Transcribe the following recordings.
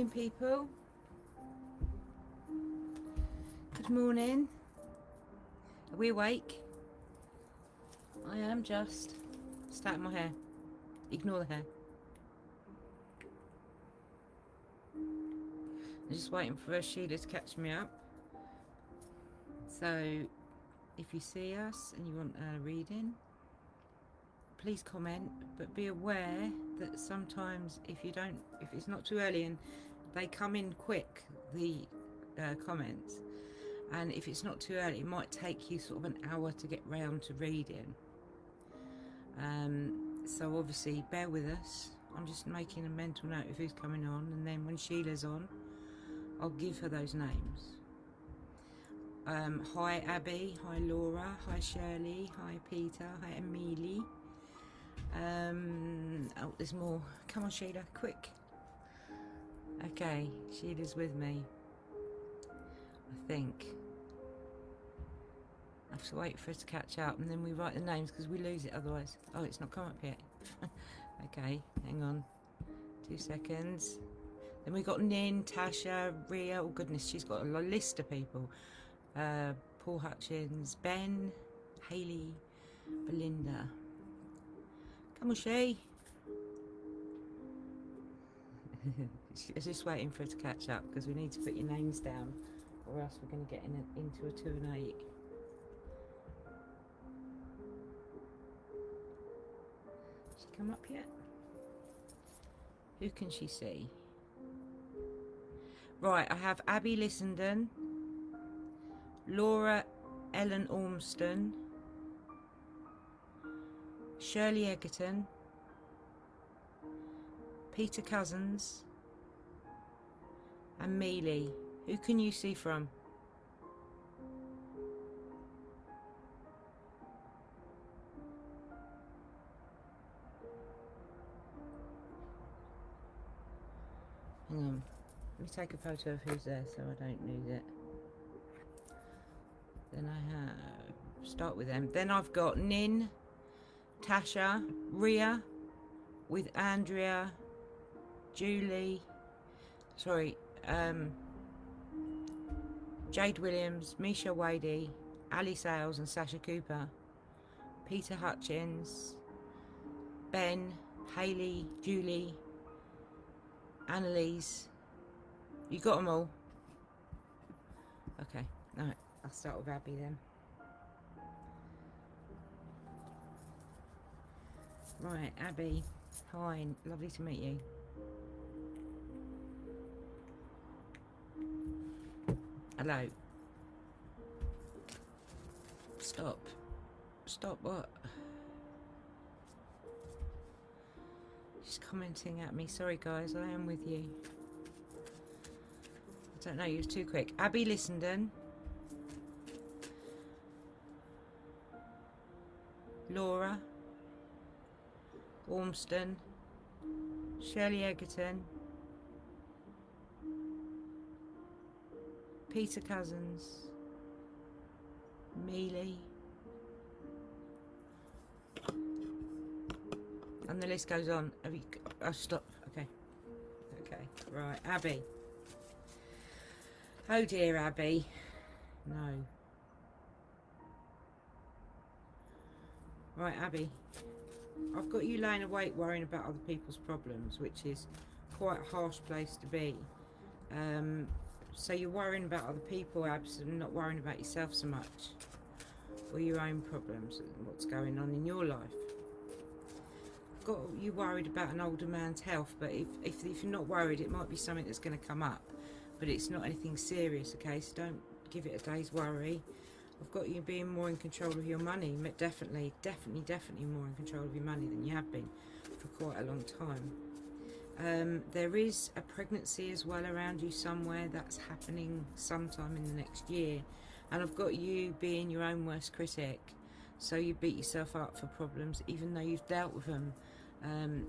morning, people. Good morning. Are we awake? I am just starting my hair. Ignore the hair. I'm just waiting for Sheila to catch me up. So, if you see us and you want a reading, please comment, but be aware that sometimes if it's not too early, and they come in quick, the comments, and if it's not too early, it might take you sort of an hour to get round to reading. So obviously bear with us. I'm just making a mental note of who's coming on, and then when Sheila's on, I'll give her those names. Hi Abby, hi Laura, hi Shirley, hi Peter, hi Amelie. Oh, there's more. Come on, Sheila, quick. Okay, Sheila's with me, I think. I have to wait for her to catch up, and then we write the names because we lose it otherwise. Oh, it's not come up yet. Okay, hang on. 2 seconds. Then we got Nin, Tasha, Ria. Oh goodness, she's got a list of people. Paul Hutchins, Ben, Hayley, Belinda. Come on, Shay. She's just waiting for her to catch up because we need to put your names down, or else we're going to get into a 2 and 8. She come up yet? Who can she see? Right, I have Abby Lissenden, Laura Ellen Ormston, Shirley Egerton, Peter Cousins, and Mealy. Who can you see from? Hang on, let me take a photo of who's there so I don't lose it. Then I have, start with them. Then I've got Nin, Tasha, Ria, with Andrea, Julie, Jade Williams, Misha Wadey, Ali Sales and Sasha Cooper, Peter Hutchins, Ben, Hayley, Julie, Annalise. You got them all? Okay, alright, I'll start with Abby then. Right, Abby, hi, lovely to meet you. Hello. Stop. Stop what? She's commenting at me. Sorry guys, I am with you. I don't know, you was too quick. Abby Lissenden. Laura Ormston. Shirley Egerton. Peter Cousins. Mealy. And the list goes on. Have you, oh, stop. Okay. Okay. Right. Abby. Oh dear, Abby. No. Right, Abby. I've got you laying awake worrying about other people's problems, which is quite a harsh place to be. So you're worrying about other people, Abs, and not worrying about yourself so much, or your own problems and what's going on in your life. I've got you worried about an older man's health, but if you're not worried, it might be something that's going to come up, but it's not anything serious, okay? So don't give it a day's worry. I've got you being more in control of your money, definitely more in control of your money than you have been for quite a long time. There is a pregnancy as well around you somewhere that's happening sometime in the next year, and I've got you being your own worst critic, so you beat yourself up for problems even though you've dealt with them.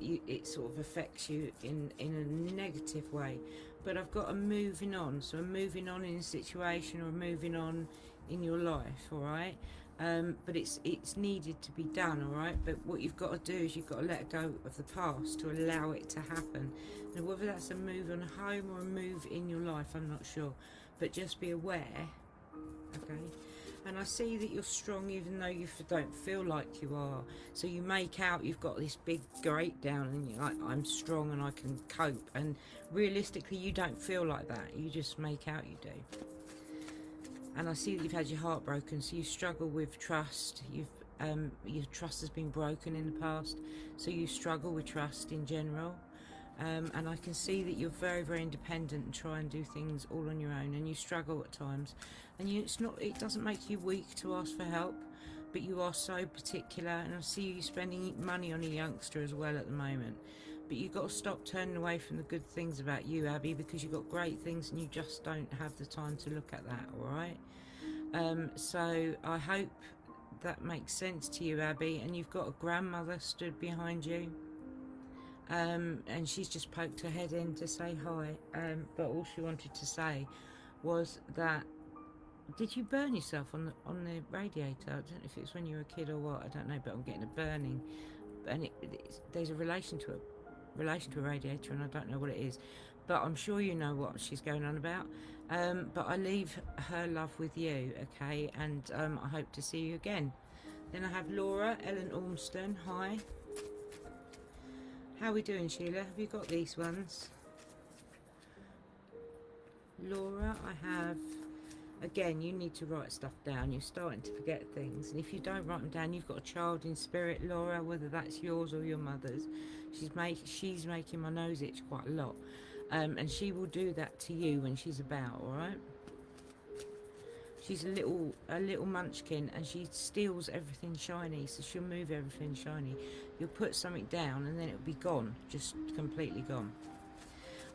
It sort of affects you in a negative way, but I've got a moving on, so I'm moving on in a situation or moving on in your life, all right? but it's needed to be done, all right. But what you've got to do is you've got to let go of the past to allow it to happen. Now, whether that's a move on a home or a move in your life, I'm not sure, but just be aware, okay. And I see that you're strong even though you don't feel like you are. So you make out you've got this big great down and you're like, I'm strong and I can cope. And realistically, you don't feel like that. You just make out you do. And I see that you've had your heart broken, so you struggle with trust. Your trust has been broken in the past, so you struggle with trust in general. And I can see that you're very, very independent and try and do things all on your own, and you struggle at times. And it doesn't make you weak to ask for help, but you are so particular. And I see you spending money on a youngster as well at the moment. But you've got to stop turning away from the good things about you, Abby, because you've got great things and you just don't have the time to look at that, all right? So I hope that makes sense to you, Abby. And you've got a grandmother stood behind you. And she's just poked her head in to say hi. But all she wanted to say was that, did you burn yourself on the radiator? I don't know if it's when you were a kid or what, I don't know, but I'm getting a burning. And there's a relation to a radiator, and I don't know what it is, but I'm sure you know what she's going on about. But I leave her love with you, okay, and I hope to see you again. Then I have Laura Ellen Ormston. Hi, how are we doing, Sheila? Have you got these ones? Laura, I have, again, you need to write stuff down. You're starting to forget things, and if you don't write them down, you've got a child in spirit, Laura, whether that's yours or your mother's. She's making my nose itch quite a lot, and she will do that to you when she's about, all right? She's a little munchkin, and she steals everything shiny, so she'll move everything shiny. You'll put something down and then it'll be gone, just completely gone.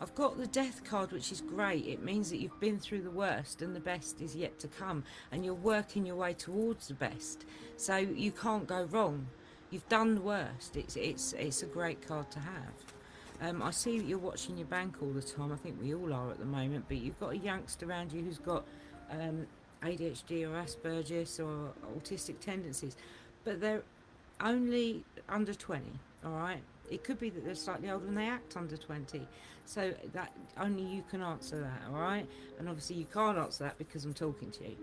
I've got the death card, which is great. It means that you've been through the worst and the best is yet to come, and you're working your way towards the best, so you can't go wrong. You've done the worst. It's a great card to have. I see that you're watching your bank all the time. I think we all are at the moment, but you've got a youngster around you who's got ADHD or Asperger's or autistic tendencies, but they're only under 20, all right? It could be that they're slightly older and they act under 20, so that only you can answer that, all right? And obviously you can't answer that because I'm talking to you,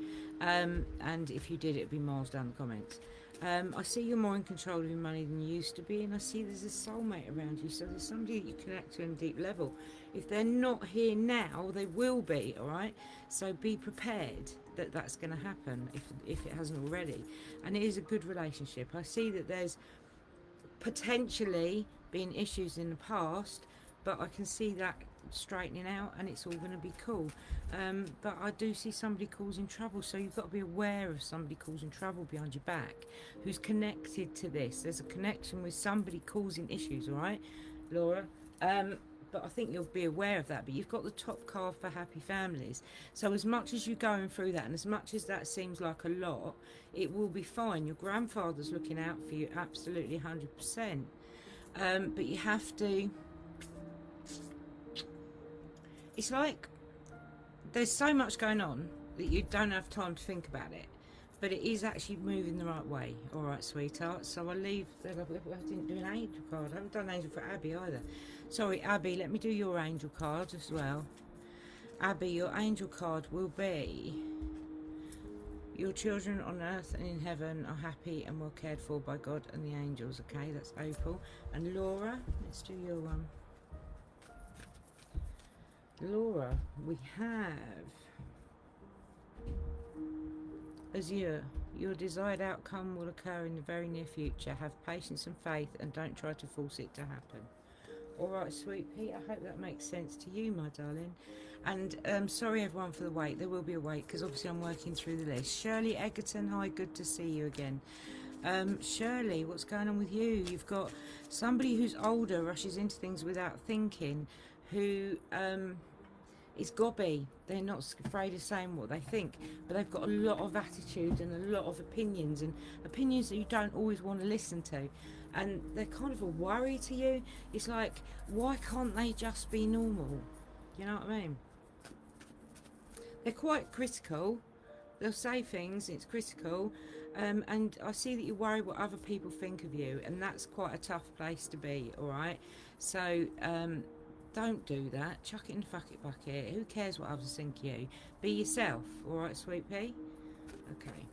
and if you did, it'd be miles down the comments. I see you're more in control of your money than you used to be, and I see there's a soulmate around you, so there's somebody that you connect to on a deep level. If they're not here now, they will be, all right? So be prepared that that's going to happen if it hasn't already. And it is a good relationship. I see that there's potentially been issues in the past, but I can see that straightening out and it's all going to be cool. But I do see somebody causing trouble, so you've got to be aware of somebody causing trouble behind your back who's connected to this. There's a connection with somebody causing issues, all right, Laura? But I think you'll be aware of that. But you've got the top card for happy families, so as much as you're going through that and as much as that seems like a lot, it will be fine. Your grandfather's looking out for you, absolutely 100%. But you have to, it's like there's so much going on that you don't have time to think about it, but it is actually moving the right way, all right, sweetheart? So I'll leave. I didn't do an angel card. I haven't done an angel for Abby either. Sorry, Abby, let me do your angel card as well. Abby, your angel card will be: your children on earth and in heaven are happy and well cared for by God and the angels. Okay, that's Opal. And Laura, let's do your one. Laura, we have Azure. Your desired outcome will occur in the very near future. Have patience and faith and don't try to force it to happen. Alright, sweet Pete, I hope that makes sense to you, my darling. And sorry everyone for the wait. There will be a wait because obviously I'm working through the list. Shirley Egerton, hi, good to see you again. Shirley, what's going on with you? You've got somebody who's older, rushes into things without thinking, who is gobby. They're not afraid of saying what they think, but they've got a lot of attitude and a lot of opinions, and opinions that you don't always want to listen to, and they're kind of a worry to you. It's like, why can't they just be normal? You know what I mean? They're quite critical, They'll say things, it's critical, and I see that you worry what other people think of you, and that's quite a tough place to be, alright? So, don't do that. Chuck it in the fuck it bucket. Who cares what others think of you? Be yourself, alright, sweet pea? Okay.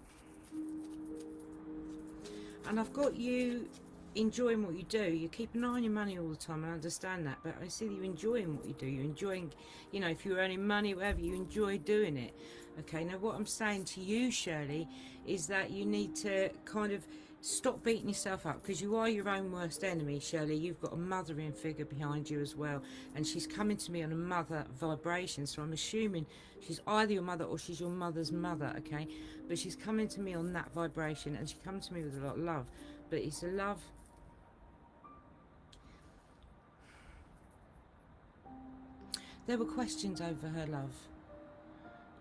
And I've got you enjoying what you do. You keep an eye on your money all the time, I understand that, but I see that you're enjoying what you do. You're enjoying, you know, if you're earning money, whatever, you enjoy doing it. Okay, now what I'm saying to you, Shirley, is that you need to kind of stop beating yourself up, because you are your own worst enemy, Shirley. You've got a mothering figure behind you as well, and she's coming to me on a mother vibration, so I'm assuming she's either your mother or she's your mother's mother, okay? But she's coming to me on that vibration, and she comes to me with a lot of love, but it's a love. There were questions over her love.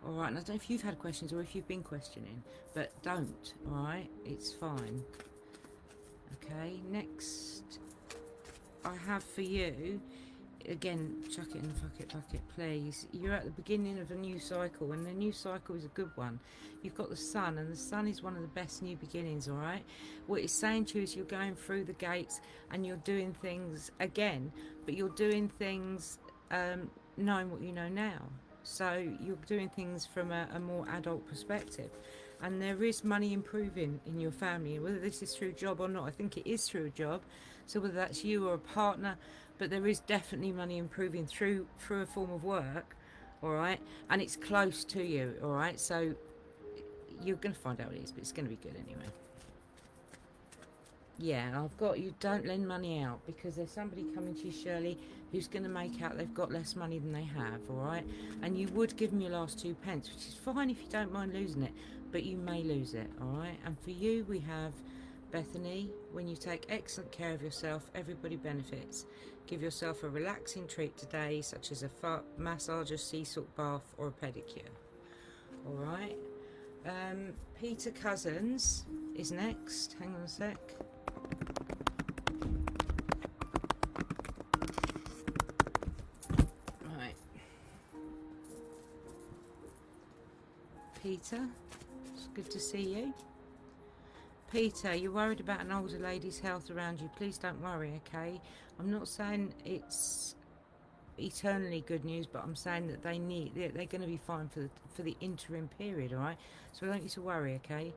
Alright, and I don't know if you've had questions or if you've been questioning, but don't, alright? It's fine. Okay, next I have for you, again, chuck it in the fuck it bucket, please. You're at the beginning of a new cycle, and the new cycle is a good one. You've got the sun, and the sun is one of the best new beginnings, alright? What it's saying to you is you're going through the gates and you're doing things again, but you're doing things knowing what you know now. So you're doing things from a more adult perspective, and there is money improving in your family. Whether this is through a job or not, I think it is through a job, so whether that's you or a partner, but there is definitely money improving through a form of work, all right, and it's close to you, all right, so you're going to find out what it is, but it's going to be good anyway. Yeah, I've got you. Don't lend money out, because there's somebody coming to you, Shirley, who's going to make out they've got less money than they have, alright? And you would give them your last 2 pence, which is fine if you don't mind losing it, but you may lose it, alright? And for you, we have Bethany. When you take excellent care of yourself, everybody benefits. Give yourself a relaxing treat today, such as a massage, a sea salt bath, or a pedicure, alright? Peter Cousins is next. Hang on a sec. Peter, it's good to see you. Peter, you're worried about an older lady's health around you. Please don't worry, okay? I'm not saying it's eternally good news, but I'm saying that they're going to be fine for the interim period, all right? So I don't want you to worry, okay?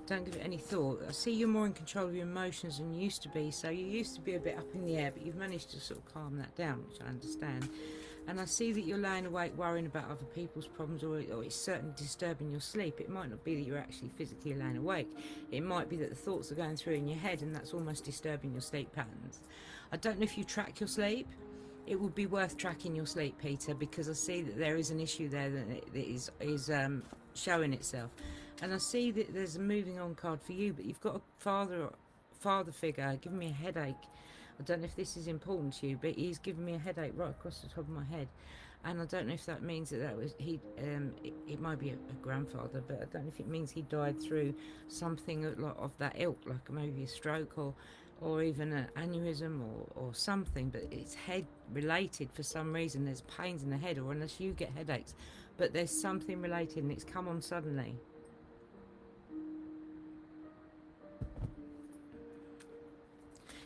Don't give it any thought. I see you're more in control of your emotions than you used to be, so you used to be a bit up in the air, but you've managed to sort of calm that down, which I understand. And I see that you're laying awake worrying about other people's problems, or it's certainly disturbing your sleep. It might not be that you're actually physically laying awake. It might be that the thoughts are going through in your head, and that's almost disturbing your sleep patterns. I don't know if you track your sleep. It would be worth tracking your sleep, Peter, because I see that there is an issue there that is showing itself. And I see that there's a moving on card for you, but you've got a father figure giving me a headache. I don't know if this is important to you, but he's giving me a headache right across the top of my head, and I don't know if that means that was he. It might be a grandfather, but I don't know if it means he died through something of that ilk, like maybe a stroke or even an aneurysm or something. But it's head related for some reason. There's pains in the head, or unless you get headaches, but there's something related, and it's come on suddenly.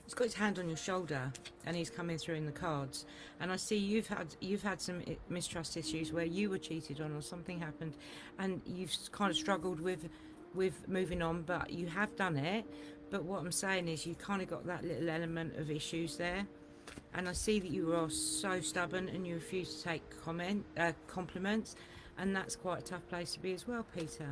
He's got his hand on your shoulder, and he's coming through in the cards. And I see you've had some mistrust issues where you were cheated on or something happened, and you've kind of struggled with moving on, but you have done it. But what I'm saying is you kind of got that little element of issues there. And I see that you are so stubborn and you refuse to take compliments, and that's quite a tough place to be as well, Peter.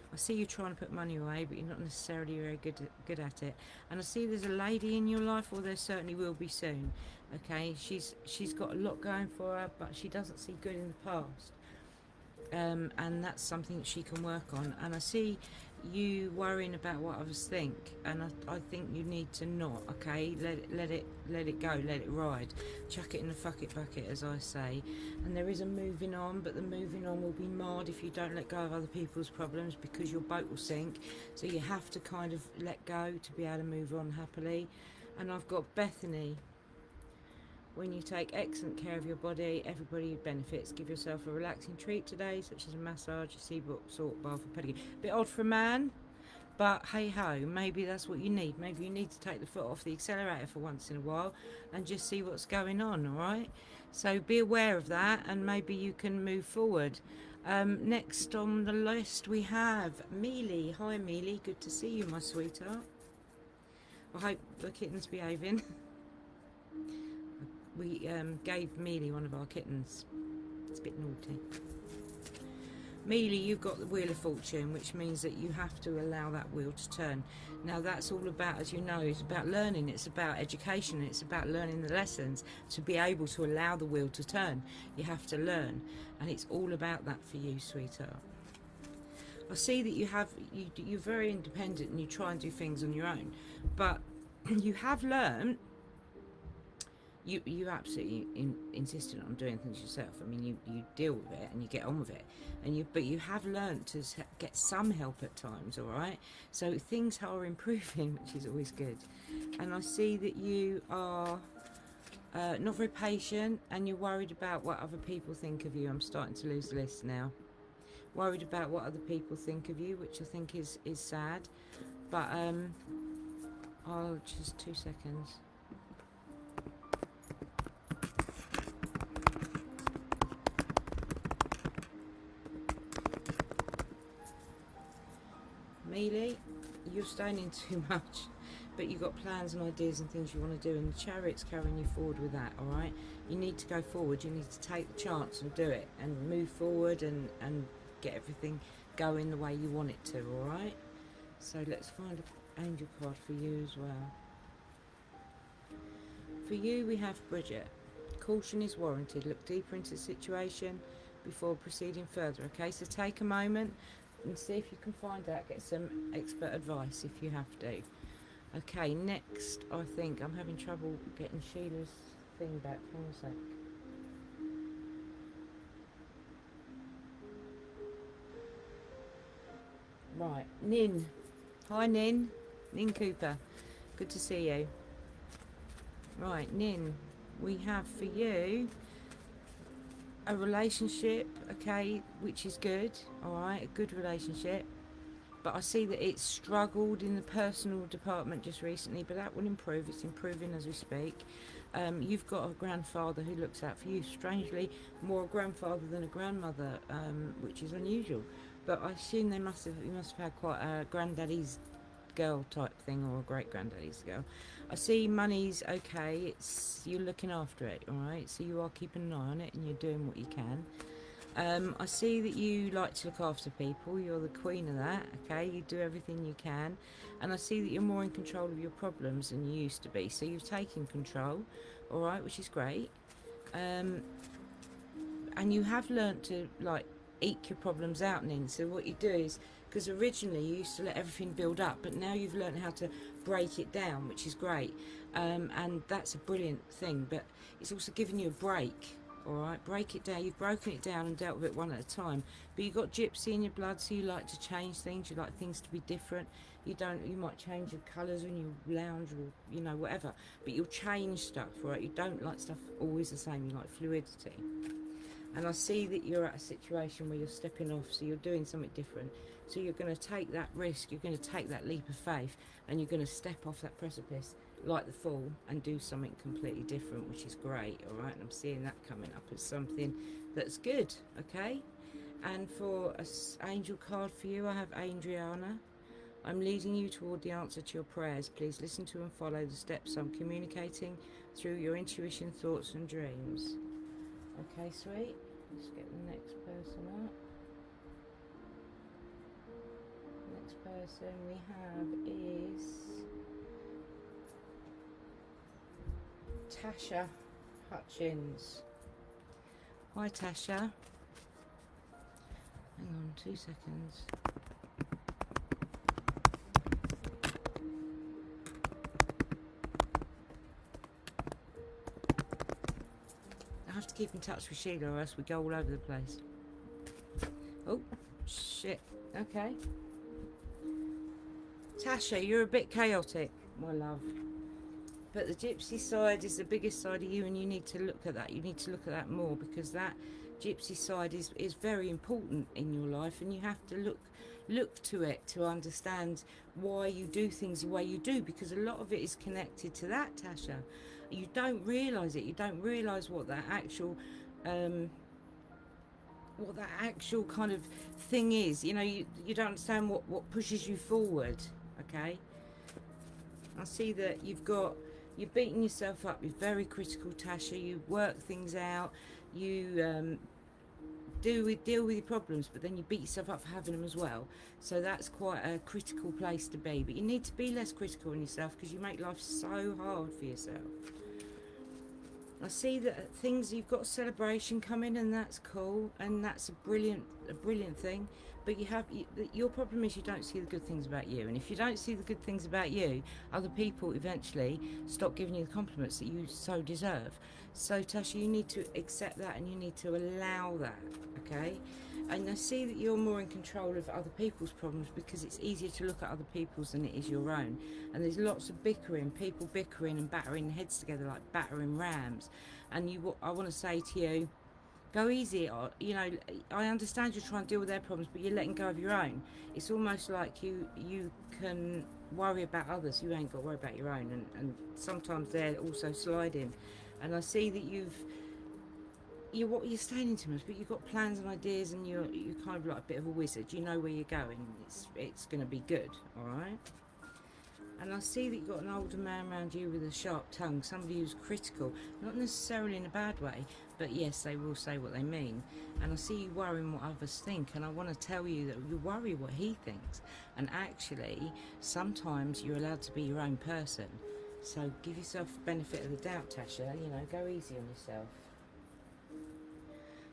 I see you trying to put money away, but you're not necessarily very good at it. And I see there's a lady in your life, or there certainly will be soon. Okay, she's got a lot going for her, but she doesn't see good in the past. And that's something that she can work on. And I see you worrying about what others think, and I think you need to not, okay? Let it go, let it ride. Chuck it in the fuck it bucket, as I say. And there is a moving on, but the moving on will be marred if you don't let go of other people's problems, because your boat will sink. So you have to kind of let go to be able to move on happily. And I've got Bethany. When you take excellent care of your body, everybody benefits. Give yourself a relaxing treat today, such as a massage, a sea salt bath, or pedicure. Bit odd for a man, but hey ho, maybe that's what you need. Maybe you need to take the foot off the accelerator for once in a while and just see what's going on, alright? So be aware of that and maybe you can move forward. Next on the list we have Mealy. Hi Mealy, good to see you, my sweetheart. I hope the kitten's behaving. We gave Mealy one of our kittens. It's a bit naughty. Mealy, you've got the Wheel of Fortune, which means that you have to allow that wheel to turn. Now that's all about, as you know, it's about learning, it's about education, it's about learning the lessons. To be able to allow the wheel to turn, you have to learn, and it's all about that for you, sweetheart. I see that you're very independent and you try and do things on your own, but you have learned. You absolutely insistent on doing things yourself. I mean, you deal with it and you get on with it, but you have learned to get some help at times, all right? So things are improving, which is always good. And I see that you are not very patient and you're worried about what other people think of you. I'm starting to lose the list now. Worried about what other people think of you, which I think is sad. But oh, just 2 seconds. Mealy, you're staying in too much, but you've got plans and ideas and things you want to do, and the Chariot's carrying you forward with that, alright? You need to go forward, you need to take the chance and do it, and move forward and get everything going the way you want it to, alright? So let's find an angel card for you as well. For you, we have Bridget. Caution is warranted. Look deeper into the situation before proceeding further, okay? So take a moment and see if you can find out, get some expert advice if you have to. Okay, next, I think I'm having trouble getting Sheila's thing back. Hang on a sec. Right, Nin. Hi Nin. Nin Cooper. Good to see you. Right, Nin, we have for you a relationship, okay, which is good, alright, a good relationship. But I see that it's struggled in the personal department just recently, but that will improve. It's improving as we speak. You've got a grandfather who looks out for you. Strangely, more a grandfather than a grandmother, which is unusual. But I assume you must have had quite a granddaddy's girl type thing, or a great granddaddy's girl. I see money's okay. It's you're looking after it, all right. So you are keeping an eye on it, and you're doing what you can. I see that you like to look after people. You're the queen of that, okay? You do everything you can. And I see that you're more in control of your problems than you used to be. So you've taken control, all right, which is great. And you have learnt to, like, eke your problems out, Nin. So what you do is, because originally you used to let everything build up, but now you've learnt how to break it down, which is great. And that's a brilliant thing. But it's also giving you a break. Alright, break it down. You've broken it down and dealt with it one at a time. But you've got gypsy in your blood, so you like to change things. You like things to be different. You might change your colours when you lounge or, you know, whatever. But you'll change stuff, right? You don't like stuff always the same. You like fluidity. And I see that you're at a situation where you're stepping off, so you're doing something different. So you're going to take that risk, you're going to take that leap of faith, and you're going to step off that precipice like the fall and do something completely different, which is great, all right? And I'm seeing that coming up as something that's good, okay? And for an angel card for you, I have Adriana. I'm leading you toward the answer to your prayers. Please listen to and follow the steps I'm communicating through your intuition, thoughts and dreams. Okay, sweet. Let's get the next person up. Next person we have is Tasha Hutchins. Hi Tasha. Hang on 2 seconds. I have to keep in touch with Sheila or else we go all over the place. Oh, shit. Okay. Tasha, you're a bit chaotic, my love. But the gypsy side is the biggest side of you, and you need to look at that. You need to look at that more, because that gypsy side is very important in your life, and you have to look to it to understand why you do things the way you do, because a lot of it is connected to that, Tasha. You don't realise it. You don't realise what that actual kind of thing is. You know, you don't understand what pushes you forward. Okay, I see that you're beating yourself up. You're very critical, Tasha. You work things out. You deal with your problems, but then you beat yourself up for having them as well. So that's quite a critical place to be. But you need to be less critical on yourself, because you make life so hard for yourself. I see that you've got a celebration coming, and that's cool, and that's a brilliant thing. But your problem is you don't see the good things about you, and if you don't see the good things about you, other people eventually stop giving you the compliments that you so deserve. So Tasha, you need to accept that, and you need to allow that, okay? And I see that you're more in control of other people's problems, because it's easier to look at other people's than it is your own. And there's lots of bickering, people bickering and battering heads together like battering rams. And I want to say to you, go easy. You know, I understand you're trying to deal with their problems, but you're letting go of your own. It's almost like you can worry about others, you ain't got to worry about your own. And sometimes they're also sliding. And I see that you're staying intimate, but you've got plans and ideas, and you're kind of like a bit of a wizard. You know where you're going. It's going to be good, all right? And I see that you've got an older man around you with a sharp tongue, somebody who's critical, not necessarily in a bad way, but yes, they will say what they mean. And I see you worrying what others think, and I want to tell you that you worry what he thinks. And actually, sometimes you're allowed to be your own person. So give yourself the benefit of the doubt, Tasha. You know, go easy on yourself.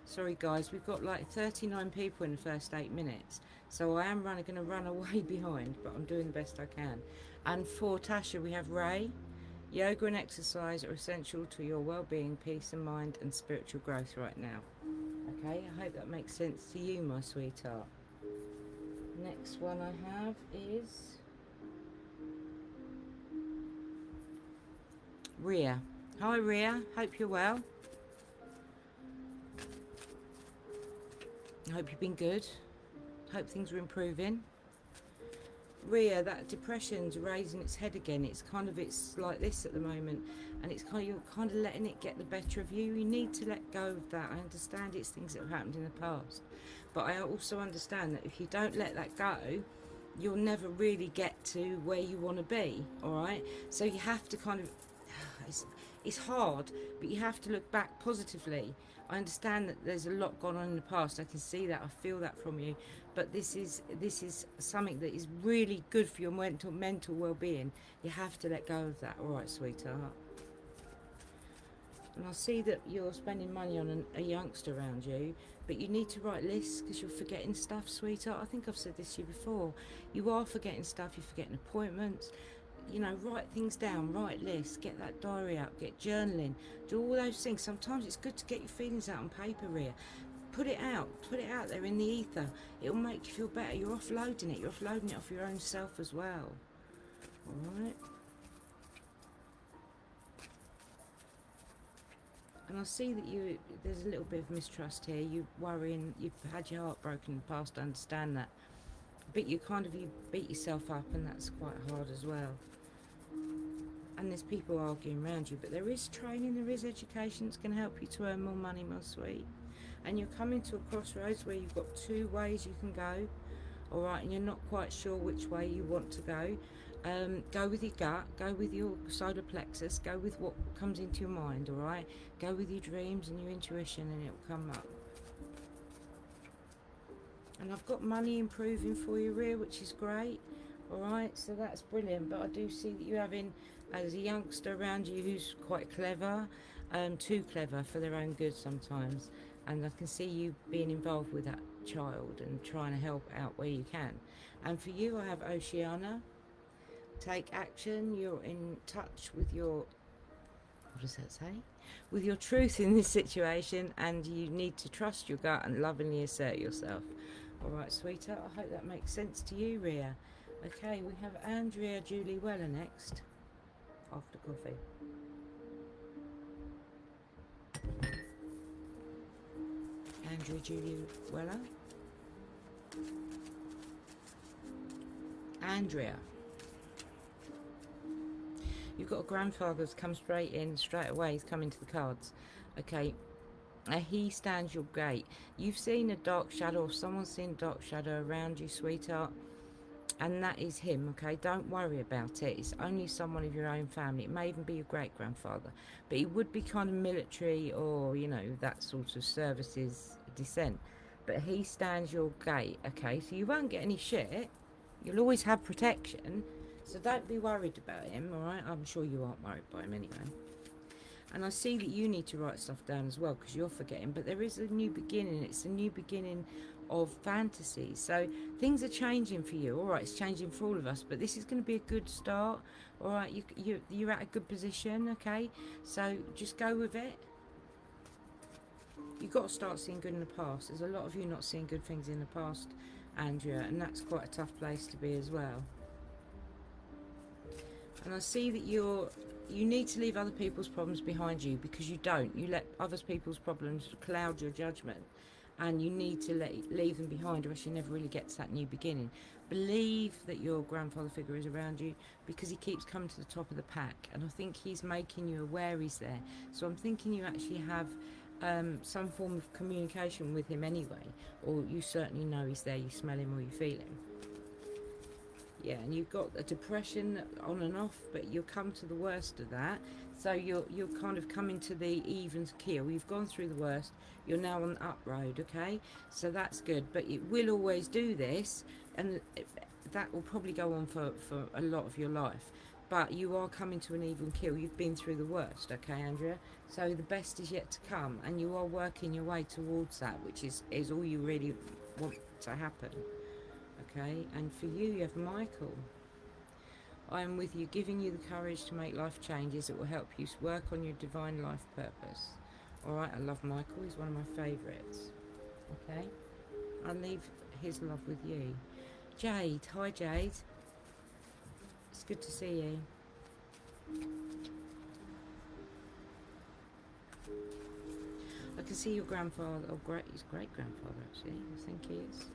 Sorry guys, we've got like 39 people in the first 8 minutes, so I am going to run away behind, but I'm doing the best I can. And for Tasha, we have Ray. Yoga and exercise are essential to your well-being, peace of mind and spiritual growth right now. Okay, I hope that makes sense to you, my sweetheart. Next one I have is Ria. Hi Ria, hope you're well. I hope you've been good. Hope things are improving. Ria, that depression's raising its head again. It's like this at the moment, and you're kind of letting it get the better of you. You need to let go of that. I understand it's things that have happened in the past, but I also understand that if you don't let that go, you'll never really get to where you want to be. All right, so you have to kind of. It's hard, but you have to look back positively. I understand that there's a lot gone on in the past. I can see that. I feel that from you. But this is something that is really good for your mental well-being. You have to let go of that. All right, sweetheart. And I see that you're spending money on a youngster around you, but you need to write lists, because you're forgetting stuff, sweetheart. I think I've said this to you before. You are forgetting stuff. You're forgetting appointments. You know, write things down, write lists, get that diary out, get journaling, do all those things. Sometimes it's good to get your feelings out on paper, Ria. Put it out there in the ether. It'll make you feel better. You're offloading it off your own self as well. Alright? And I see that there's a little bit of mistrust here. You're worrying, you've had your heart broken in the past, I understand that. But you beat yourself up, and that's quite hard as well. And there's people arguing around you, but there is training, there is education that's going to help you to earn more money, my sweet. And you're coming to a crossroads where you've got 2 ways you can go, all right, and you're not quite sure which way you want to go. Go with your gut, go with your solar plexus, go with what comes into your mind, all right? Go with your dreams and your intuition, and it'll come up. And I've got money improving for you, Ria, which is great. Alright, so that's brilliant. But I do see that you're having, as a youngster around you who's quite clever, too clever for their own good sometimes. And I can see you being involved with that child and trying to help out where you can. And for you, I have Oceana. Take action. You're in touch with your, what does that say? With your truth in this situation, and you need to trust your gut and lovingly assert yourself. Alright, sweetheart, I hope that makes sense to you, Ria. Okay, we have Andrea Julie Weller next. after coffee. Andrea Julie Weller. Andrea. You've got a grandfather that's come straight in, straight away. He's come into the cards. Okay. He stands your gate. You've seen a dark shadow, or someone's seen a dark shadow around you, sweetheart. And that is him, okay? Don't worry about it. It's only someone of your own family. It may even be your great-grandfather. But he would be kind of military or, you know, that sort of services descent. But he stands your gate, okay? So you won't get any shit. You'll always have protection. So don't be worried about him, all right? I'm sure you aren't worried by him anyway. And I see that you need to write stuff down as well because you're forgetting. But there is a new beginning. It's a new beginning of fantasy. So things are changing for you. All right, it's changing for all of us. But this is going to be a good start. All right, you're at a good position, okay? So just go with it. You've got to start seeing good in the past. There's a lot of you not seeing good things in the past, Andrea. And that's quite a tough place to be as well. And I see that you need to leave other people's problems behind you because you don't. You let other people's problems cloud your judgment. And you need to leave them behind or else you never really get to that new beginning. Believe that your grandfather figure is around you because he keeps coming to the top of the pack. And I think he's making you aware he's there. So I'm thinking you actually have some form of communication with him anyway. Or you certainly know he's there. You smell him or you feel him. Yeah, and you've got a depression on and off, but you'll come to the worst of that. So you're kind of coming to the even keel. You've gone through the worst. You're now on the up road, okay? So that's good. But it will always do this, and that will probably go on for a lot of your life. But you are coming to an even keel. You've been through the worst, okay, Andrea? So the best is yet to come, and you are working your way towards that, which is all you really want to happen. Okay, and for you have Michael. I am with you, giving you the courage to make life changes that will help you work on your divine life purpose. Alright, I love Michael, he's one of my favourites. Okay, I'll leave his love with you. Jade, hi Jade. It's good to see you. I can see your grandfather, his great-grandfather actually, I think he is,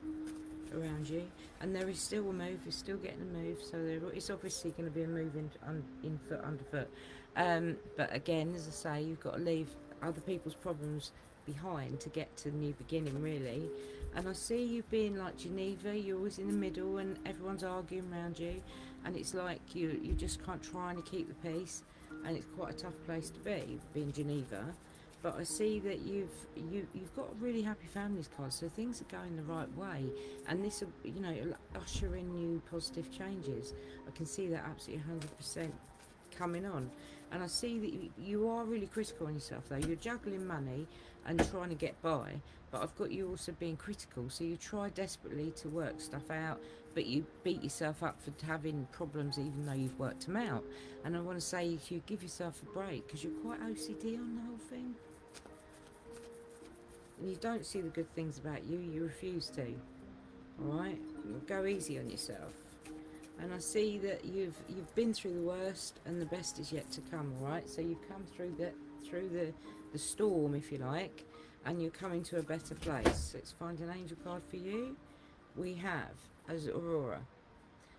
around you, and there is still a move. You're still getting a move, so it's obviously going to be a move in foot underfoot. But again, as I say, you've got to leave other people's problems behind to get to the new beginning, really. And I see you being like Geneva. You're always in the middle, and everyone's arguing around you, and it's like you just can't trying to keep the peace, and it's quite a tough place to be, being Geneva. But I see that you've got a really happy families card, so things are going the right way, and this will, you know, usher in new positive changes. I can see that absolutely 100% coming on, and I see that you are really critical on yourself though. You're juggling money and trying to get by, but I've got you also being critical, so you try desperately to work stuff out, but you beat yourself up for having problems even though you've worked them out. And I want to say you give yourself a break because you're quite OCD on the whole thing. And you don't see the good things about you, you refuse to. Alright? Go easy on yourself. And I see that you've been through the worst and the best is yet to come, alright? So you've come through the storm, if you like, and you're coming to a better place. Let's find an angel card for you. We have as Aurora.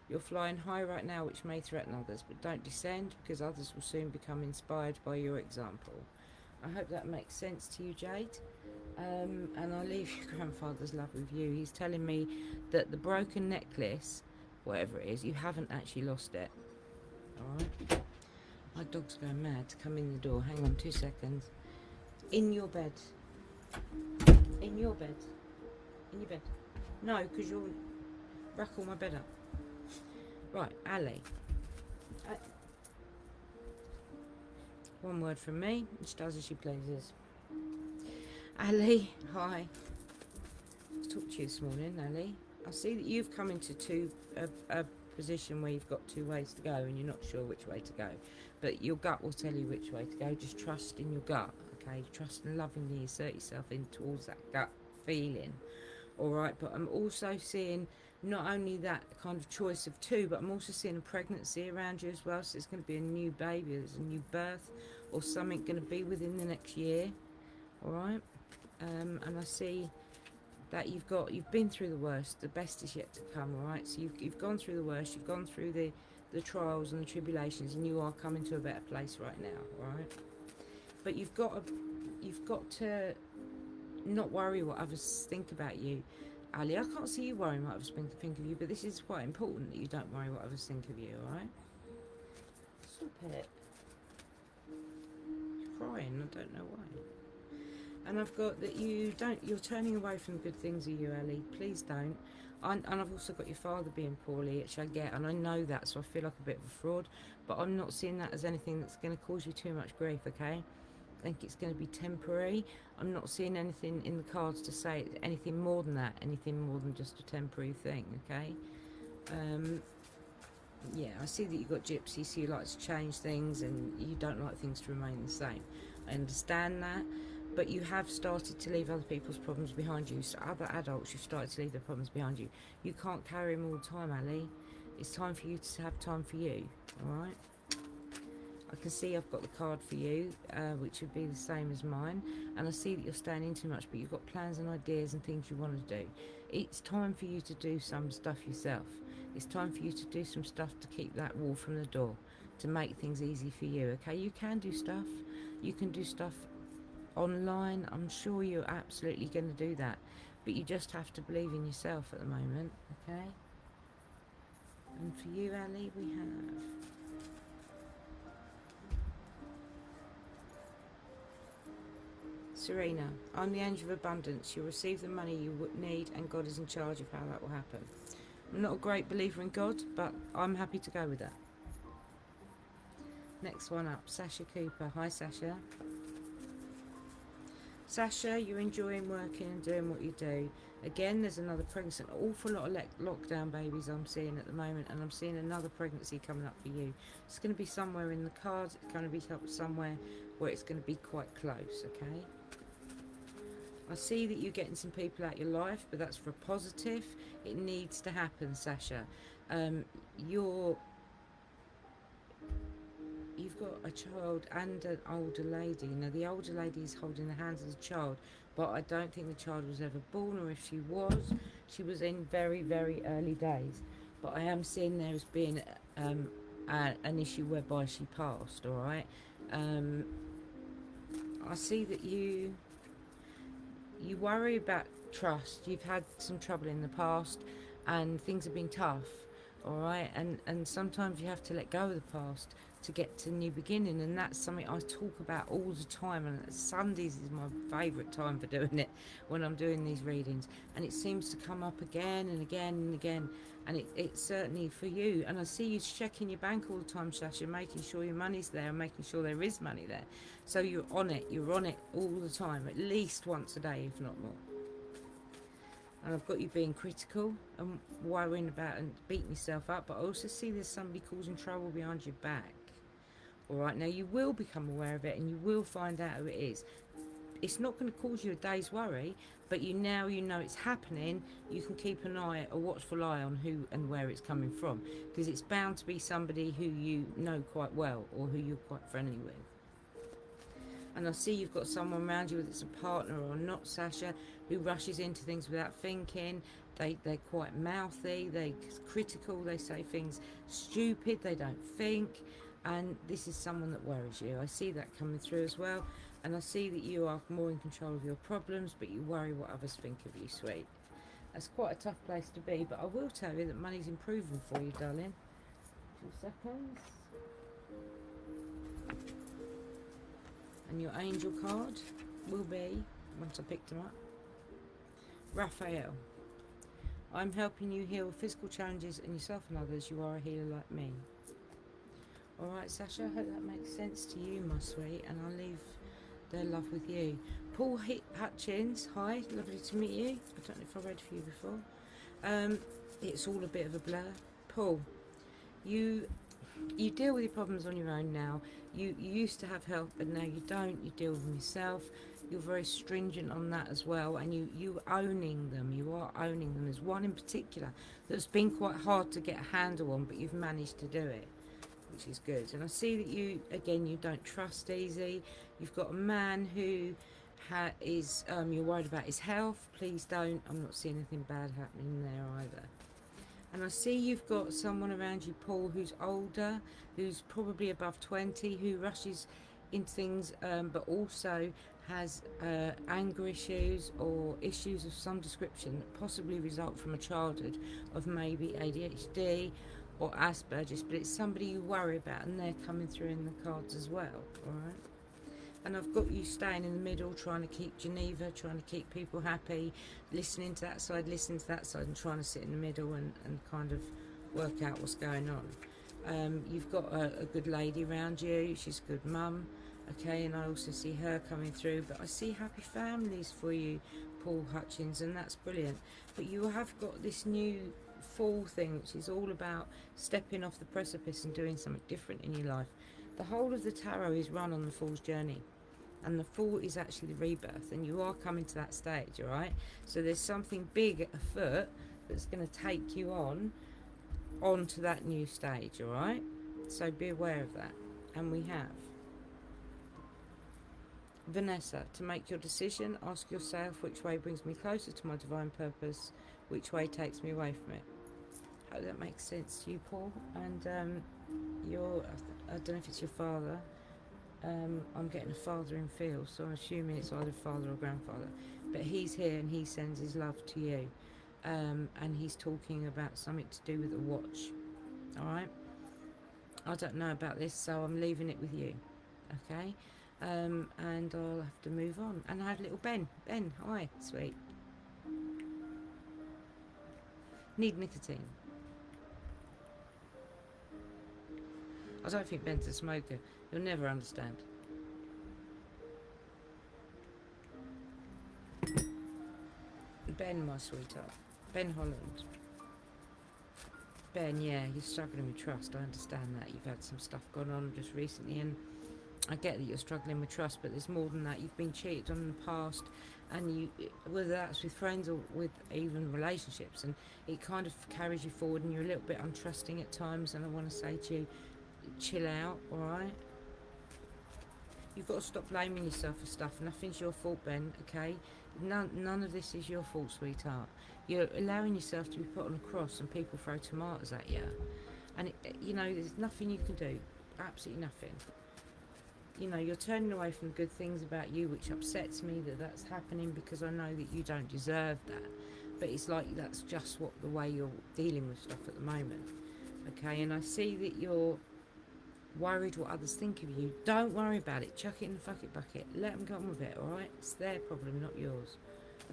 You're flying high right now, which may threaten others, but don't descend because others will soon become inspired by your example. I hope that makes sense to you, Jade. And I'll leave your grandfather's love with you. He's telling me that the broken necklace, whatever it is, you haven't actually lost it. Alright? My dog's going mad to come in the door. Hang on 2 seconds. In your bed. In your bed. In your bed. No, because you'll rack all my bed up. Right, Ali. One word from me. She does as she pleases. Ali, hi. Let's talk to you this morning, Ali. I see that you've come into a position where you've got two ways to go and you're not sure which way to go. But your gut will tell you which way to go. Just trust in your gut, okay? Trust and lovingly assert yourself in towards that gut feeling. Alright, but I'm also seeing not only that kind of choice of two, but I'm also seeing a pregnancy around you as well. So it's going to be a new baby, there's a new birth or something going to be within the next year. All right. And I see that you've been through the worst, the best is yet to come. All right. So you've gone through the worst, you've gone through the trials and the tribulations, and you are coming to a better place right now. All right. But you've got to not worry what others think about you. Ali, I can't see you worrying what others think of you, but this is quite important that you don't worry what others think of you, alright? Stop it. You're crying, I don't know why. And I've got that you're turning away from the good things of you, Ali. Please don't. And I've also got your father being poorly, which I get, and I know that, so I feel like a bit of a fraud, but I'm not seeing that as anything that's going to cause you too much grief, okay? I think it's going to be temporary. I'm not seeing anything in the cards to say anything more than that, anything more than just a temporary thing, okay? Yeah, I see that you've got gypsy, so you like to change things and you don't like things to remain the same. I understand that, but you have started to leave other people's problems behind you. So other adults, you've started to leave their problems behind you. You can't carry them all the time, Ali. It's time for you to have time for you, all right? I can see I've got the card for you, which would be the same as mine. And I see that you're staying in too much, but you've got plans and ideas and things you want to do. It's time for you to do some stuff yourself. It's time for you to do some stuff to keep that wall from the door, to make things easy for you, okay? You can do stuff. You can do stuff online. I'm sure you're absolutely going to do that. But you just have to believe in yourself at the moment, okay? And for you, Ali, we have... Serena, I'm the angel of abundance. You'll receive the money you need, and God is in charge of how that will happen. I'm not a great believer in God, but I'm happy to go with that. Next one up, Sasha Cooper. Hi, Sasha. Sasha, you're enjoying working and doing what you do. Again, there's another pregnancy. An awful lot of lockdown babies I'm seeing at the moment, and I'm seeing another pregnancy coming up for you. It's going to be somewhere in the cards. It's going to be somewhere where it's going to be quite close, okay? I see that you're getting some people out your life, but that's for a positive. It needs to happen, Sasha. You've got a child and an older lady. Now, the older lady is holding the hands of the child, but I don't think the child was ever born, or if she was in very, very early days. But I am seeing there as being an issue whereby she passed, all right? I see that you worry about trust. You've had some trouble in the past and things have been tough, all right? And sometimes you have to let go of the past to get to a new beginning, and that's something I talk about all the time, and Sundays is my favourite time for doing it, when I'm doing these readings, and it seems to come up again and again and again, and it's certainly for you. And I see you checking your bank all the time, Sasha, making sure your money's there and making sure there is money there. So you're on it all the time, at least once a day, if not more. And I've got you being critical and worrying about and beating yourself up, but I also see there's somebody causing trouble behind your back. Alright, now you will become aware of it and you will find out who it is. It's not going to cause you a day's worry, but you know it's happening. You can keep an eye, a watchful eye on who and where it's coming from, because it's bound to be somebody who you know quite well or who you're quite friendly with. And I see you've got someone around you, whether it's a partner or not, Sasha, who rushes into things without thinking. They're quite mouthy, they're critical, they say things stupid, they don't think. And this is someone that worries you. I see that coming through as well. And I see that you are more in control of your problems, but you worry what others think of you, sweet. That's quite a tough place to be, but I will tell you that money's improving for you, darling. 2 seconds. And your angel card will be, once I picked them up, Raphael. I'm helping you heal physical challenges in yourself and others. You are a healer like me. Alright, Sasha, I hope that makes sense to you, my sweet, and I'll leave their love with you. Paul Hutchins, hi, lovely to meet you. I don't know if I read for you before. It's all a bit of a blur. Paul, you deal with your problems on your own now. You used to have help, but now you don't. You deal with them yourself. You're very stringent on that as well, and you owning them. You are owning them. There's one in particular that's been quite hard to get a handle on, but you've managed to do it, which is good. And I see that you, again, you don't trust easy. You've got a man who you're worried about his health. Please don't. I'm not seeing anything bad happening there either. And I see you've got someone around you, Paul, who's older, who's probably above 20, who rushes into things, but also has anger issues or issues of some description that possibly result from a childhood of maybe ADHD or Asperger's, but it's somebody you worry about, and they're coming through in the cards as well, all right? And I've got you staying in the middle, trying to keep Geneva, trying to keep people happy, listening to that side, listening to that side, and trying to sit in the middle and kind of work out what's going on. You've got a good lady around you. She's a good mum, okay, and I also see her coming through. But I see happy families for you, Paul Hutchins, and that's brilliant. But you have got this new fall thing, which is all about stepping off the precipice and doing something different in your life. The whole of the tarot is run on the Fool's journey, and the Fool is actually the rebirth, and you are coming to that stage, all right? So there's something big afoot that's going to take you onto that new stage, all right? So be aware of that. And we have Vanessa. To make your decision, ask yourself, which way brings me closer to my divine purpose, which way takes me away from it. Hope that makes sense to you, Paul. And I don't know if it's your father. I'm getting a father in field, so I'm assuming it's either father or grandfather. But he's here and he sends his love to you. And he's talking about something to do with a watch. Alright? I don't know about this, so I'm leaving it with you. Okay? And I'll have to move on. And I have little Ben. Ben, hi, sweet. Need nicotine. I don't think Ben's a smoker. You'll never understand. Ben, my sweetheart. Ben Holland. Ben, yeah, you're struggling with trust. I understand that. You've had some stuff going on just recently, and I get that you're struggling with trust, but there's more than that. You've been cheated on in the past, and whether that's with friends or with even relationships, and it kind of carries you forward, and you're a little bit untrusting at times, and I want to say to you, chill out, alright? You've got to stop blaming yourself for stuff. Nothing's your fault, Ben, okay? None of this is your fault, sweetheart. You're allowing yourself to be put on a cross and people throw tomatoes at you. And, there's nothing you can do. Absolutely nothing. You're turning away from the good things about you, which upsets me that that's happening, because I know that you don't deserve that. But it's like that's just the way you're dealing with stuff at the moment. Okay, and I see that you're worried what others think of you. Don't worry about it. Chuck it in the fuck it bucket. Let them go on with it, alright? It's their problem, not yours.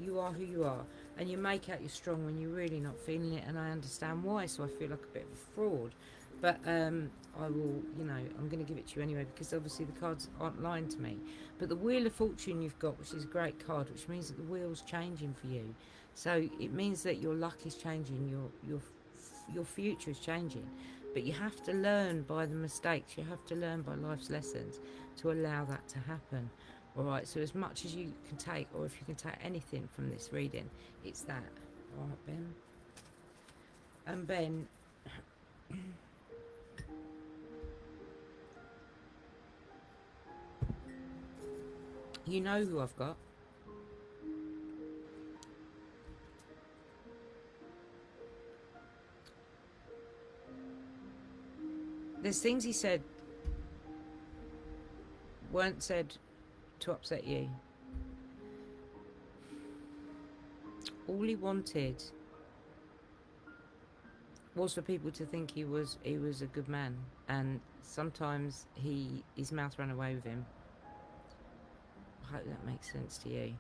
You are who you are. And you make out you're strong when you're really not feeling it, and I understand why, so I feel like a bit of a fraud. But I will, I'm going to give it to you anyway, because obviously the cards aren't lying to me. But the Wheel of Fortune you've got, which is a great card, which means that the wheel's changing for you. So it means that your luck is changing, your future is changing. But you have to learn by the mistakes, you have to learn by life's lessons to allow that to happen. Alright, so as much as you can take, or if you can take anything from this reading, it's that. Alright, Ben? And Ben, you know who I've got. There's things he said weren't said to upset you. All he wanted was for people to think he was a good man, and sometimes his mouth ran away with him. I hope that makes sense to you.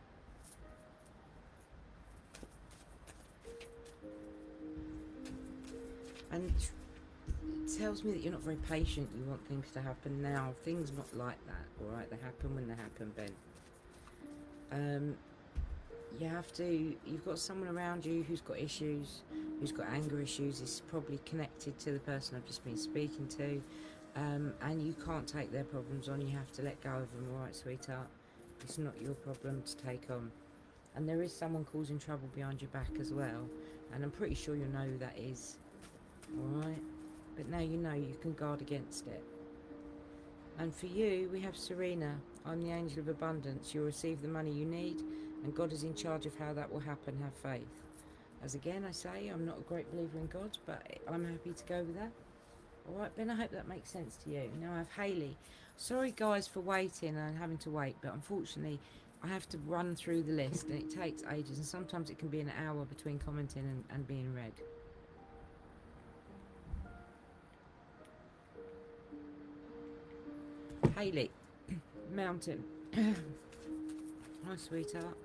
And it tells me that you're not very patient. You want things to happen now. Things not like that, alright? They happen when they happen, Ben. You've got someone around you who's got issues, who's got anger issues. It's probably connected to the person I've just been speaking to. And you can't take their problems on. You have to let go of them, alright, sweetheart? It's not your problem to take on. And there is someone causing trouble behind your back as well, and I'm pretty sure you know who that is. Alright? But now you know you can guard against it. And for you, we have Serena. I'm the angel of abundance. You'll receive the money you need, and God is in charge of how that will happen. Have faith. As again, I say, I'm not a great believer in God, but I'm happy to go with that. Alright, Ben, I hope that makes sense to you. Now I have Hayley. Sorry, guys, for waiting and having to wait, but unfortunately, I have to run through the list, and it takes ages, and sometimes it can be an hour between commenting and being read. Hayley, Mountain. Hi, sweetheart.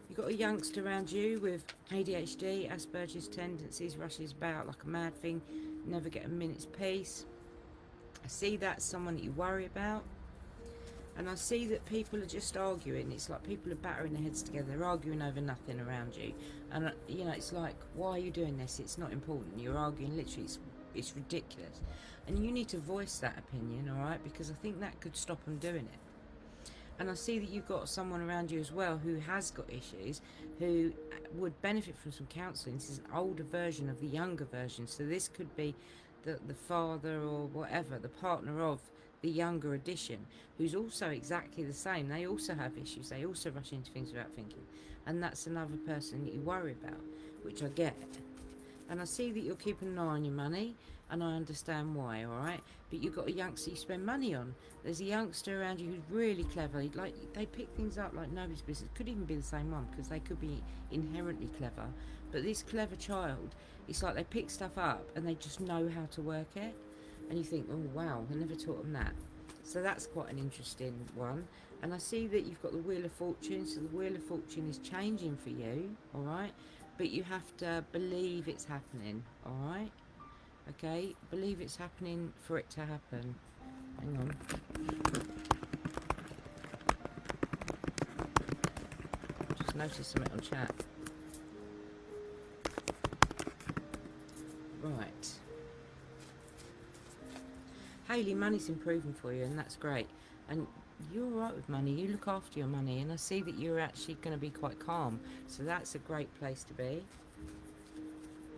You've got a youngster around you with ADHD, Asperger's tendencies, rushes about like a mad thing, never get a minute's peace. I see that's someone that you worry about. And I see that people are just arguing. It's like people are battering their heads together. They're arguing over nothing around you. And, you know, it's like, why are you doing this? It's not important. You're arguing, literally, it's ridiculous. And you need to voice that opinion, all right? Because I think that could stop them doing it. And I see that you've got someone around you as well who has got issues, who would benefit from some counselling. This is an older version of the younger version. So this could be the father or whatever, the partner of the younger edition, who's also exactly the same. They also have issues. They also rush into things without thinking. And that's another person that you worry about, which I get. And I see that you're keeping an eye on your money, and I understand why, all right? But you've got a youngster you spend money on. There's a youngster around you who's really clever. Like, they pick things up like nobody's business. Could even be the same one, because they could be inherently clever. But this clever child, it's like they pick stuff up and they just know how to work it. And you think, oh wow, I never taught them that. So that's quite an interesting one. And I see that you've got the Wheel of Fortune. So the Wheel of Fortune is changing for you, all right? But you have to believe it's happening, all right? Okay, believe it's happening for it to happen. Hang on. Just noticed something on chat. Right. Hayley, money's improving for you, and that's great. And you're all right with money. You look after your money, and I see that you're actually going to be quite calm. So that's a great place to be.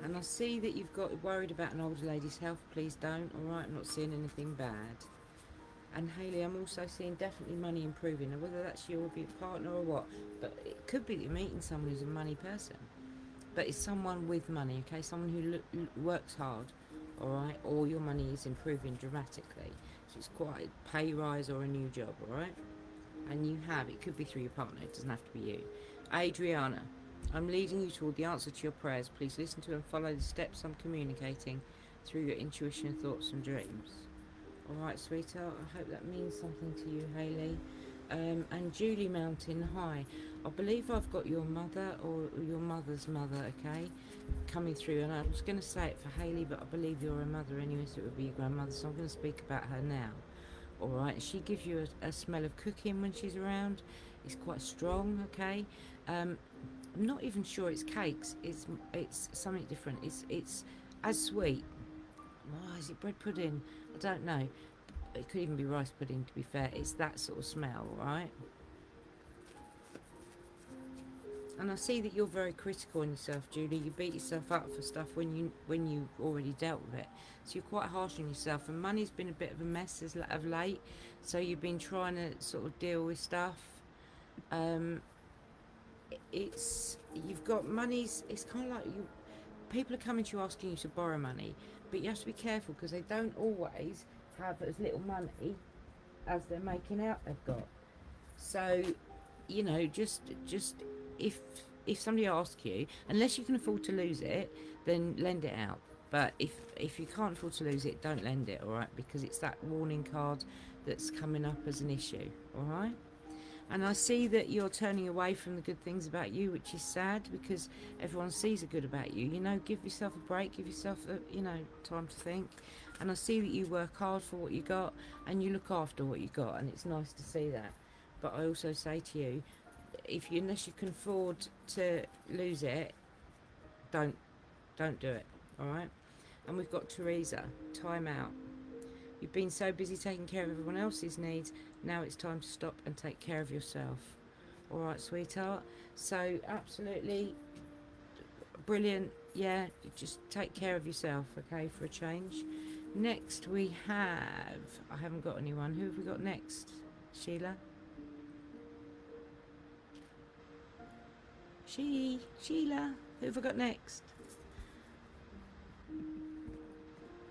And I see that you've got worried about an older lady's health. Please don't, all right? I'm not seeing anything bad. And Hayley, I'm also seeing definitely money improving. Now, whether that's you or your partner or what, but it could be that you're meeting someone who's a money person. But it's someone with money, okay? Someone who works hard, all right? Or your money is improving dramatically. So it's quite a pay rise or a new job, all right? And you have, it could be through your partner. It doesn't have to be you. Adriana, I'm leading you toward the answer to your prayers. Please listen to and follow the steps I'm communicating through your intuition, thoughts and dreams. All right, sweetheart, I hope that means something to you, Hayley. And Julie Mountain, hi. I believe I've got your mother or your mother's mother, okay, coming through. And I was going to say it for Hayley, but I believe you're a mother anyway, so it would be your grandmother. So I'm going to speak about her now. All right, she gives you a smell of cooking when she's around. It's quite strong, okay. I'm not even sure it's cakes. It's something different. It's as sweet. Oh, is it bread pudding? I don't know. It could even be rice pudding, to be fair. It's that sort of smell, right? And I see that you're very critical on yourself, Julie. You beat yourself up for stuff when you already dealt with it. So you're quite harsh on yourself. And money's been a bit of a mess of late. So you've been trying to sort of deal with stuff. You've got money's. It's kind of like people are coming to you asking you to borrow money, but you have to be careful because they don't always have as little money as they're making out they've got. So, you know, just if somebody asks you, unless you can afford to lose it, then lend it out. But if you can't afford to lose it, don't lend it, all right? Because it's that warning card that's coming up as an issue, all right? And I see that you're turning away from the good things about you, which is sad because everyone sees the good about you. You know, give yourself a break, give yourself, time to think. And I see that you work hard for what you got and you look after what you got, and it's nice to see that. But I also say to you, unless you can afford to lose it, don't do it, all right? And we've got Teresa, time out. You've been so busy taking care of everyone else's needs. Now it's time to stop and take care of yourself. All right, sweetheart. So absolutely brilliant. Yeah, just take care of yourself, okay, for a change. Next we have, I haven't got anyone. Who have we got next? Sheila? Sheila. Who have I got next?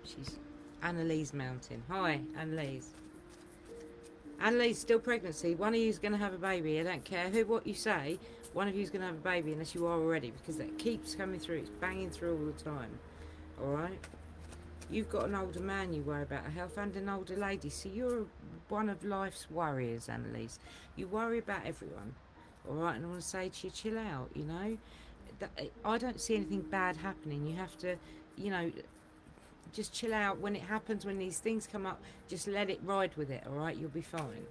She's Annalise Mountain. Hi, Annalise. Annalise, still pregnancy. One of you's going to have a baby. I don't care what you say. One of you's going to have a baby unless you are already, because that keeps coming through. It's banging through all the time. All right? You've got an older man you worry about her health and an older lady. So you're one of life's warriors, Annalise. You worry about everyone. All right? And I want to say to you, chill out, you know? I don't see anything bad happening. You have to, you know, just chill out. When it happens, when these things come up, just let it ride with it, all right? You'll be fine.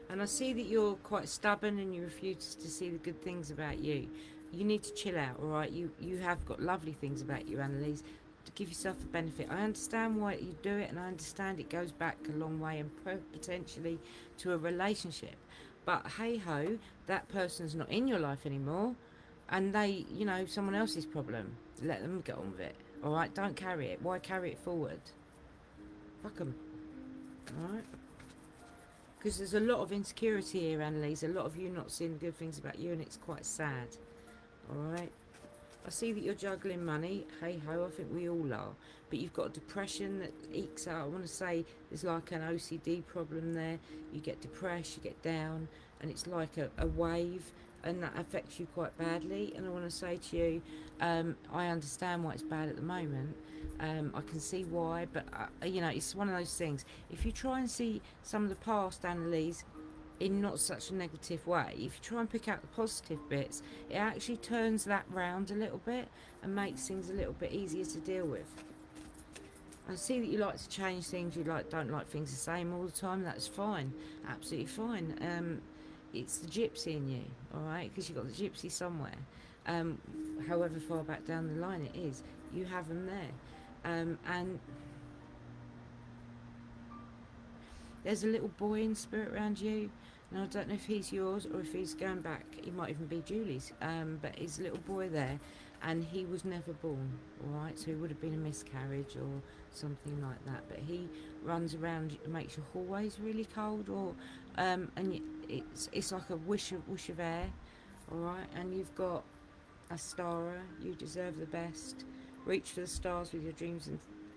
And I see that you're quite stubborn and you refuse to see the good things about you. You need to chill out, all right? You have got lovely things about you, Annalise. To give yourself a benefit. I understand why you do it, and I understand it goes back a long way and potentially to a relationship. But hey ho, that person's not in your life anymore, and they, you know, someone else's problem. Let them get on with it. All right, don't carry it. Why carry it forward? Fuck them. All right. Because there's a lot of insecurity here, Annalise. A lot of you not seeing the good things about you, and it's quite sad. All right. I see that you're juggling money. Hey ho, I think we all are. But you've got depression that ekes out. I want to say there's like an OCD problem there. You get depressed, you get down, and it's like a wave, and that affects you quite badly. And I want to say to you, I understand why it's bad at the moment. I can see why, but you know, it's one of those things. If you try and see some of the past, Annalise, in not such a negative way, if you try and pick out the positive bits, it actually turns that round a little bit and makes things a little bit easier to deal with. I see that you like to change things. You don't like things the same all the time. That's fine, absolutely fine. It's the gypsy in you, all right, because you've got the gypsy somewhere. However far back down the line it is, you have them there. And there's a little boy in spirit around you. Now, I don't know if he's yours or if he's going back. He might even be Julie's. But he's a little boy there, and he was never born, all right? So he would have been a miscarriage or something like that. But he runs around, makes your hallways really cold, or and it's like a wish of air, all right? And you've got Astara. You deserve the best. Reach for the stars with your dreams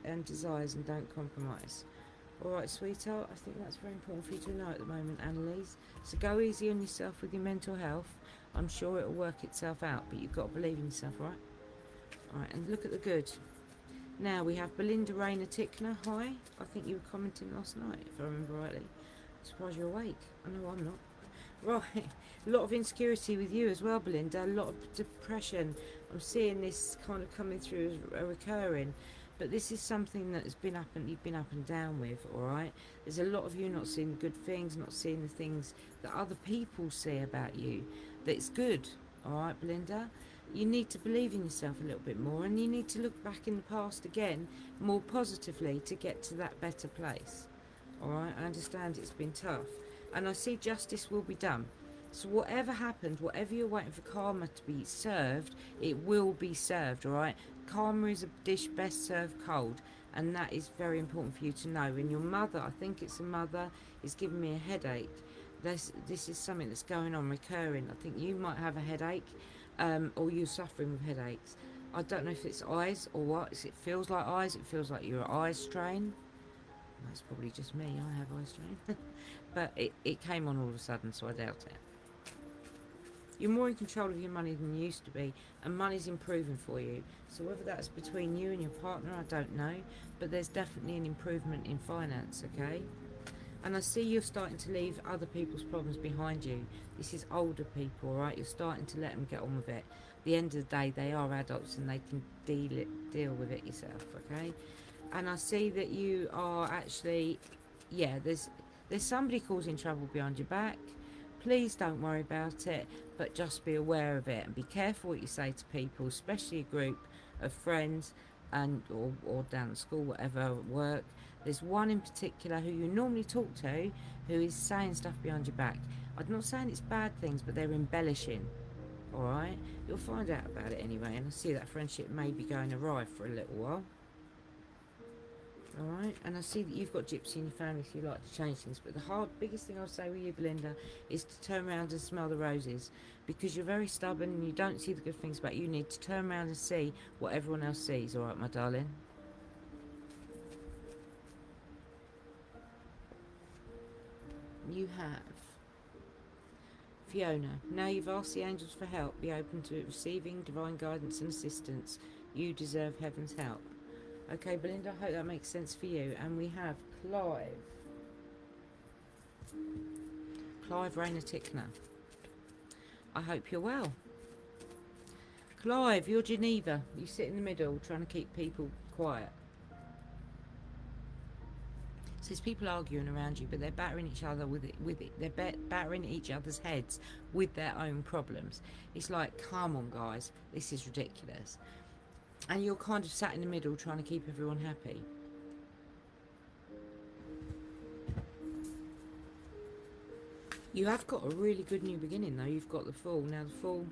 and desires, and don't compromise. Alright, sweetheart, I think that's very important for you to know at the moment, Annalise. So go easy on yourself with your mental health. I'm sure it'll work itself out, but you've got to believe in yourself, right? Alright, and look at the good. Now we have Belinda Rayner Tickner. Hi. I think you were commenting last night, if I remember rightly. I'm surprised you're awake. I know I'm not. Right. A lot of insecurity with you as well, Belinda. A lot of depression. I'm seeing this kind of coming through as recurring. But this is something that has been you've been up and down with, all right? There's a lot of you not seeing the good things, not seeing the things that other people see about you. That's good, all right, Belinda? You need to believe in yourself a little bit more, and you need to look back in the past again more positively to get to that better place, all right? I understand it's been tough, and I see justice will be done. So whatever happened, whatever you're waiting for karma to be served, it will be served, all right? Karma is a dish best served cold, and that is very important for you to know. And your mother, I think it's a mother, is giving me a headache. This is something that's going on, recurring. I think you might have a headache, or you're suffering with headaches. I don't know if it's eyes or what. It feels like eyes. It feels like you're eye strain. That's probably just me. I have eye strain. But it came on all of a sudden, so I doubt it. You're more in control of your money than you used to be, and money's improving for you. So whether that's between you and your partner, I don't know, but there's definitely an improvement in finance, okay? And I see you're starting to leave other people's problems behind you. This is older people, all right? You're starting to let them get on with it. At the end of the day, they are adults and they can deal with it yourself, okay? And I see that you are actually, yeah, there's somebody causing trouble behind your back. Please don't worry about it, but just be aware of it and be careful what you say to people, especially a group of friends and or down at school, whatever, work. There's one in particular who you normally talk to who is saying stuff behind your back. I'm not saying it's bad things, but they're embellishing. Alright? You'll find out about it anyway, and I see that friendship may be going awry for a little while. Alright, and I see that you've got gypsy in your family, so you like to change things, but the biggest thing I'll say with you, Belinda, is to turn around and smell the roses, because you're very stubborn and you don't see the good things about you. You need to turn around and see what everyone else sees. Alright, my darling? You have Fiona. Now you've asked the angels for help, be open to receiving divine guidance and assistance. You deserve heaven's help. Okay, Belinda, I hope that makes sense for you. And we have Clive. Clive Rayner Tickner. I hope you're well. Clive, you're Geneva. You sit in the middle trying to keep people quiet. So there's people arguing around you, but they're battering each other with it. They're battering each other's heads with their own problems. It's like, come on, guys, this is ridiculous. And you're kind of sat in the middle trying to keep everyone happy. You have got a really good new beginning, though. You've got the Fool. Now, the Fool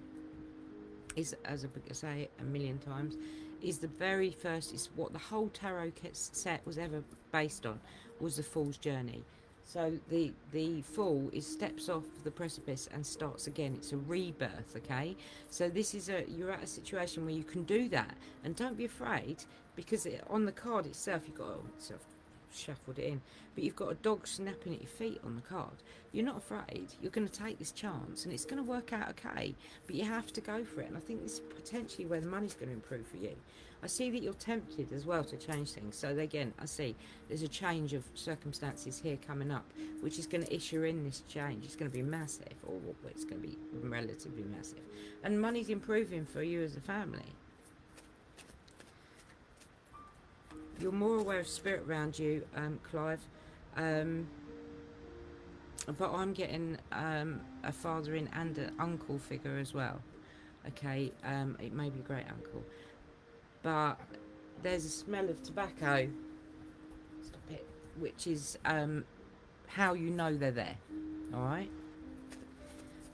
is, as I say a million times, is the very first, it's what the whole tarot set was ever based on, was the Fool's journey. So the Fool steps off the precipice and starts again. It's a rebirth, okay? So this is you're at a situation where you can do that, and don't be afraid, because on the card itself you've got sort of shuffled it in, but you've got a dog snapping at your feet on the card. You're not afraid. You're going to take this chance, and it's going to work out okay, but you have to go for it. And I think this is potentially where the money's going to improve for you. I see that you're tempted as well to change things. So again, I see there's a change of circumstances here coming up, which is going to issue in this change. It's going to be massive, or it's going to be relatively massive. And money's improving for you as a family. You're more aware of spirit around you, Clive. But I'm getting a father-in and an uncle figure as well. Okay, it may be a great uncle. But there's a smell of tobacco, stop it, which is how you know they're there, alright?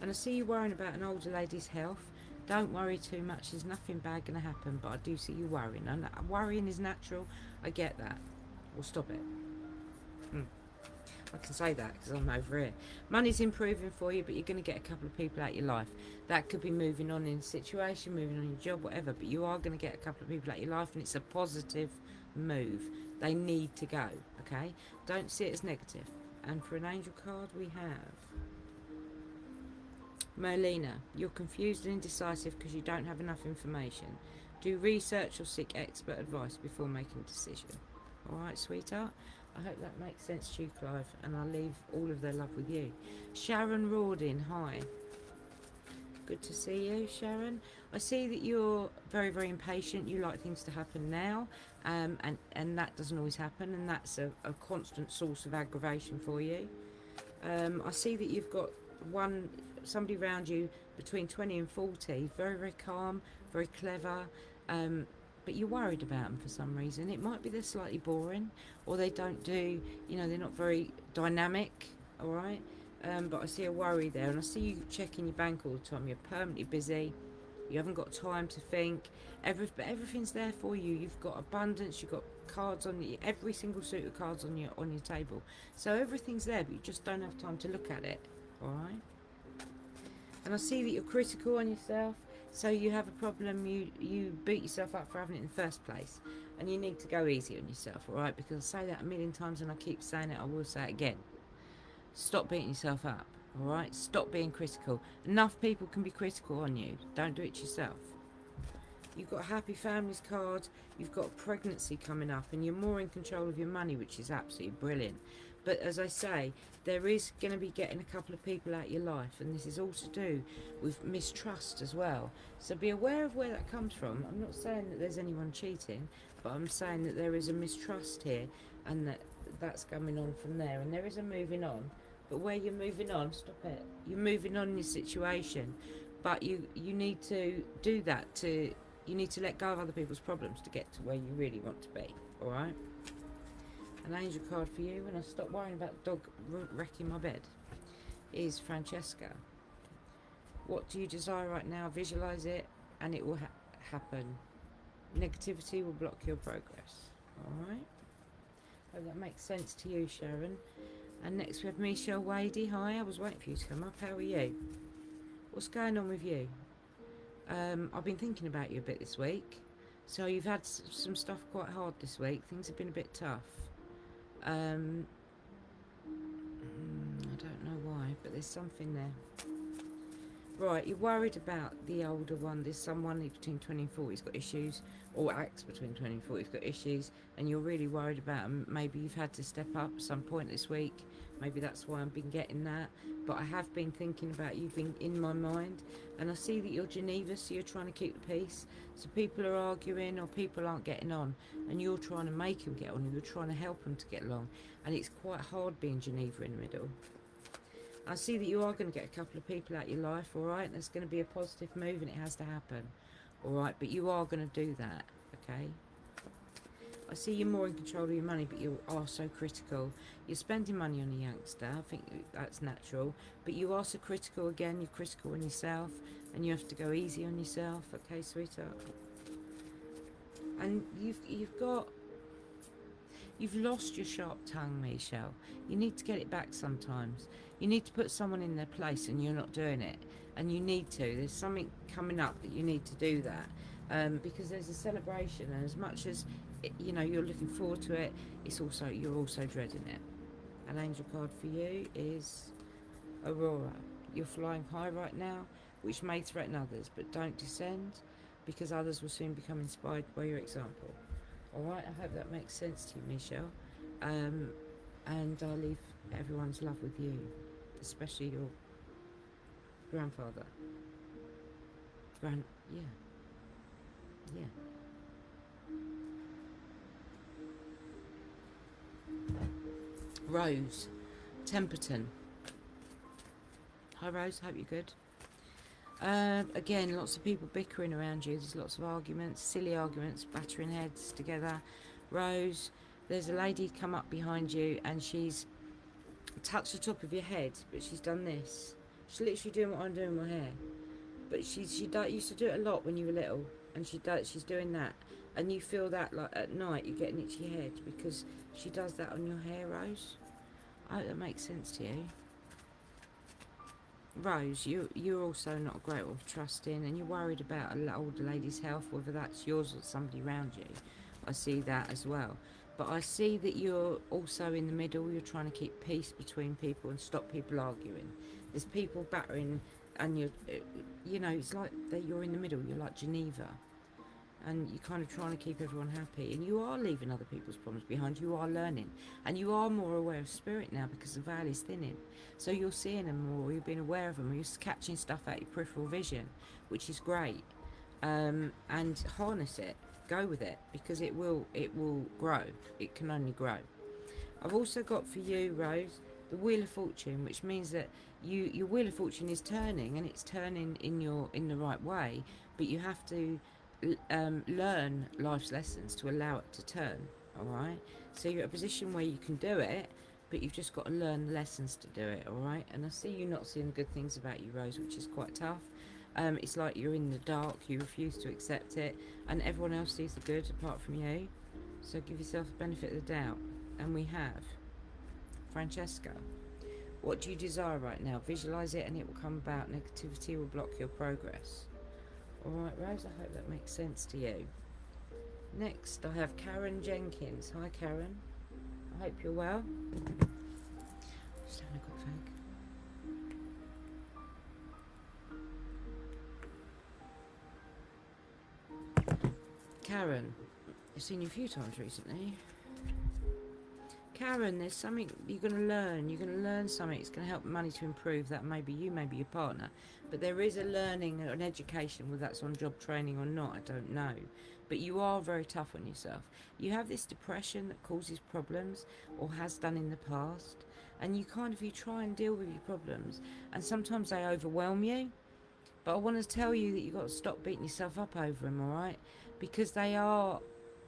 And I see you worrying about an older lady's health. Don't worry too much, there's nothing bad going to happen, but I do see you worrying. And worrying is natural, I get that. Well, stop it. I can say that because I'm over here. Money's improving for you, but you're going to get a couple of people out of your life. That could be moving on in a situation, moving on in your job, whatever, but you are going to get a couple of people out of your life, and it's a positive move. They need to go, okay? Don't see it as negative. And for an angel card, we have Merlina. You're confused and indecisive because you don't have enough information. Do research or seek expert advice before making a decision. Alright, sweetheart? I hope that makes sense to you, Clive, and I'll leave all of their love with you. Sharon Rawdin, hi. Good to see you, Sharon. I see that you're very, very impatient. You like things to happen now, and that doesn't always happen, and that's a constant source of aggravation for you. I see that you've got somebody around you between 20 and 40, very, very calm, very clever, but you're worried about them for some reason. It might be they're slightly boring, or they don't do, they're not very dynamic, all right? But I see a worry there, and I see you checking your bank all the time. You're permanently busy. You haven't got time to think. Everything's there for you. You've got abundance. You've got cards on every single suit of cards on your table. So everything's there, but you just don't have time to look at it, all right? And I see that you're critical on yourself. So you have a problem, you beat yourself up for having it in the first place, and you need to go easy on yourself, alright? Because I say that a million times and I keep saying it, I will say it again. Stop beating yourself up, alright? Stop being critical. Enough people can be critical on you. Don't do it yourself. You've got a happy families card, you've got pregnancy coming up, and you're more in control of your money, which is absolutely brilliant. But as I say, there is going to be getting a couple of people out of your life, and this is all to do with mistrust as well. So be aware of where that comes from. I'm not saying that there's anyone cheating, but I'm saying that there is a mistrust here, and that's coming on from there. And there is a moving on, but where you're moving on, stop it. You're moving on in your situation, but you need to do that. You need to let go of other people's problems to get to where you really want to be. All right. An angel card for you when I stop worrying about the dog wrecking my bed is Francesca. What do you desire right now? Visualize it and it will happen. Negativity will block your progress. Alright? Hope that makes sense to you, Sharon. And next we have Michelle Wadey. Hi, I was waiting for you to come up. How are you? What's going on with you? I've been thinking about you a bit this week. So you've had some stuff quite hard this week. Things have been a bit tough. I don't know why, but there's something there. Right, you're worried about the older one. There's someone between 20 and 40 who's got issues, or acts between 20 and 40 who's got issues, and you're really worried about them. Maybe you've had to step up at some point this week. Maybe that's why I've been getting that. But I have been thinking about you being in my mind, and I see that you're Geneva, so you're trying to keep the peace. So people are arguing or people aren't getting on, and you're trying to make them get on, and you're trying to help them to get along. And it's quite hard being Geneva in the middle. I see that you are going to get a couple of people out of your life, alright? There's going to be a positive move and it has to happen, alright? But you are going to do that, okay? I see you're more in control of your money, but you are so critical. You're spending money on a youngster, I think that's natural. But you are so critical again, you're critical on yourself, and you have to go easy on yourself, okay, sweetheart? And you've lost your sharp tongue, Michelle. You need to get it back sometimes. You need to put someone in their place and you're not doing it. And you need to. There's something coming up that you need to do that. Because there's a celebration, and as much as you're looking forward to it, you're also dreading it. An angel card for you is Aurora. You're flying high right now, which may threaten others, but don't descend, because others will soon become inspired by your example. Alright, I hope that makes sense to you, Michelle. And I leave everyone's love with you, especially your grandfather. Yeah. Rose, Temperton. Hi Rose, hope you're good. Again, lots of people bickering around you. There's lots of arguments, silly arguments, battering heads together. Rose, there's a lady come up behind you and she's touched the top of your head, but she's done this. She's literally doing what I'm doing with my hair. But she used to do it a lot when you were little, and she's doing that. And you feel that like at night you get an itchy head because she does that on your hair, Rose. I hope that makes sense to you. Rose, you're also not great with trusting, and you're worried about an older lady's health, whether that's yours or somebody around you. I see that as well. But I see that you're also in the middle. You're trying to keep peace between people and stop people arguing. There's people battering, and it's like that you're in the middle. You're like Geneva. And you're kind of trying to keep everyone happy, and you are leaving other people's problems behind. You are learning, and you are more aware of spirit now because the veil is thinning, so you're seeing them more, you're being aware of them, you're catching stuff out your peripheral vision, which is great. And harness it, go with it, because it will grow. It can only grow. I've also got for you, Rose, the Wheel of Fortune, which means that your Wheel of Fortune is turning, and it's turning in the right way, but you have to learn life's lessons to allow it to turn. Alright, so you're at a position where you can do it, but you've just got to learn the lessons to do it. Alright, and I see you not seeing good things about you, Rose, which is quite tough. It's like you're in the dark, you refuse to accept it, and everyone else sees the good apart from you, so give yourself the benefit of the doubt. And we have Francesca. What do you desire right now? Visualize it and it will come about. Negativity will block your progress. Alright, Rose, I hope that makes sense to you. Next, I have Karen Jenkins. Hi, Karen. I hope you're well. Just having a quick fag. Karen, I've seen you a few times recently. Karen, there's something you're going to learn. You're going to learn something. It's going to help money to improve. That may be you, maybe your partner. But there is a learning, an education, whether that's on job training or not, I don't know. But you are very tough on yourself. You have this depression that causes problems, or has done in the past. And you try and deal with your problems. And sometimes they overwhelm you. But I want to tell you that you've got to stop beating yourself up over them, alright? Because they are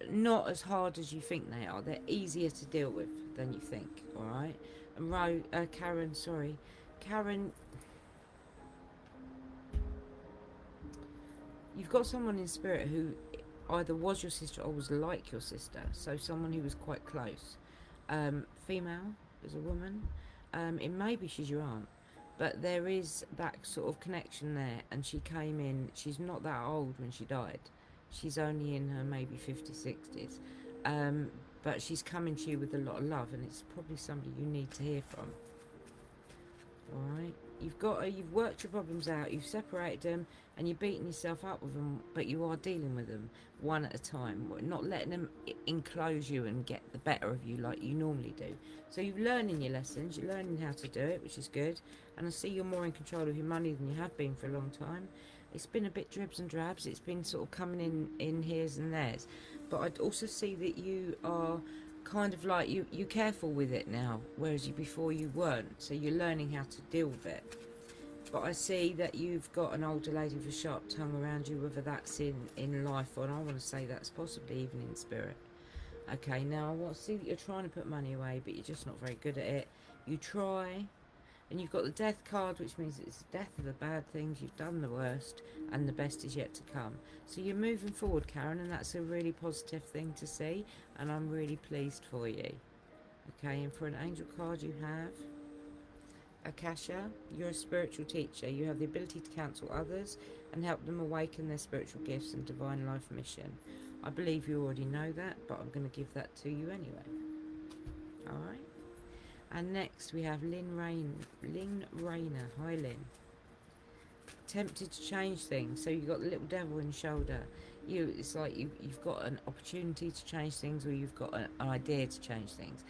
not as hard as you think they are. They're easier to deal with than you think. All right. And Karen, sorry, Karen, you've got someone in spirit who either was your sister or was like your sister. So someone who was quite close. Female, as a woman. It may be she's your aunt, but there is that sort of connection there. And she came in. She's not that old when she died. She's only in her maybe 50s, 60s. But she's coming to you with a lot of love, and it's probably somebody you need to hear from. All right. You've worked your problems out, you've separated them, and you're beating yourself up with them, but you are dealing with them one at a time, not letting them enclose you and get the better of you like you normally do. So you're learning your lessons, you're learning how to do it, which is good. And I see you're more in control of your money than you have been for a long time. It's been a bit dribs and drabs, it's been sort of coming in here's and there's. But I'd also see that you are kind of like you're careful with it now, whereas before you weren't. So you're learning how to deal with it. But I see that you've got an older lady with a sharp tongue around you, whether that's in life, or I want to say that's possibly even in spirit. Okay, now I want to see that you're trying to put money away, but you're just not very good at it. You try, and you've got the death card, which means it's the death of the bad things. You've done the worst, and the best is yet to come. So you're moving forward, Karen, and that's a really positive thing to see, and I'm really pleased for you. Okay, and for an angel card you have Akasha. You're a spiritual teacher. You have the ability to counsel others and help them awaken their spiritual gifts and divine life mission. I believe you already know that, but I'm going to give that to you anyway. Alright. And next we have Lynn Rayner. Hi, Lynn. Tempted to change things. So you've got the little devil in your shoulder. It's like you've got an opportunity to change things, or you've got an idea to change things.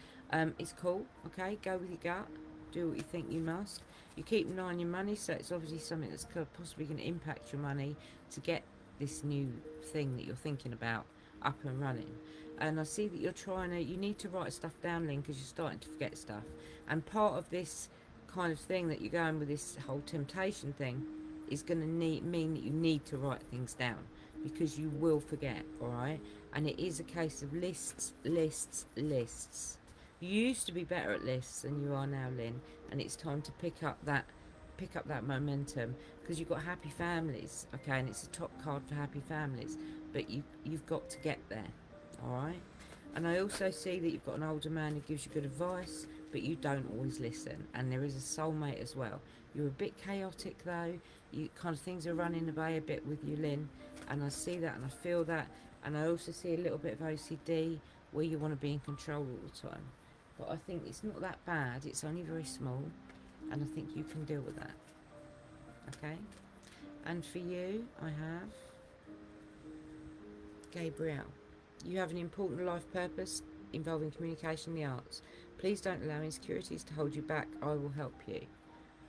It's cool. Okay, go with your gut. Do what you think you must. You keep an eye on your money, so it's obviously something that's possibly going to impact your money to get this new thing that you're thinking about up and running. And I see that you need to write stuff down, Lynn, because you're starting to forget stuff. And part of this kind of thing that you're going with, this whole temptation thing, is going to mean that you need to write things down, because you will forget, alright? And it is a case of lists. You used to be better at lists than you are now, Lynn, and it's time to pick up that momentum, because you've got happy families, okay, and it's a top card for happy families, but you've got to get there, all right? And I also see that you've got an older man who gives you good advice, but you don't always listen, and there is a soulmate as well. You're a bit chaotic though, things are running away a bit with you, Lynn, and I see that and I feel that, and I also see a little bit of OCD where you want to be in control all the time. But I think it's not that bad, it's only very small, and I think you can deal with that. Okay? And for you, I have Gabrielle. You have an important life purpose involving communication and the arts. Please don't allow insecurities to hold you back. I will help you.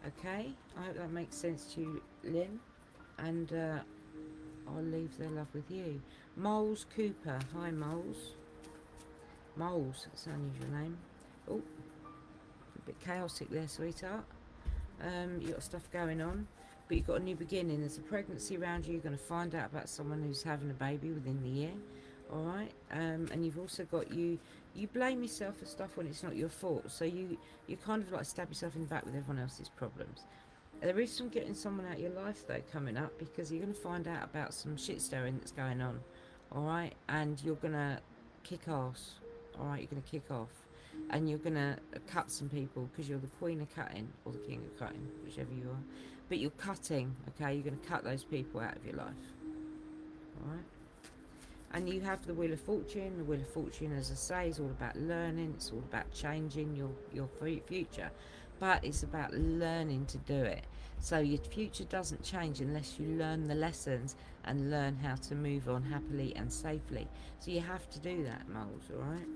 Okay? I hope that makes sense to you, Lynn. And I'll leave their love with you. Moles Cooper. Hi, Moles. Moles, that's an unusual name. Oh, a bit chaotic there, sweetheart. You've got stuff going on, but you've got a new beginning. There's a pregnancy around you. You're going to find out about someone who's having a baby within the year. Alright? And you've also got you blame yourself for stuff when it's not your fault. So you kind of like stab yourself in the back with everyone else's problems. There is some getting someone out of your life though coming up, because you're going to find out about some shit stirring that's going on. Alright? And you're going to kick ass. Alright? You're going to kick off. And you're going to cut some people, because you're the queen of cutting, or the king of cutting, whichever you are. But you're cutting, okay? You're going to cut those people out of your life. Alright? And you have the Wheel of Fortune. The Wheel of Fortune, as I say, is all about learning. It's all about changing your future. But it's about learning to do it. So your future doesn't change unless you learn the lessons and learn how to move on happily and safely. So you have to do that, Moles, alright?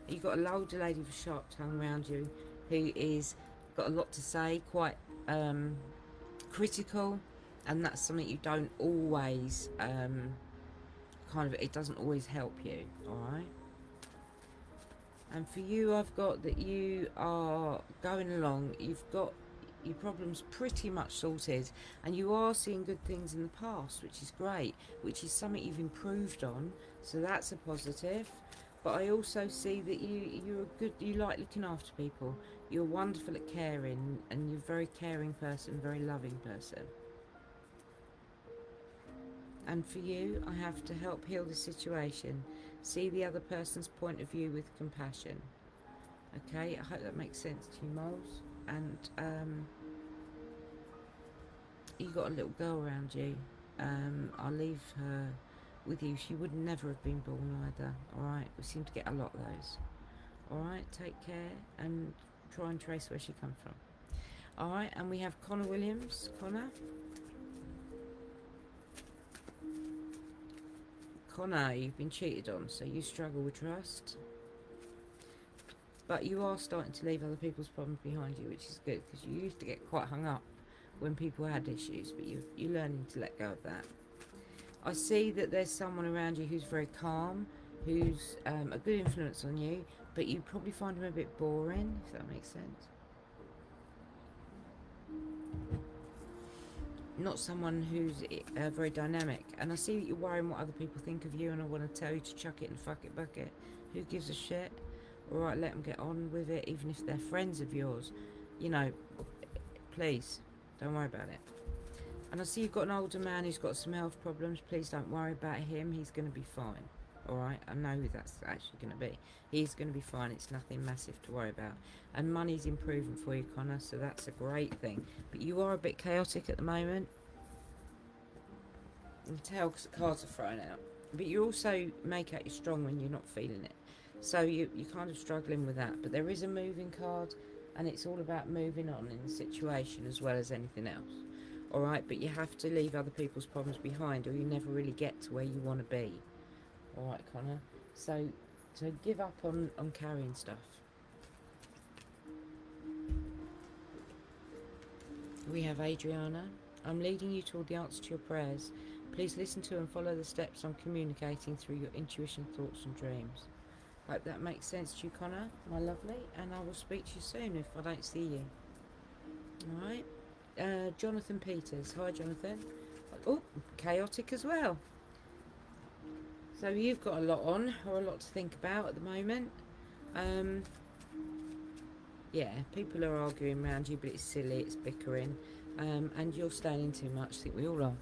You've got a older lady with a sharp tongue around you who is got a lot to say, quite critical, and that's something you don't always it doesn't always help you, alright? And for you, I've got that you are going along, you've got your problems pretty much sorted, and you are seeing good things in the past, which is great, which is something you've improved on, So that's a positive. But I also see that you like looking after people. You're wonderful at caring, and you're a very caring person, very loving person. And for you, I have to help heal the situation, see the other person's point of view with compassion. Okay, I hope that makes sense to you, moles. And you got a little girl around you. I'll leave her with you. She would never have been born either. Alright, we seem to get a lot of those. Alright, take care and try and trace where she comes from. Alright, and we have Connor Williams. Connor, you've been cheated on, so you struggle with trust. But you are starting to leave other people's problems behind you, which is good, because you used to get quite hung up when people had issues, but you're learning to let go of that. I see that there's someone around you who's very calm, who's a good influence on you, but you probably find him a bit boring, if that makes sense. Not someone who's very dynamic. And I see that you're worrying what other people think of you, and I want to tell you to chuck it and fuck it bucket. Who gives a shit? Alright, let them get on with it, even if they're friends of yours. You know, please, don't worry about it. And I see you've got an older man who's got some health problems. Please don't worry about him. He's going to be fine. Alright, I know who that's actually going to be. He's going to be fine. It's nothing massive to worry about. And money's improving for you, Connor, so that's a great thing. But you are a bit chaotic at the moment. You can tell because the cards are thrown out. But you also make out you're strong when you're not feeling it. So you're kind of struggling with that. But there is a moving card, and it's all about moving on in the situation as well as anything else. Alright, but you have to leave other people's problems behind, or you never really get to where you want to be. Alright, Connor. So give up on carrying stuff. We have Adriana. I'm leading you toward the answer to your prayers. Please listen to and follow the steps I'm communicating through your intuition, thoughts and dreams. Hope that makes sense to you, Connor, my lovely, and I will speak to you soon if I don't see you. Alright. Jonathan Peters. Hi, Jonathan. Oh, chaotic as well. So you've got a lot on, or a lot to think about at the moment. Yeah, people are arguing around you, but it's silly, it's bickering. And you're staying in too much, I think we all are.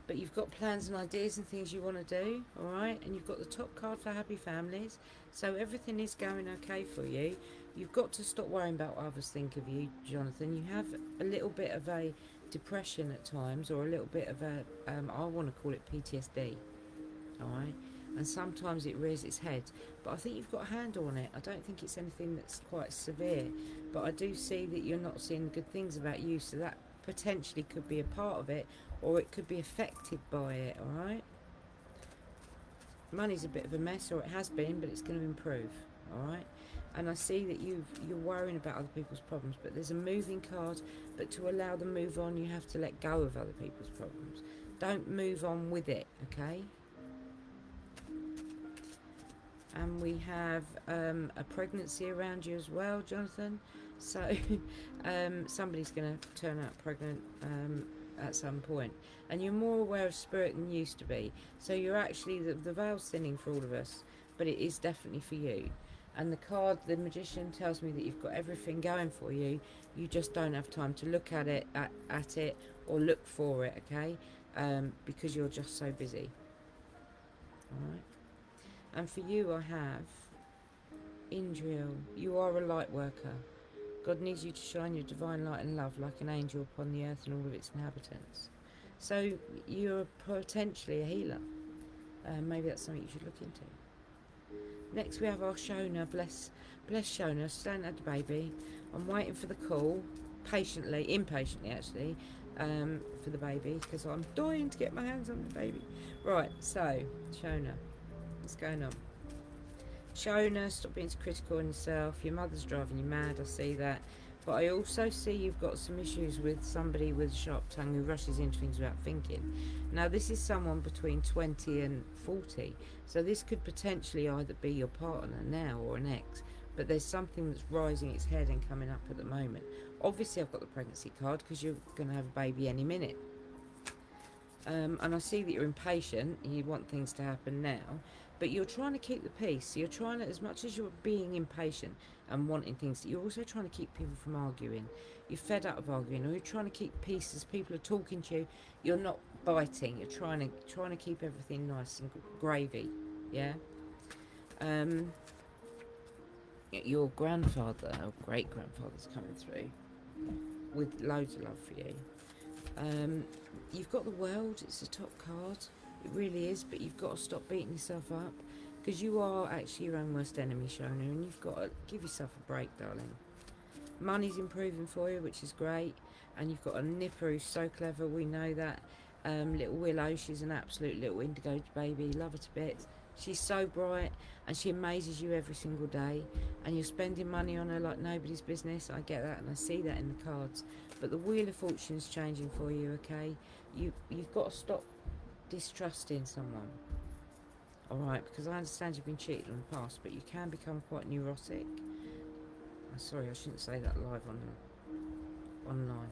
But you've got plans and ideas and things you want to do, alright? And you've got the top card for happy families. So everything is going okay for you. You've got to stop worrying about what others think of you, Jonathan. You have a little bit of a depression at times, or a little bit of a, I want to call it PTSD, alright? And sometimes it rears its head. But I think you've got a handle on it. I don't think it's anything that's quite severe. But I do see that you're not seeing good things about you, so that potentially could be a part of it, or it could be affected by it, alright? Money's a bit of a mess, or it has been, but it's going to improve, alright? And I see that you're worrying about other people's problems, but there's a moving card, but to allow them move on, you have to let go of other people's problems. Don't move on with it, okay? And we have a pregnancy around you as well, Jonathan. So somebody's going to turn out pregnant at some point. And you're more aware of spirit than you used to be. So you're actually, the veil's thinning for all of us, but it is definitely for you. And the card, the Magician, tells me that you've got everything going for you. You just don't have time to look at it, or look for it, okay? Because you're just so busy. Alright. And for you, I have Indriel. You are a light worker. God needs you to shine your divine light and love like an angel upon the earth and all of its inhabitants. So you're potentially a healer. Maybe that's something you should look into. Next we have our Shona. Bless Shona. Stand at the baby. I'm waiting for the call, impatiently actually, for the baby, because I'm dying to get my hands on the baby. Right, so Shona, what's going on? Shona, stop being so critical on yourself. Your mother's driving you mad, I see that. But I also see you've got some issues with somebody with a sharp tongue who rushes into things without thinking. Now, this is someone between 20 and 40. So this could potentially either be your partner now or an ex. But there's something that's rising its head and coming up at the moment. Obviously, I've got the pregnancy card because you're going to have a baby any minute. And I see that you're impatient. You want things to happen now, but you're trying to keep the peace. You're trying to, as much as you're being impatient and wanting things, you're also trying to keep people from arguing. You're fed up of arguing, or you're trying to keep peace as people are talking to you. You're not biting. You're trying to keep everything nice and gravy. Yeah. Um, your grandfather or great grandfather's coming through with loads of love for you. You've got the world, it's a top card, it really is, but you've got to stop beating yourself up because you are actually your own worst enemy, Shona, and you've got to give yourself a break, darling. Money's improving for you, which is great, and you've got a nipper who's so clever, we know that. Little Willow, she's an absolute little indigo baby, love her to bits. She's so bright and she amazes you every single day, and you're spending money on her like nobody's business. I get that and I see that in the cards, but the Wheel of Fortune's changing for you, okay? You've got to stop distrusting someone, alright? Because I understand you've been cheated in the past, but you can become quite neurotic. Sorry, I shouldn't say that live online.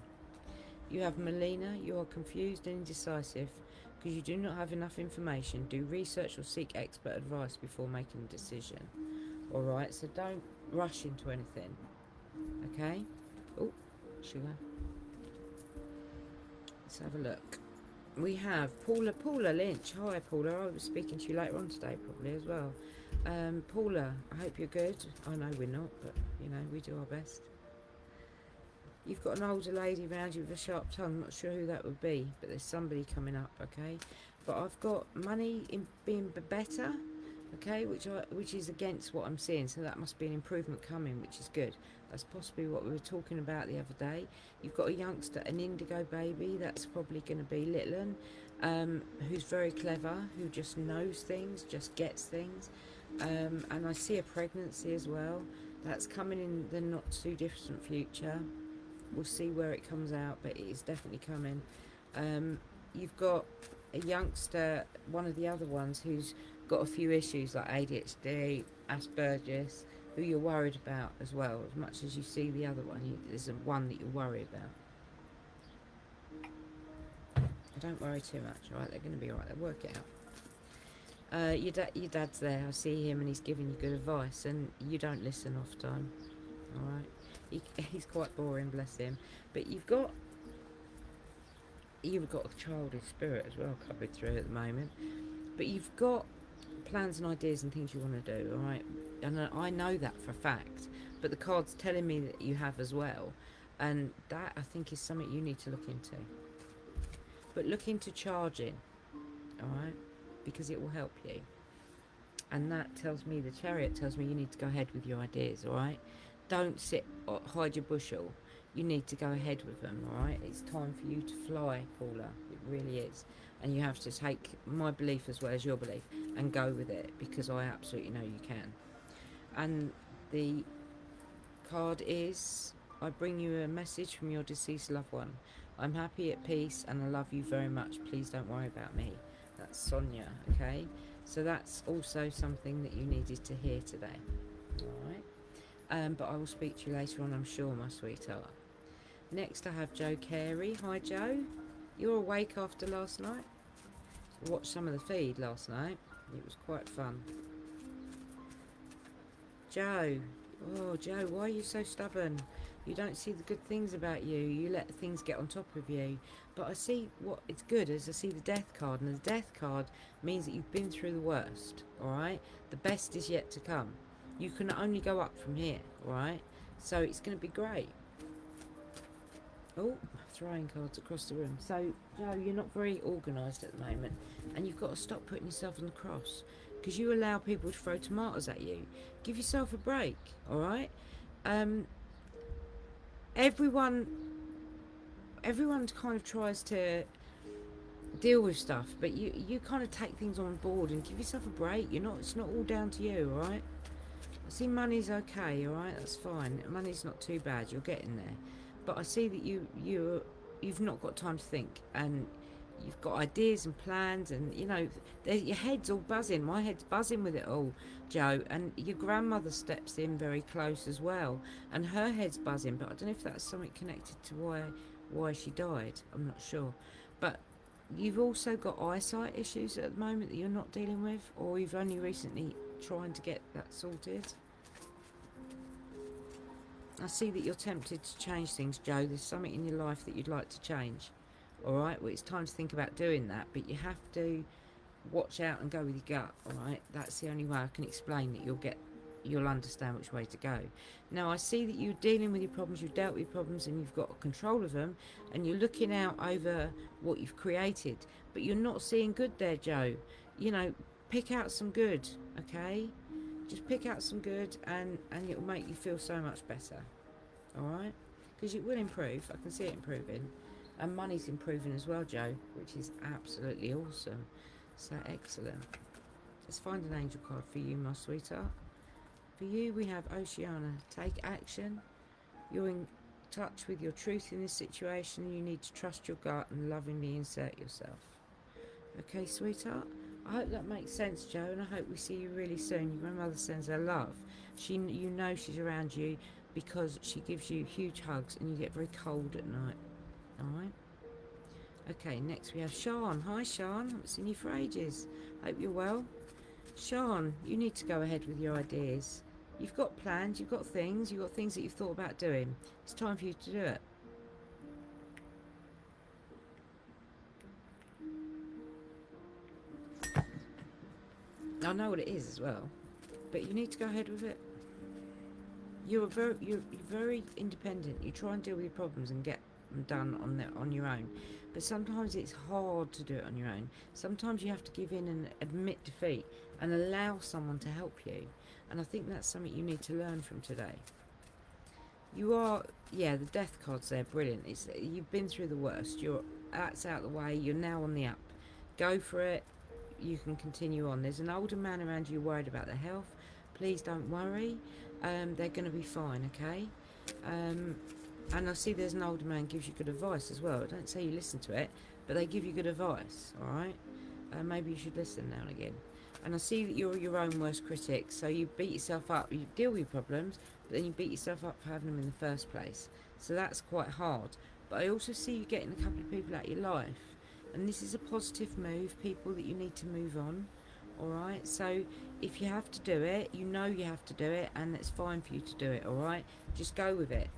You have Melina, you are confused and indecisive because you do not have enough information. Do research or seek expert advice before making a decision. Alright, so don't rush into anything. Okay? Oh, sugar. Let's have a look. We have Paula Lynch. Hi Paula, I was speaking to you later on today probably as well. Paula, I hope you're good. I know we're not, but you know, we do our best. You've got an older lady around you with a sharp tongue. Not sure who that would be, but there's somebody coming up, okay? But I've got money in being better, okay, which is against what I'm seeing. So that must be an improvement coming, which is good. That's possibly what we were talking about the other day. You've got a youngster, an indigo baby. That's probably going to be Litlin, who's very clever, who just knows things, just gets things. And I see a pregnancy as well. That's coming in the not too distant future. We'll see where it comes out, but it is definitely coming. You've got a youngster, one of the other ones, who's got a few issues like ADHD, Asperger's, who you're worried about as well. As much as you see the other one, there's one that you're worried about. Don't worry too much, alright? They're going to be alright. They'll work it out. Your dad's there. I see him and he's giving you good advice, and you don't listen off time, alright? He's quite boring, bless him. But you've got a childish spirit as well coming through at the moment. But you've got plans and ideas and things you want to do, alright? And I know that for a fact. But the card's telling me that you have as well. And that, I think, is something you need to look into. But look into charging, alright? Because it will help you. And that tells me, the Chariot tells me you need to go ahead with your ideas, alright? Don't sit or hide your bushel. You need to go ahead with them, alright? It's time for you to fly, Paula. It really is. And you have to take my belief as well as your belief and go with it, because I absolutely know you can. And the card is, I bring you a message from your deceased loved one. I'm happy, at peace, and I love you very much. Please don't worry about me. That's Sonia, okay? So that's also something that you needed to hear today, alright? But I will speak to you later on, I'm sure, my sweetheart. Next I have Joe Carey. Hi Joe, you're awake after last night? Watched some of the feed last night. It was quite fun. Joe, oh Joe, why are you so stubborn? You don't see the good things about you. You let things get on top of you. But I see what it's good is I see the death card, and the death card means that you've been through the worst, alright? The best is yet to come. You can only go up from here, alright? So it's going to be great. Oh, throwing cards across the room. So, Joe, you're not very organised at the moment, and you've got to stop putting yourself on the cross, because you allow people to throw tomatoes at you. Give yourself a break, alright? Everyone kind of tries to deal with stuff, but you kind of take things on board and give yourself a break. It's not all down to you, alright? I see money's okay, alright, that's fine. Money's not too bad, you're getting there. But I see that you've not got time to think, and you've got ideas and plans, and your head's all buzzing. My head's buzzing with it all, Joe. And your grandmother steps in very close as well, and her head's buzzing. But I don't know if that's something connected to why she died. I'm not sure. But You've also got eyesight issues at the moment that you're not dealing with, or you've only recently trying to get that sorted. I see that you're tempted to change things, Joe. There's something in your life that you'd like to change. Alright, well, it's time to think about doing that, but you have to watch out and go with your gut. Alright, that's the only way I can explain that you'll understand which way to go. Now, I see that you're dealing with your problems, you've dealt with your problems, and you've got control of them, and you're looking out over what you've created, but you're not seeing good there, Joe. You know, pick out some good, okay? Just pick out some good, and it'll make you feel so much better. Alright? Because it will improve. I can see it improving. And money's improving as well, Joe, which is absolutely awesome. So excellent. Let's find an angel card for you, my sweetheart. For you, we have Oceana. Take action. You're in touch with your truth in this situation. You need to trust your gut and lovingly insert yourself. Okay, sweetheart? I hope that makes sense, Joe, and I hope we see you really soon. Your grandmother sends her love. You know she's around you because she gives you huge hugs and you get very cold at night. Alright? Okay, next we have Sean. Hi, Sean. I haven't seen you for ages. Hope you're well. Sean, you need to go ahead with your ideas. You've got plans, you've got things that you've thought about doing. It's time for you to do it. I know what it is as well, but you need to go ahead with it. You're very independent. You try and deal with your problems and get them done on your own. But sometimes it's hard to do it on your own. Sometimes you have to give in and admit defeat and allow someone to help you. And I think that's something you need to learn from today. You are, yeah, the death cards there, brilliant. You've been through the worst. That's out of the way. You're now on the up. Go for it. You can continue on. There's an older man around you worried about their health. Please don't worry. They're going to be fine, okay? And I see there's an older man gives you good advice as well. Don't say you listen to it, but they give you good advice, alright? Maybe you should listen now and again. And I see that you're your own worst critic, so you beat yourself up. You deal with your problems, but then you beat yourself up for having them in the first place. So that's quite hard. But I also see you getting a couple of people out of your life. And this is a positive move, people that you need to move on. Alright, so if you have to do it, you know you have to do it, and it's fine for you to do it, alright? Just go with it.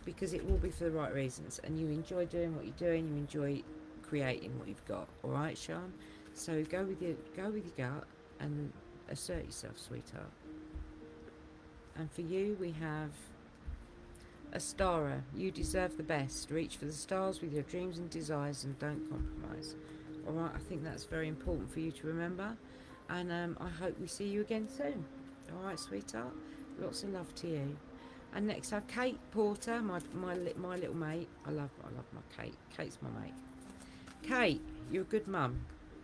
Because it will be for the right reasons, and you enjoy doing what you're doing, you enjoy creating what you've got, alright, Sean? So go with your gut and assert yourself, sweetheart. And for you, we have Astara. You deserve the best. Reach for the stars with your dreams and desires and don't compromise. Alright, I think that's very important for you to remember. And I hope we see you again soon. Alright, sweetheart? Lots of love to you. And next I have Kate Porter, my little mate. I love my Kate. Kate's my mate. Kate, you're a good mum.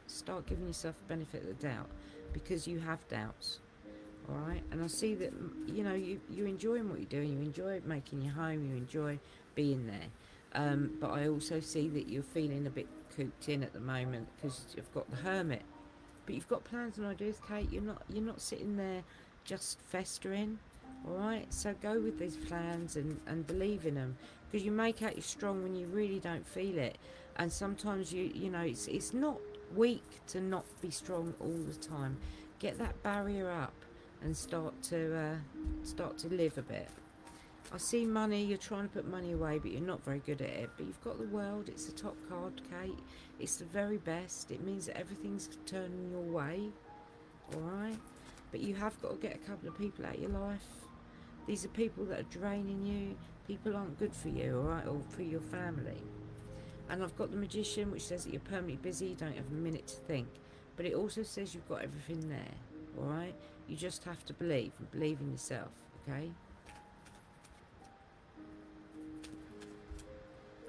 Start giving yourself the benefit of the doubt, because you have doubts. Alright, and I see that, you know, you're enjoying what you're doing. You enjoy making your home. You enjoy being there. But I also see that you're feeling a bit cooped in at the moment because you've got the hermit. But you've got plans and ideas, Kate. You're not sitting there just festering. Alright, so go with these plans and believe in them, because you make out you're strong when you really don't feel it. And sometimes you know it's not weak to not be strong all the time. Get that barrier up and start to live a bit. I see money. You're trying to put money away, but you're not very good at it. But you've got the world. It's the top card, Kate. It's the very best. It means that everything's turning your way. Alright, but you have got to get a couple of people out of your life. These are people that are draining you. People aren't good for you, alright, or for your family. And I've got the Magician, which says that you're permanently busy, you don't have a minute to think. But it also says you've got everything there, alright? You just have to believe, and believe in yourself, okay?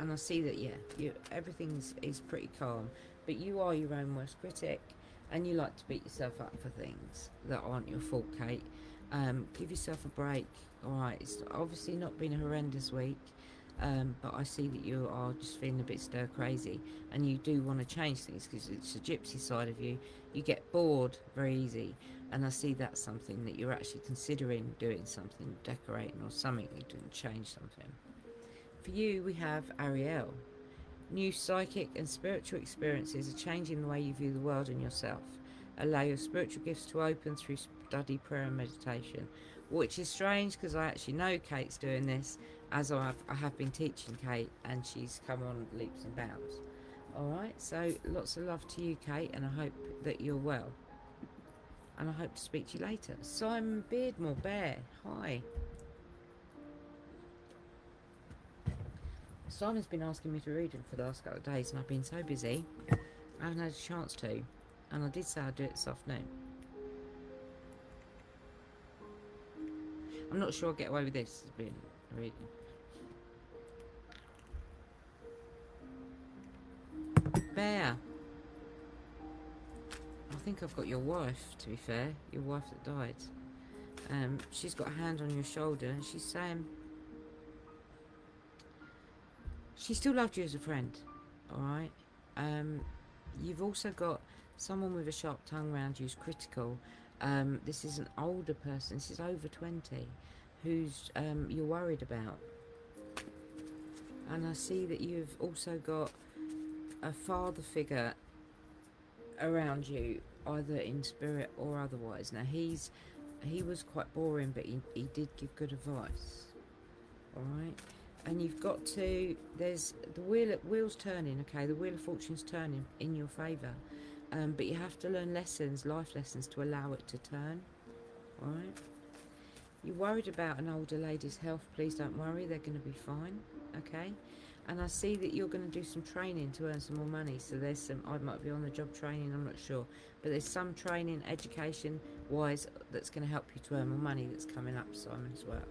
And I see that, yeah, everything is pretty calm. But you are your own worst critic, and you like to beat yourself up for things that aren't your fault, Kate. Give yourself a break, alright? It's obviously not been a horrendous week. But I see that you are just feeling a bit stir crazy, and you do want to change things because it's the gypsy side of you. You get bored very easy, and I see that's something that you're actually considering doing, something, decorating or something. You didn't change something. For you, we have Ariel. New psychic and spiritual experiences are changing the way you view the world and yourself. Allow your spiritual gifts to open through study, prayer, and meditation. Which is strange because I actually know Kate's doing this, as I have been teaching Kate, and she's come on leaps and bounds. Alright, so lots of love to you, Kate, and I hope that you're well. And I hope to speak to you later. Simon Beardmore Bear, hi. Simon's been asking me to read him for the last couple of days, and I've been so busy, I haven't had a chance to. And I did say I'd do it this afternoon. I'm not sure I'll get away with this. It's been reading. Bear. I think I've got your wife, to be fair. Your wife that died. She's got a hand on your shoulder, and she's saying she still loved you as a friend. Alright? You've also got someone with a sharp tongue around you who's critical. This is an older person. This is over 20, who's you're worried about. And I see that you've also got a father figure around you, either in spirit or otherwise. Now he was quite boring, but he did give good advice. Alright? And you've got to, there's the wheel's turning, okay, the wheel of fortune's turning in your favour, but you have to learn lessons, life lessons, to allow it to turn. Alright? You're worried about an older lady's health. Please don't worry, they're going to be fine. Okay? And I see that you're going to do some training to earn some more money. So there's some, I might be on the job training, I'm not sure, but there's some training, education wise, that's going to help you to earn more money that's coming up, Simon, as well.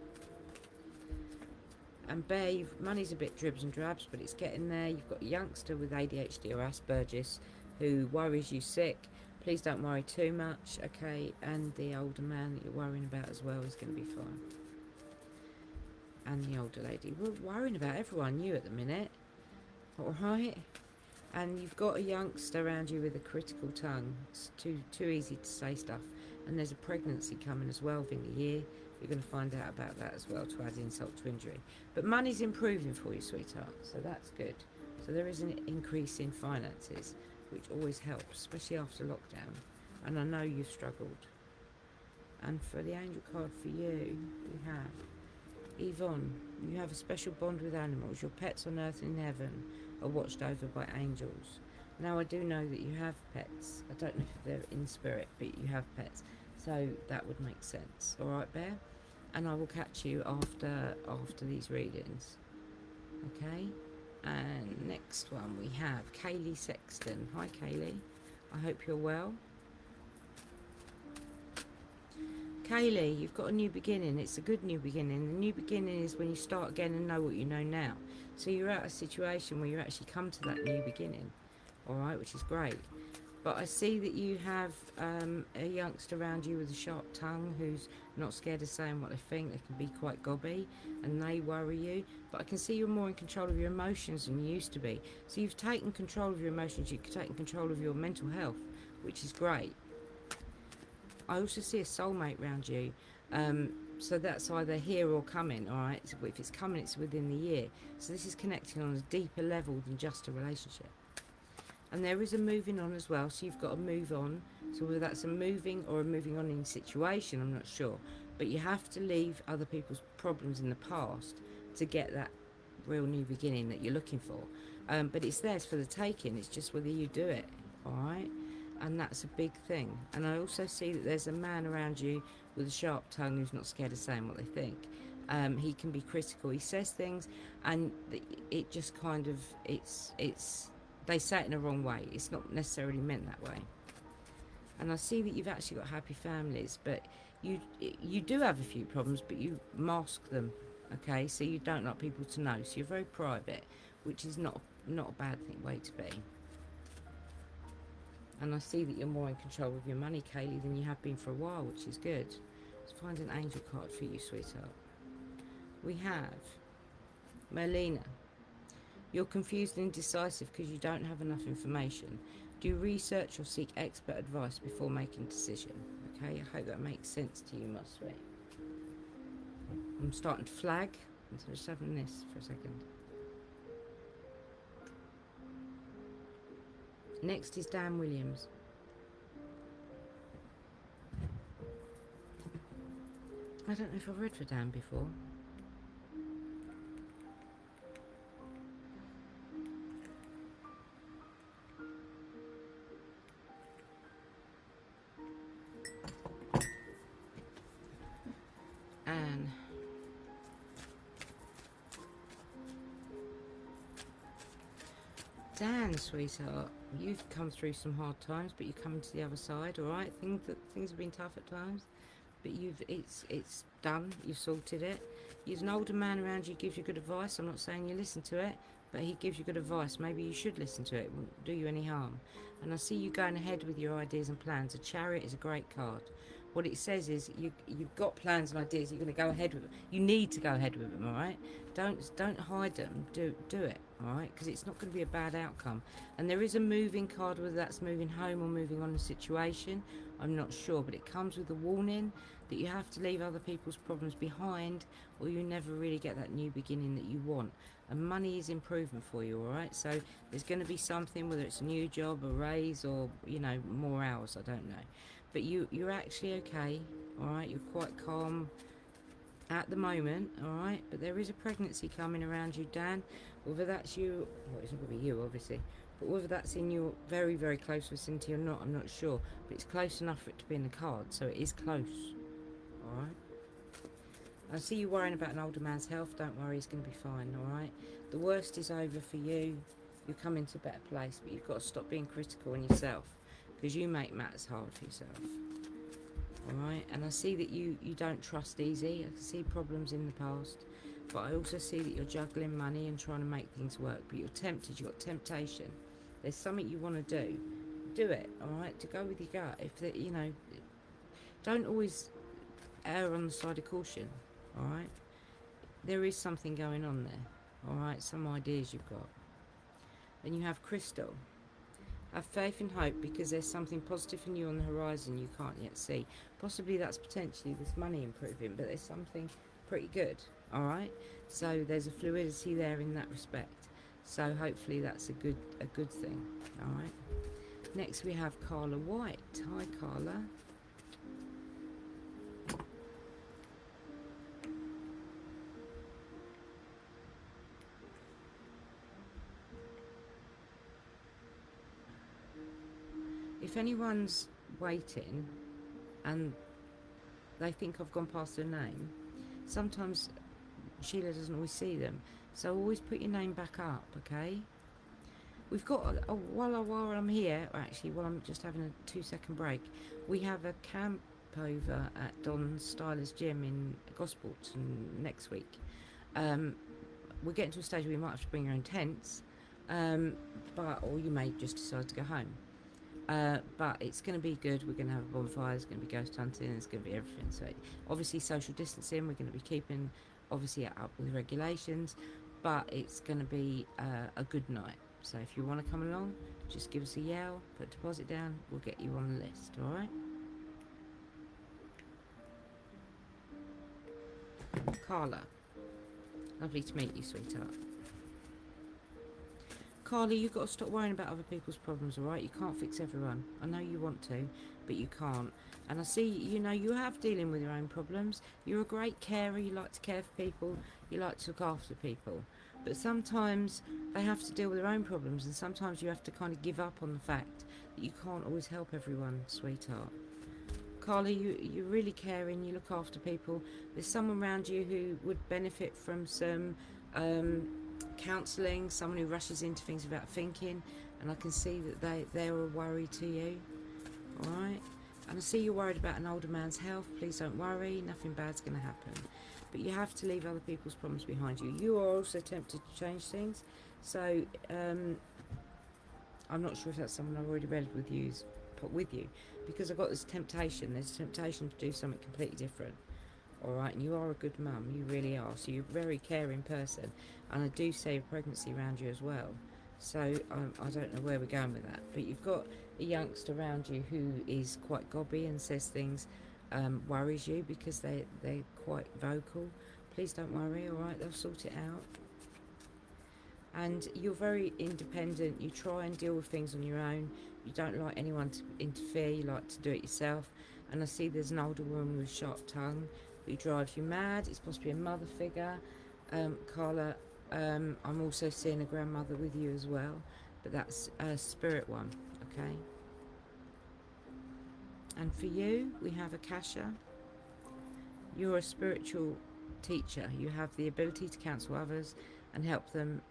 And Bear, money's a bit dribs and drabs, but it's getting there. You've got a youngster with ADHD or Asperger's who worries you sick. Please don't worry too much, okay? And the older man that you're worrying about as well is going to be fine. And the older lady. We're worrying about everyone, you at the minute. Alright? And you've got a youngster around you with a critical tongue. It's too easy to say stuff. And there's a pregnancy coming as well within the year. You're going to find out about that as well, to add insult to injury. But money's improving for you, sweetheart, so that's good. So there is an increase in finances, which always helps, especially after lockdown. And I know you've struggled. And for the angel card for you, we have Yvonne. You have a special bond with animals. Your pets on earth and in heaven are watched over by angels. Now, I do know that you have pets. I don't know if they're in spirit, but you have pets. So that would make sense. Alright, Bear? And I will catch you after these readings. Okay? And next one we have Kaylee Sexton. Hi, Kaylee. I hope you're well. Kaylee, you've got a new beginning. It's a good new beginning. The new beginning is when you start again and know what you know now. So you're at a situation where you actually come to that new beginning. Alright, which is great. But I see that you have a youngster around you with a sharp tongue who's not scared of saying what they think. They can be quite gobby and they worry you. But I can see you're more in control of your emotions than you used to be. So you've taken control of your emotions. You've taken control of your mental health, which is great. I also see a soulmate around you. So that's either here or coming, alright? So if it's coming, it's within the year. So this is connecting on a deeper level than just a relationship. And there is a moving on as well, so you've got to move on. So whether that's a moving or a moving on in situation, I'm not sure. But you have to leave other people's problems in the past to get that real new beginning that you're looking for. But it's theirs for the taking, it's just whether you do it, alright? And that's a big thing. And I also see that there's a man around you with a sharp tongue who's not scared of saying what they think. He can be critical, he says things, and it just kind of, they say it in the wrong way. It's not necessarily meant that way. And I see that you've actually got happy families, but you do have a few problems, but you mask them, okay? So you don't like people to know. So you're very private, which is not a bad way to be. And I see that you're more in control of your money, Kaylee, than you have been for a while, which is good. Let's find an angel card for you, sweetheart. We have Melina. You're confused and indecisive because you don't have enough information. Do research or seek expert advice before making a decision. Okay, I hope that makes sense to you, my sweet. I'm starting to flag. I'm just having this for a second. Next is Dan Williams. I don't know if I've read for Dan before. Anne. Dan, sweetheart, you've come through some hard times, but you're coming to the other side, all right? Things have been tough at times, but it's done. You've sorted it. There's an older man around you, gives you good advice. I'm not saying you listen to it, but he gives you good advice. Maybe you should listen to it. It won't do you any harm. And I see you going ahead with your ideas and plans. A Chariot is a great card. What it says is you've got plans and ideas. You're going to go ahead with them. You need to go ahead with them, all right? Don't hide them. Do it, all right? Because it's not going to be a bad outcome. And there is a moving card, whether that's moving home or moving on a situation. I'm not sure, but it comes with a warning that you have to leave other people's problems behind, or you never really get that new beginning that you want. And money is improvement for you, all right? So there's going to be something, whether it's a new job, a raise, or more hours. I don't know, but you're actually okay, all right? You're quite calm at the moment, all right? But there is a pregnancy coming around you, Dan. Whether that's you, well, it's not going to be you, obviously, but whether that's in your very, very close vicinity or not, I'm not sure. But it's close enough for it to be in the card, so it is close, all right? I see you worrying about an older man's health. Don't worry, he's going to be fine, all right? The worst is over for you. You come into a better place, but you've got to stop being critical on yourself, because you make matters hard for yourself. Alright, and I see that you don't trust easy. I can see problems in the past, but I also see that you're juggling money and trying to make things work, but you're tempted. You've got temptation. There's something you want to do it, alright? To go with your gut. If don't always err on the side of caution, alright? There is something going on there, alright? Some ideas you've got. Then you have Crystal. Have faith and hope, because there's something positive in you on the horizon you can't yet see. Possibly that's potentially this money improving, but there's something pretty good, all right? So there's a fluidity there in that respect. So hopefully that's a good thing, all right? Next we have Carla White. Hi, Carla. If anyone's waiting and they think I've gone past their name, sometimes Sheila doesn't always see them. So always put your name back up, okay? We've got, while I'm here, actually, while I'm just having a 2-second break, we have a camp over at Don Styler's gym in Gosport next week. We're getting to a stage where you might have to bring your own tents, or you may just decide to go home. But it's going to be good. We're going to have a bonfire, there's going to be ghost hunting, there's going to be everything. So obviously social distancing, we're going to be keeping obviously up with regulations, but it's going to be a good night. So if you want to come along, just give us a yell, put a deposit down, we'll get you on the list, alright? Carla, lovely to meet you, sweetheart. Carly, you've got to stop worrying about other people's problems, alright? You can't fix everyone. I know you want to, but you can't. And I see, you have dealing with your own problems. You're a great carer. You like to care for people. You like to look after people. But sometimes they have to deal with their own problems, and sometimes you have to kind of give up on the fact that you can't always help everyone, sweetheart. Carly, you're really caring. You look after people. There's someone around you who would benefit from some counselling, someone who rushes into things without thinking, and I can see that they're a worry to you, alright? And I see you're worried about an older man's health. Please don't worry, nothing bad's going to happen. But you have to leave other people's problems behind you. You are also tempted to change things, so I'm not sure if that's someone I've already read with you, because I've got this temptation. There's a temptation to do something completely different. Alright, and you are a good mum, you really are. So you're a very caring person, and I do see a pregnancy around you as well. So I don't know where we're going with that, but you've got a youngster around you who is quite gobby and says things, worries you because they're quite vocal. Please don't worry, alright, they'll sort it out. And you're very independent. You try and deal with things on your own. You don't like anyone to interfere. You like to do it yourself. And I see there's an older woman with a sharp tongue who drives you mad. It's possibly a mother figure. Carla, I'm also seeing a grandmother with you as well, but that's a spirit one, okay? And for you, we have Akasha. You're a spiritual teacher. You have the ability to counsel others and help them.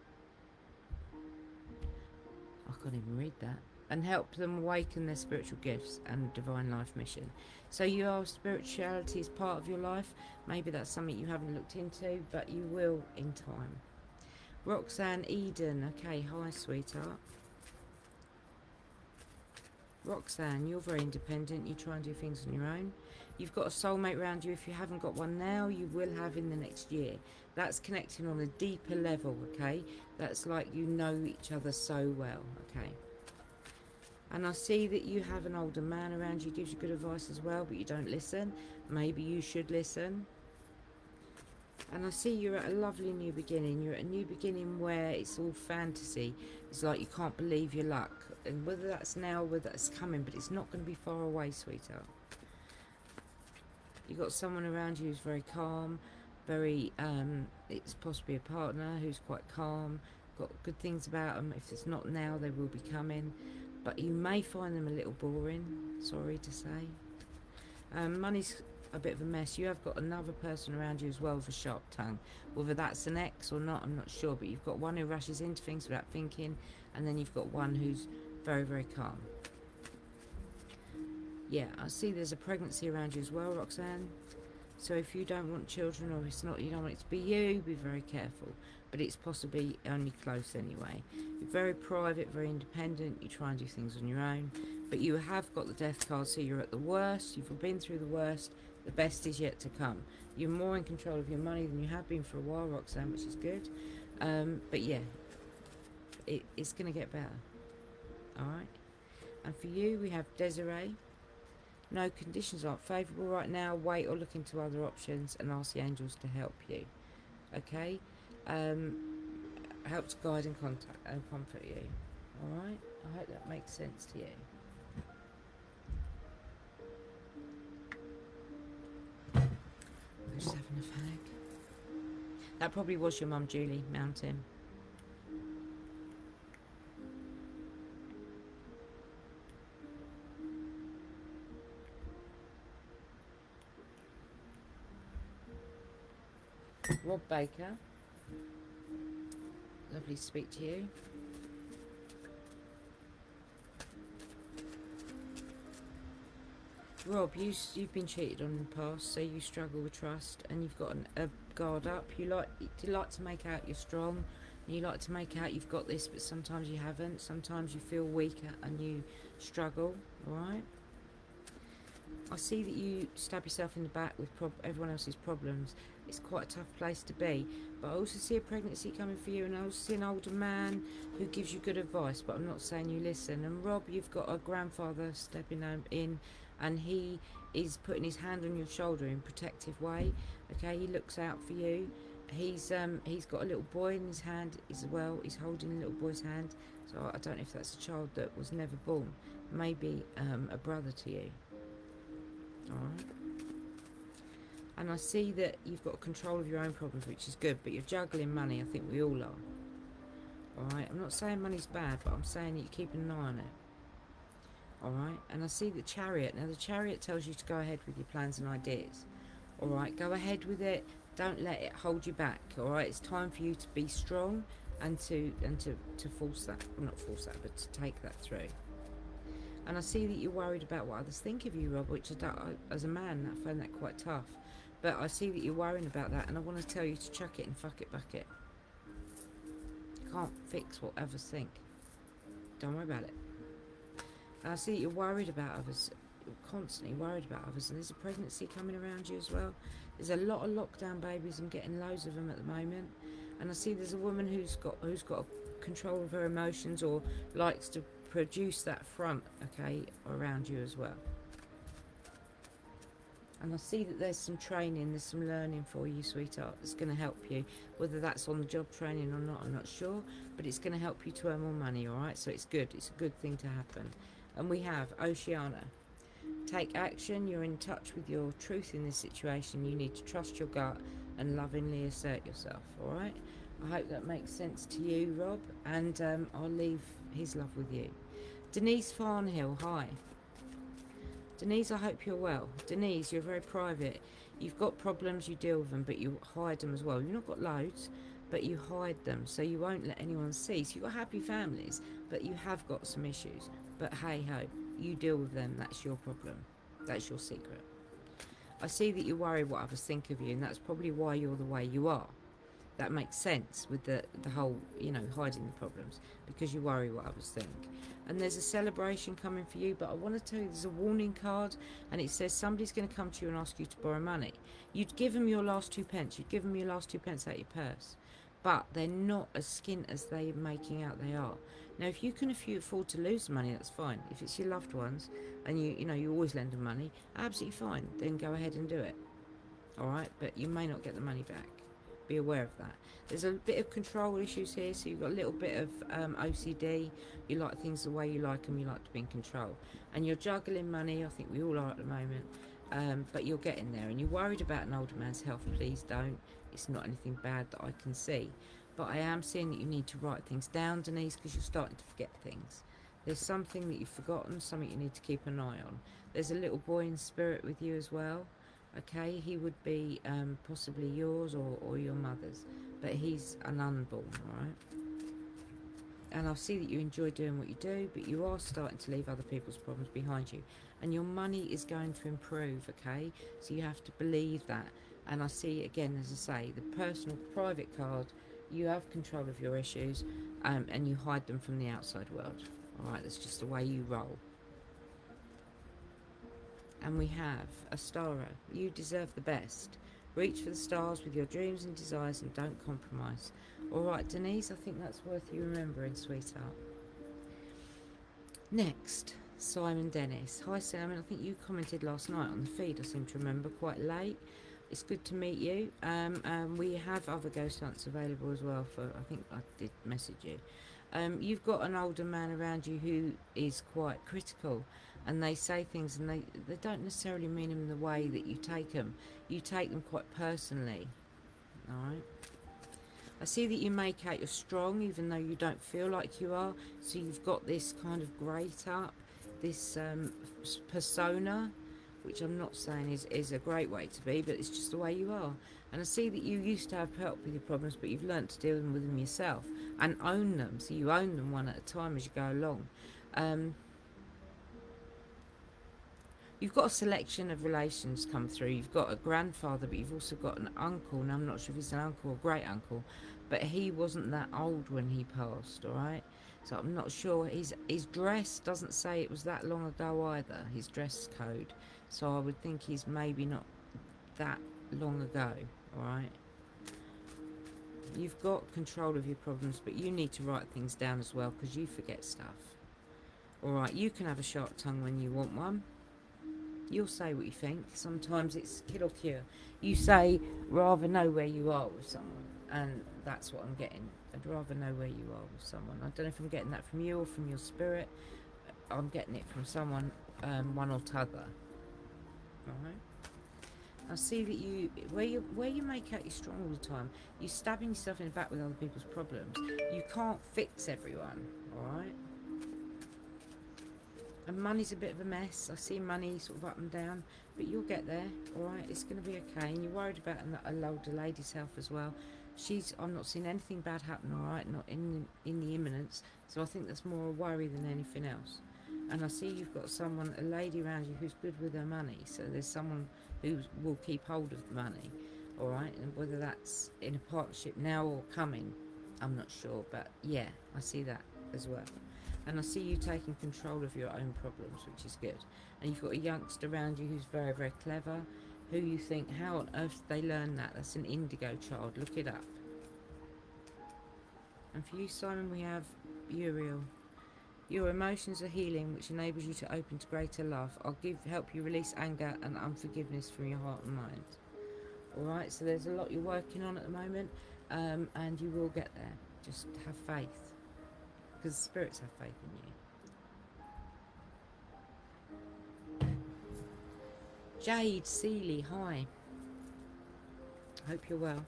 I can't even read that. And help them awaken their spiritual gifts and divine life mission. So your spirituality is part of your life. Maybe that's something you haven't looked into, but you will in time. Roxanne Eden. Okay, hi sweetheart. Roxanne, you're very independent. You try and do things on your own. You've got a soulmate around you. If you haven't got one now, you will have in the next year. That's connecting on a deeper level, okay? That's like you know each other so well, okay? And I see that you have an older man around you, gives you good advice as well, but you don't listen. Maybe you should listen. And I see you're at a lovely new beginning. You're at a new beginning where it's all fantasy. It's like you can't believe your luck. And whether that's now, whether that's coming, but it's not going to be far away, sweetheart. You've got someone around you who's very calm, very, it's possibly a partner who's quite calm, got good things about them. If it's not now, they will be coming. But you may find them a little boring, sorry to say. Money's a bit of a mess. You have got another person around you as well with a sharp tongue. Whether that's an ex or not, I'm not sure. But you've got one who rushes into things without thinking, and then you've got one who's very, very calm. Yeah, I see there's a pregnancy around you as well, Roxanne. So if you don't want children, or it's not, you don't want it to be you, be very careful. But it's possibly only close anyway. You're very private, very independent. You try and do things on your own. But you have got the death card, so you're at the worst. You've been through the worst. The best is yet to come. You're more in control of your money than you have been for a while, Roxanne, which is good. But yeah, it's going to get better. Alright? And for you, we have Desiree. No, conditions aren't favourable right now. Wait or look into other options and ask the angels to help you. Okay? Help to guide and contact and comfort you. Alright? I hope that makes sense to you. We're just having a fag. That probably was your mum, Julie Mountain. Rob Baker. Lovely to speak to you. Rob, you've been cheated on in the past, so you struggle with trust, and you've got a guard up. You like to make out you're strong, and you like to make out you've got this, but sometimes you haven't. Sometimes you feel weaker and you struggle. All right. I see that you stab yourself in the back with everyone else's problems. It's quite a tough place to be. But I also see a pregnancy coming for you, and I also see an older man who gives you good advice, but I'm not saying you listen. And Rob, you've got a grandfather stepping in, and he is putting his hand on your shoulder in a protective way. Okay, he looks out for you. He's got a little boy in his hand as well. He's holding a little boy's hand. So I don't know if that's a child that was never born. Maybe a brother to you. Alright. And I see that you've got control of your own problems, which is good, but you're juggling money. I think we all are. Alright, I'm not saying money's bad, but I'm saying that you're keeping an eye on it. Alright, and I see the Chariot. Now the Chariot tells you to go ahead with your plans and ideas. Alright, go ahead with it. Don't let it hold you back. Alright, it's time for you to be strong and to force that, well, not force that, but to take that through. And I see that you're worried about what others think of you, Rob, which as a man, I find that quite tough. But I see that you're worrying about that, and I want to tell you to chuck it and fuck it bucket. You can't fix what others think. Don't worry about it. And I see that you're worried about others. You're constantly worried about others, and there's a pregnancy coming around you as well. There's a lot of lockdown babies. I'm getting loads of them at the moment. And I see there's a woman who's got control of her emotions, or likes to produce that front, okay, around you as well. And I see that there's some training, there's some learning for you, sweetheart, that's going to help you. Whether that's on the job training or not, I'm not sure. But it's going to help you to earn more money, alright? So it's good. It's a good thing to happen. And we have Oceana. Take action. You're in touch with your truth in this situation. You need to trust your gut and lovingly assert yourself, alright? I hope that makes sense to you, Rob. And I'll leave his love with you. Denise Farnhill, hi. Denise, I hope you're well. Denise, you're very private. You've got problems, you deal with them, but you hide them as well. You've not got loads, but you hide them, so you won't let anyone see. So you've got happy families, but you have got some issues. But hey ho, you deal with them. That's your problem. That's your secret. I see that you worry what others think of you, and that's probably why you're the way you are. That makes sense with the whole, hiding the problems, because you worry what others think. And there's a celebration coming for you, but I want to tell you there's a warning card, and it says somebody's going to come to you and ask you to borrow money. You'd give them your last 2 pence. You'd give them your last 2 pence out of your purse. But they're not as skint as they're making out they are. Now, if you can afford to lose the money, that's fine. If it's your loved ones, and you always lend them money, absolutely fine. Then go ahead and do it. All right? But you may not get the money back. Be aware of that. There's a bit of control issues here, so you've got a little bit of OCD. You like things the way you like them. You like to be in control, and you're juggling money. I think we all are at the moment, but you're getting there. And you're worried about an older man's health. Please don't. It's not anything bad that I can see, but I am seeing that you need to write things down, Denise, because you're starting to forget things. There's something that you've forgotten, something you need to keep an eye on. There's a little boy in spirit with you as well. Okay, he would be possibly yours or your mother's, but he's an unborn, alright? And I see that you enjoy doing what you do, but you are starting to leave other people's problems behind you. And your money is going to improve, okay? So you have to believe that. And I see, again, as I say, the personal private card, you have control of your issues, and you hide them from the outside world. Alright, that's just the way you roll. And we have Astara. You deserve the best. Reach for the stars with your dreams and desires and don't compromise. Alright, Denise, I think that's worth you remembering, sweetheart. Next, Simon Dennis. Hi, Simon. I think you commented last night on the feed, I seem to remember, quite late. It's good to meet you. We have other ghost hunts available as well I think I did message you. You've got an older man around you who is quite critical, and they say things and they don't necessarily mean them in the way that you take them. You take them quite personally. Alright? I see that you make out you're strong even though you don't feel like you are. So you've got this kind of grate up, this persona, which I'm not saying is a great way to be, but it's just the way you are. And I see that you used to have help with your problems, but you've learnt to deal with them yourself and own them. So you own them one at a time as you go along. You've got a selection of relations come through. You've got a grandfather, but you've also got an uncle. Now, I'm not sure if he's an uncle or great uncle, but he wasn't that old when he passed, all right? So I'm not sure. His dress doesn't say it was that long ago either, his dress code. So I would think he's maybe not that long ago, all right? You've got control of your problems, but you need to write things down as well because you forget stuff. All right, you can have a sharp tongue when you want one. You'll say what you think. Sometimes it's kill or cure. You say, rather know where you are with someone. And that's what I'm getting. I'd rather know where you are with someone. I don't know if I'm getting that from you or from your spirit. I'm getting it from someone, one or t'other. Alright? I see that where you make out you're strong all the time, you're stabbing yourself in the back with other people's problems. You can't fix everyone. Alright? And money's a bit of a mess. I see money sort of up and down, but you'll get there, alright? It's going to be okay. And you're worried about a older lady's health as well. I'm not seeing anything bad happen, alright? Not in the imminence. So I think that's more a worry than anything else. And I see you've got a lady around you who's good with her money. So there's someone who will keep hold of the money, alright? And whether that's in a partnership now or coming, I'm not sure. But yeah, I see that as well. And I see you taking control of your own problems, which is good. And you've got a youngster around you who's very, very clever, who you think, how on earth did they learn that? That's an indigo child. Look it up. And for you, Simon, we have Uriel. Your emotions are healing, which enables you to open to greater love. Help you release anger and unforgiveness from your heart and mind. Alright, so there's a lot you're working on at the moment, and you will get there. Just have faith, because the spirits have faith in you. Jade Seeley, hi. Hope you're well.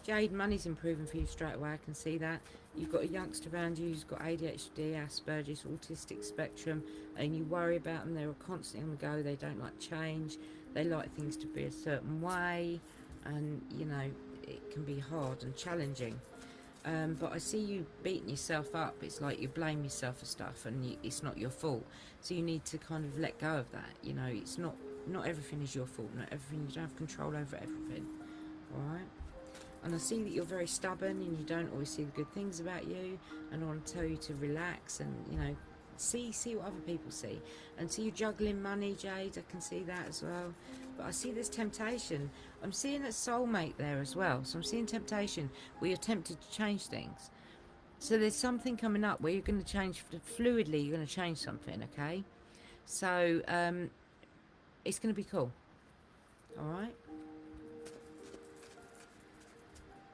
Jade, money's improving for you straight away, I can see that. You've got a youngster around you who's got ADHD, Asperger's, autistic spectrum, and you worry about them. They're constantly on the go, they don't like change, they like things to be a certain way, and, you know, it can be hard and challenging. But I see you beating yourself up. It's like you blame yourself for stuff, and it's not your fault. So you need to kind of let go of that. You know, it's not everything is your fault. Not everything. You don't have control over everything. All right. And I see that you're very stubborn, and you don't always see the good things about you. And I want to tell you to relax, and you know, see what other people see. And see you juggling money, Jade. I can see that as well. But I see there's temptation. I'm seeing a soulmate there as well. So I'm seeing temptation where you're tempted to change things. So there's something coming up where you're going to change fluidly. You're going to change something, okay? So it's going to be cool. All right.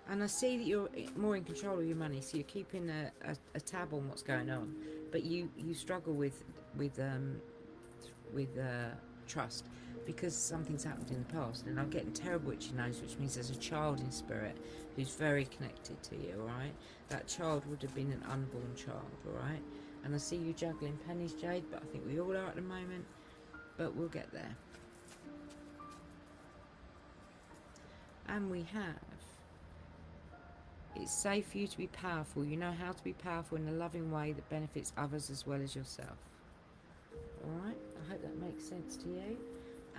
And I see that you're more in control of your money, so you're keeping a tab on what's going on. But you struggle with trust, because something's happened in the past, and I'm getting terrible itchy nose, which means there's a child in spirit who's very connected to you, alright? That child would have been an unborn child, alright? And I see you juggling pennies, Jade, but I think we all are at the moment, but we'll get there. And we have, it's safe for you to be powerful. You know how to be powerful in a loving way that benefits others as well as yourself. Alright, I hope that makes sense to you.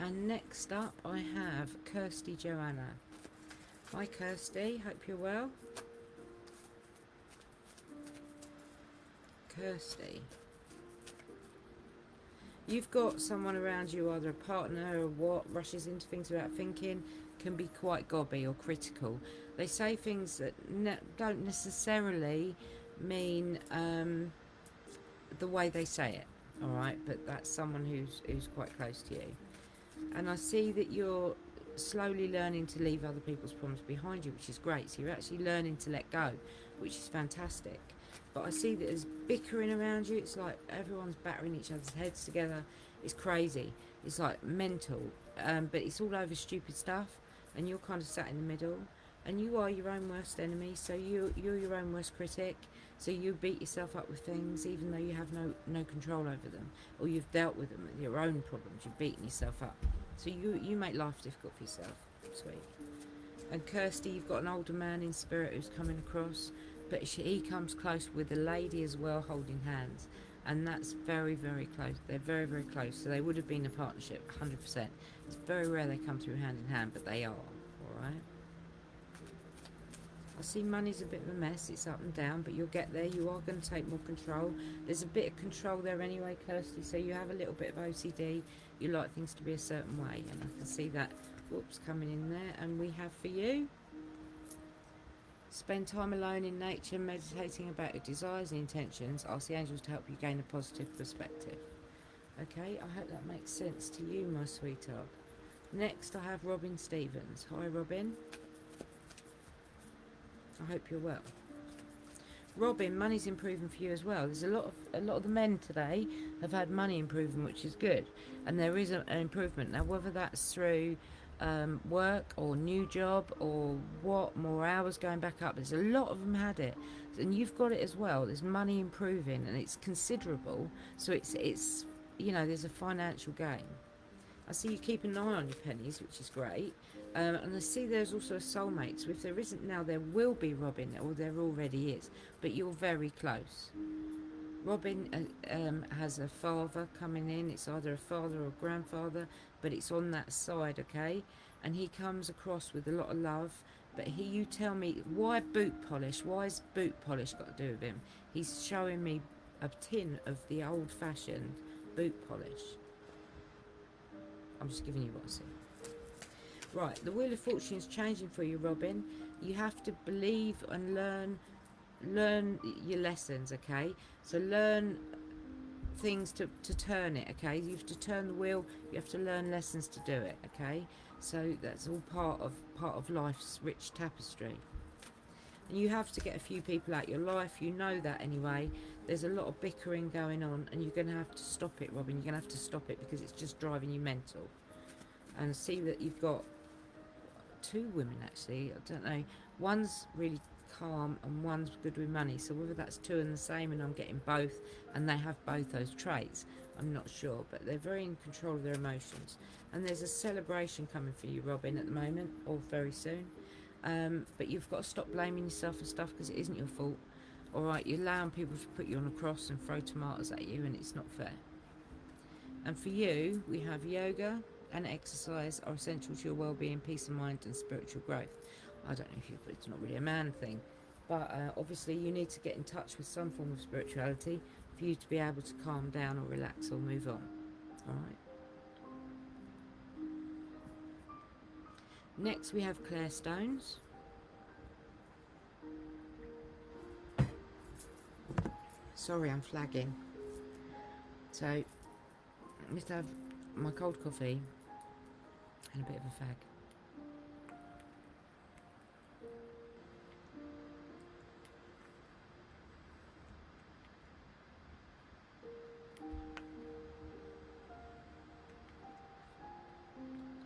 And next up I have Kirsty Joanna. Hi Kirsty, hope you're well. Kirsty, you've got someone around you, either a partner or what, rushes into things without thinking, can be quite gobby or critical. They say things that don't necessarily mean the way they say it, alright, but that's someone who's quite close to you. And I see that you're slowly learning to leave other people's problems behind you, which is great. So you're actually learning to let go, which is fantastic. But I see that there's bickering around you. It's like everyone's battering each other's heads together. It's crazy. It's like mental. But it's all over stupid stuff, and you're kind of sat in the middle. And you are your own worst enemy, so you're your own worst critic. So you beat yourself up with things, even though you have no control over them, or you've dealt with them, your own problems. You've beaten yourself up. So you make life difficult for yourself. Sweet. And Kirsty, you've got an older man in spirit who's coming across, but he comes close with a lady as well, holding hands, and that's very, very close. They're very, very close. So they would have been a partnership, 100%. It's very rare they come through hand in hand, but they are. All right. I see money's a bit of a mess. It's up and down, but you'll get there. You are going to take more control. There's a bit of control there anyway, Kirsty, so you have a little bit of OCD. You like things to be a certain way, and I can see that, whoops, coming in there. And we have for you, spend time alone in nature, meditating about your desires and intentions. Ask the angels to help you gain a positive perspective. Okay, I hope that makes sense to you, my sweetheart. Next, I have Robin Stevens. Hi, Robin. I hope you're well. Robin, money's improving for you as well. There's a lot of the men today have had money improving, which is good, and there is an improvement now. Whether that's through work or new job or what, more hours going back up. There's a lot of them had it, and you've got it as well. There's money improving, and it's considerable. So it's you know, there's a financial gain. I see you keep an eye on your pennies, which is great. And I see there's also a soulmate. So if there isn't now, there will be, Robin, or there already is. But you're very close. Robin has a father coming in. It's either a father or grandfather, but it's on that side, okay? And he comes across with a lot of love. But you tell me, why boot polish? Why has boot polish got to do with him? He's showing me a tin of the old-fashioned boot polish. I'm just giving you what I see. Right, the Wheel of Fortune's changing for you, Robin. You have to believe and learn learn your lessons, okay? So learn things to turn it, okay? You have to turn the wheel, you have to learn lessons to do it, okay? So that's all part of life's rich tapestry. And you have to get a few people out your life, you know that anyway. There's a lot of bickering going on, and you're going to have to stop it, Robin. You're going to have to stop it because it's just driving you mental. And see that you've got two women, actually. I don't know. One's really calm and one's good with money. So whether that's two and the same and I'm getting both and they have both those traits, I'm not sure. But they're very in control of their emotions. And there's a celebration coming for you, Robin, at the moment, or very soon. But you've got to stop blaming yourself for stuff because it isn't your fault. Alright, you're allowing people to put you on a cross and throw tomatoes at you, and it's not fair. And for you, we have yoga and exercise are essential to your well-being, peace of mind and spiritual growth. I don't know if it's not really a man thing, but obviously you need to get in touch with some form of spirituality for you to be able to calm down or relax or move on. Alright. Next we have Claire stones. Sorry, I'm flagging. So, I just have my cold coffee and a bit of a fag.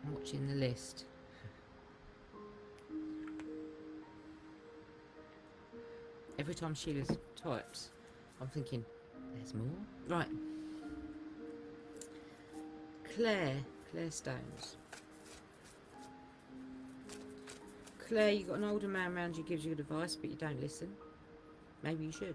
I'm watching the list. Every time Sheila types, I'm thinking, there's more. Right. Claire stones. Claire, you've got an older man around you, gives you good advice, but you don't listen. Maybe you should.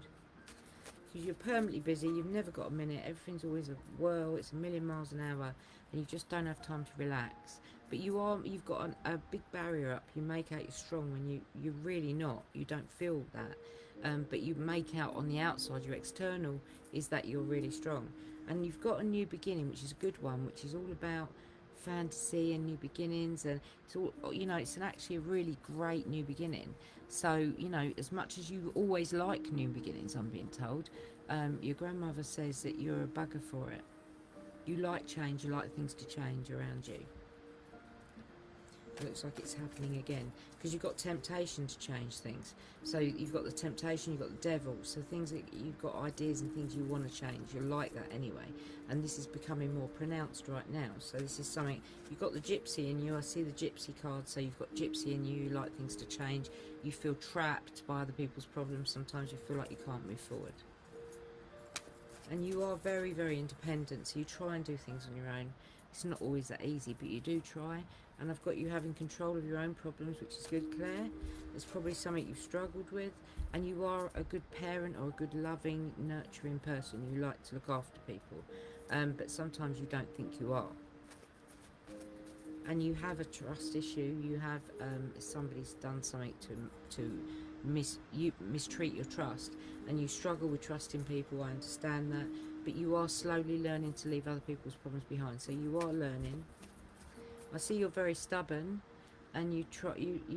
Because you're permanently busy, you've never got a minute, everything's always a whirl, it's a million miles an hour, and you just don't have time to relax. But you've got a big barrier up. You make out you're strong when you're really not. You don't feel that. But you make out on the outside, your external is that you're really strong. And you've got a new beginning, which is a good one, which is all about fantasy and new beginnings, and it's all, it's actually a really great new beginning. So as much as you always like new beginnings, I'm being told, your grandmother says that you're a bugger for it. You like change, you like things to change around you. It looks like it's happening again because you've got temptation to change things. So you've got the temptation, you've got the devil, so things that you've got ideas and things you want to change. You're like that anyway, and this is becoming more pronounced right now. So this is something, you've got the gypsy in you. I see the gypsy card, so you've got gypsy in you. You like things to change. You feel trapped by other people's problems. Sometimes you feel like you can't move forward, and you are very, very independent, so you try and do things on your own. It's not always that easy, but you do try. And I've got you having control of your own problems, which is good, Claire. It's probably something you've struggled with. And you are a good parent or a good loving, nurturing person. You like to look after people. But sometimes you don't think you are. And you have a trust issue. You have somebody's done something to mistreat your trust. And you struggle with trusting people, I understand that. But you are slowly learning to leave other people's problems behind. So you are learning. I see you're very stubborn, and you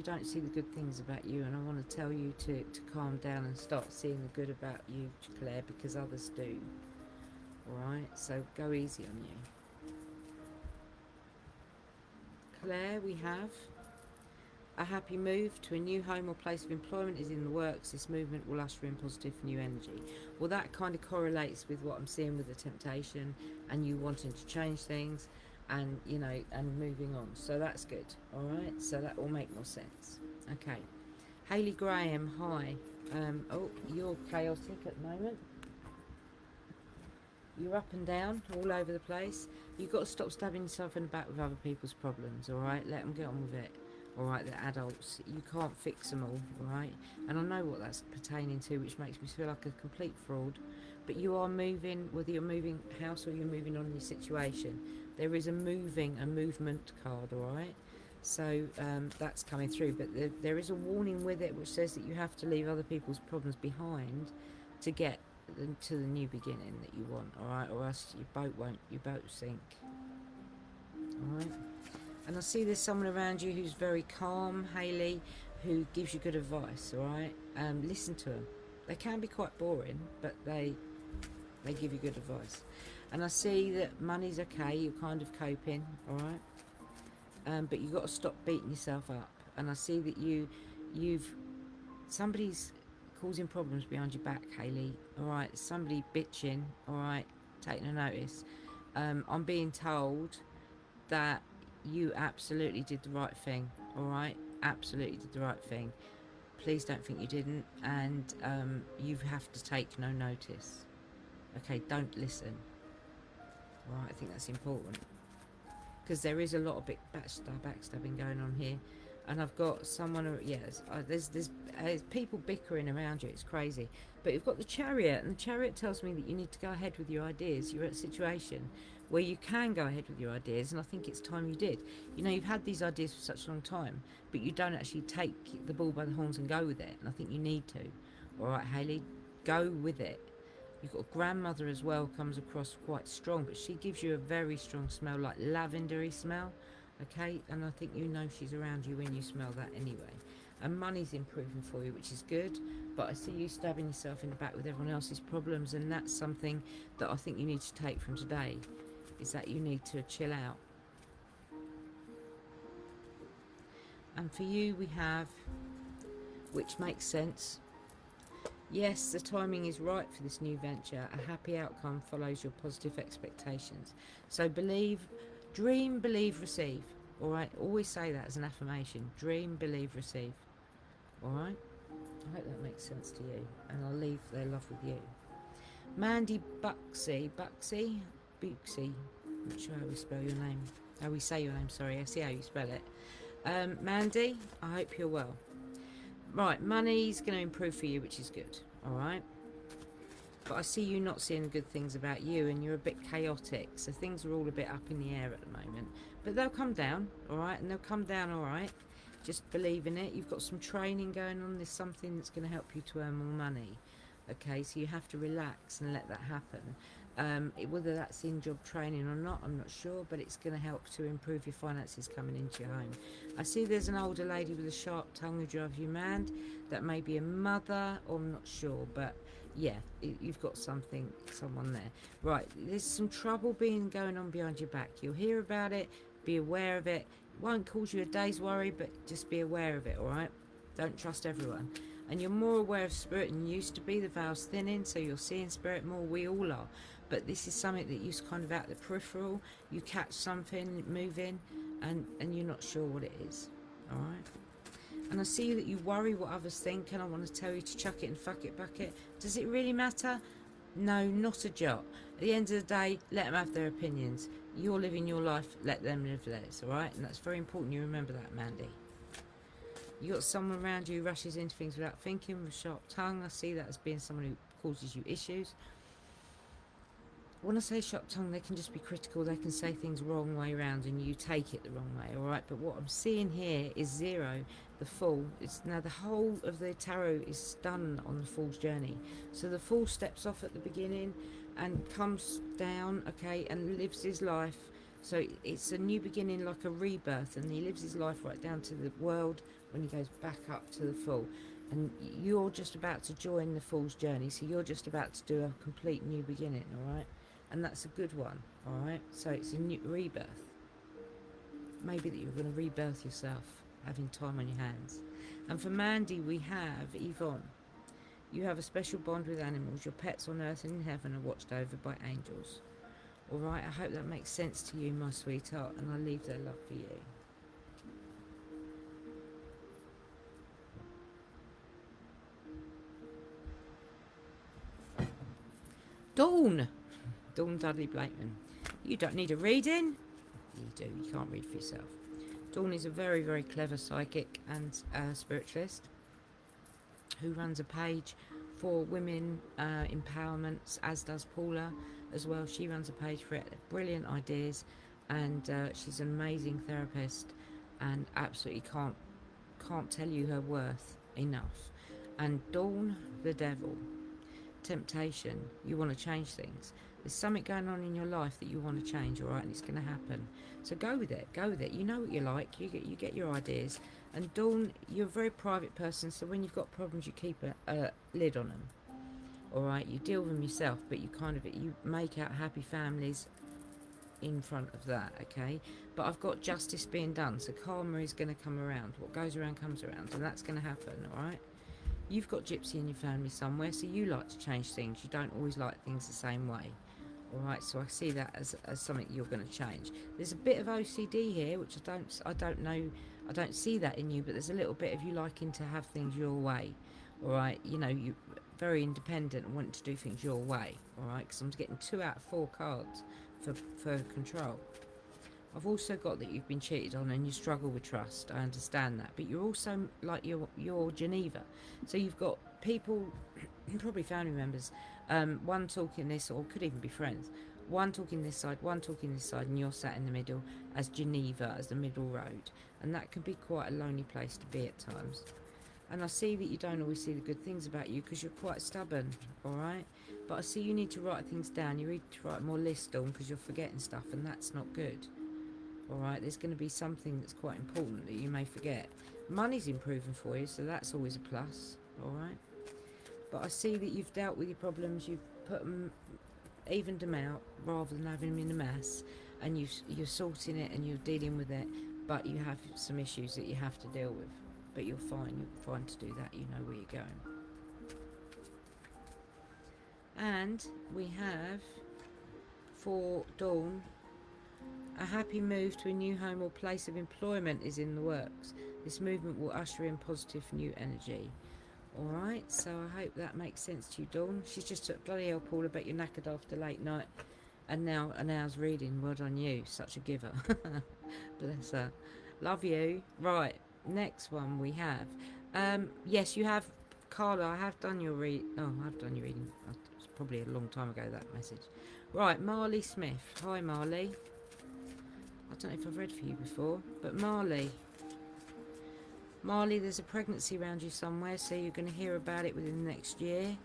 don't see the good things about you, and I want to tell you to calm down and start seeing the good about you, Claire, because others do. Alright, so go easy on you. Claire, we have a happy move to a new home or place of employment is in the works. This movement will usher in positive new energy. Well, that kind of correlates with what I'm seeing with the temptation and you wanting to change things. And and moving on, so that's good. All right, so that will make more sense. Okay, Hayley Graham, hi. Oh, you're chaotic at the moment. You're up and down all over the place. You've got to stop stabbing yourself in the back with other people's problems. All right, let them get on with it. All right, they're adults. You can't fix them all. All right, and I know what that's pertaining to, which makes me feel like a complete fraud. But you are moving, whether you're moving house or you're moving on in your situation. There is a movement card, all right? So that's coming through, but there is a warning with it which says that you have to leave other people's problems behind to get to the new beginning that you want, all right? Or else your boat will sink, all right? And I see there's someone around you who's very calm, Hayley, who gives you good advice, all right? Listen to them. They can be quite boring, but they give you good advice. And I see that money's okay, you're kind of coping, alright? But you've got to stop beating yourself up. And I see that somebody's causing problems behind your back, Hayley, alright? Somebody bitching, alright? Taking a notice. I'm being told that you absolutely did the right thing, alright? Absolutely did the right thing. Please don't think you didn't, and you have to take no notice. Okay, don't listen. Right, I think that's important, because there is a lot of big backstabbing going on here, and I've got someone. Yes, there's people bickering around you. It's crazy. But you've got the Chariot, and the Chariot tells me that you need to go ahead with your ideas. You're at a situation where you can go ahead with your ideas, and I think it's time you did. You know, you've had these ideas for such a long time, but you don't actually take the bull by the horns and go with it, and I think you need to. All right, Hayley, go with it. You've got a grandmother as well, comes across quite strong, but she gives you a very strong smell, like lavendery smell, okay? And I think you know she's around you when you smell that anyway. And money's improving for you, which is good, but I see you stabbing yourself in the back with everyone else's problems, and that's something that I think you need to take from today, is that you need to chill out. And for you, we have, which makes sense, yes, the timing is right for this new venture. A happy outcome follows your positive expectations. So believe, dream, believe, receive. All right? Always say that as an affirmation. Dream, believe, receive. All right? I hope that makes sense to you. And I'll leave their love with you. Mandy Buxey. I'm not sure how we spell your name. How we say your name, sorry. I see how you spell it. Mandy, I hope you're well. Right, money's going to improve for you, which is good, alright? But I see you not seeing good things about you, and you're a bit chaotic, so things are all a bit up in the air at the moment. But they'll come down, alright? And they'll come down alright. Just believe in it. You've got some training going on. There's something that's going to help you to earn more money. Okay, so you have to relax and let that happen. Whether that's in job training or not, I'm not sure, but it's going to help to improve your finances coming into your home. I see there's an older lady with a sharp tongue who drives you mad. That may be a mother, or I'm not sure, but yeah, you've got someone there. Right, there's some trouble going on behind your back. You'll hear about it, be aware of it. It won't cause you a day's worry, but just be aware of it, alright? Don't trust everyone. And you're more aware of spirit than you used to be. The veil's thinning, so you're seeing spirit more. We all are. But this is something that you're kind of out the peripheral. You catch something moving, and you're not sure what it is. Alright? And I see that you worry what others think, and I want to tell you to chuck it and fuck it bucket. Does it really matter? No, not a jot. At the end of the day, let them have their opinions. You're living your life, let them live theirs, alright? And that's very important you remember that, Mandy. You got someone around you who rushes into things without thinking, with a sharp tongue. I see that as being someone who causes you issues. When I say sharp tongue, they can just be critical. They can say things wrong way around and you take it the wrong way, alright? But what I'm seeing here is zero, the Fool. Now the whole of the tarot is done on the Fool's journey. So the Fool steps off at the beginning and comes down, okay, and lives his life. So it's a new beginning, like a rebirth, and he lives his life right down to the world when he goes back up to the Fool. And you're just about to join the Fool's journey, so you're just about to do a complete new beginning, alright? And that's a good one, alright? So it's a new rebirth. Maybe that you're going to rebirth yourself, having time on your hands. And for Mandy, we have Yvonne. You have a special bond with animals. Your pets on earth and in heaven are watched over by angels. Alright, I hope that makes sense to you, my sweetheart, and I leave their love for you. Dawn Dudley Blakeman. You don't need a reading. You do, you can't read for yourself. Dawn is a very, very clever psychic and spiritualist who runs a page for women empowerment, as does Paula as well. She runs a page for it. Brilliant ideas, and she's an amazing therapist, and absolutely can't tell you her worth enough. And Dawn, the devil. Temptation, you want to change things. There's something going on in your life that you want to change, all right, and it's going to happen. So go with it. Go with it. You know what you like. You get your ideas. And Dawn, you're a very private person, so when you've got problems, you keep a lid on them. All right, you deal with them yourself, but you make out happy families in front of that, okay? But I've got justice being done, so karma is going to come around. What goes around comes around, and that's going to happen, all right? You've got Gypsy in your family somewhere, so you like to change things. You don't always like things the same way, all right? So I see that as something you're going to change. There's a bit of OCD here, which I don't know, I don't see that in you, but there's a little bit of you liking to have things your way, all right? You know, you very independent and wanting to do things your way, all right? Because I'm getting 2 out of 4 cards for control. I've also got that you've been cheated on and you struggle with trust. I understand that, but you're also like you're Geneva, so you've got people, probably family members, one talking this, or could even be friends. One talking this side, one talking this side, and you're sat in the middle as Geneva, as the middle road, and that can be quite a lonely place to be at times. And I see that you don't always see the good things about you because you're quite stubborn, all right? But I see you need to write things down. You need to write more lists on because you're forgetting stuff, and that's not good, all right? There's going to be something that's quite important that you may forget. Money's improving for you, so that's always a plus, all right? But I see that you've dealt with your problems. You've put them, evened them out rather than having them in a mess, and you're sorting it and you're dealing with it, but you have some issues that you have to deal with. But you're fine. You're fine to do that. You know where you're going. And we have, for Dawn, a happy move to a new home or place of employment is in the works. This movement will usher in positive new energy. Alright, so I hope that makes sense to you, Dawn. She's just took bloody hell, Paul. I bet you're knackered after late night. And now an hour's reading. Well done you. Such a giver. Bless her. Love you. Right. Next one we have, yes, you have, Carla. I have done your read. Oh, I've done your reading. It's probably a long time ago, that message. Right, Marley Smith. Hi, Marley. I don't know if I've read for you before, but Marley, there's a pregnancy around you somewhere, so you're going to hear about it within the next year,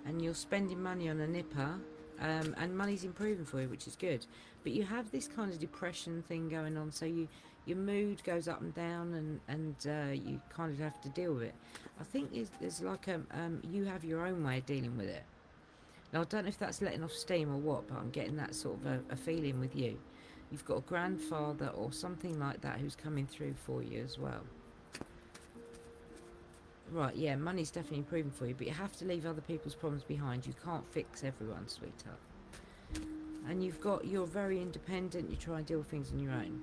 and you're spending money on a nipper, and money's improving for you, which is good. But you have this kind of depression thing going on, so your mood goes up and down, and you kind of have to deal with it. I think there's like you have your own way of dealing with it. Now I don't know if that's letting off steam or what, but I'm getting that sort of a feeling with you. You've got a grandfather or something like that who's coming through for you as well. Right, yeah, money's definitely improving for you, but you have to leave other people's problems behind. You can't fix everyone, sweetheart. And you're very independent. You try and deal with things on your own,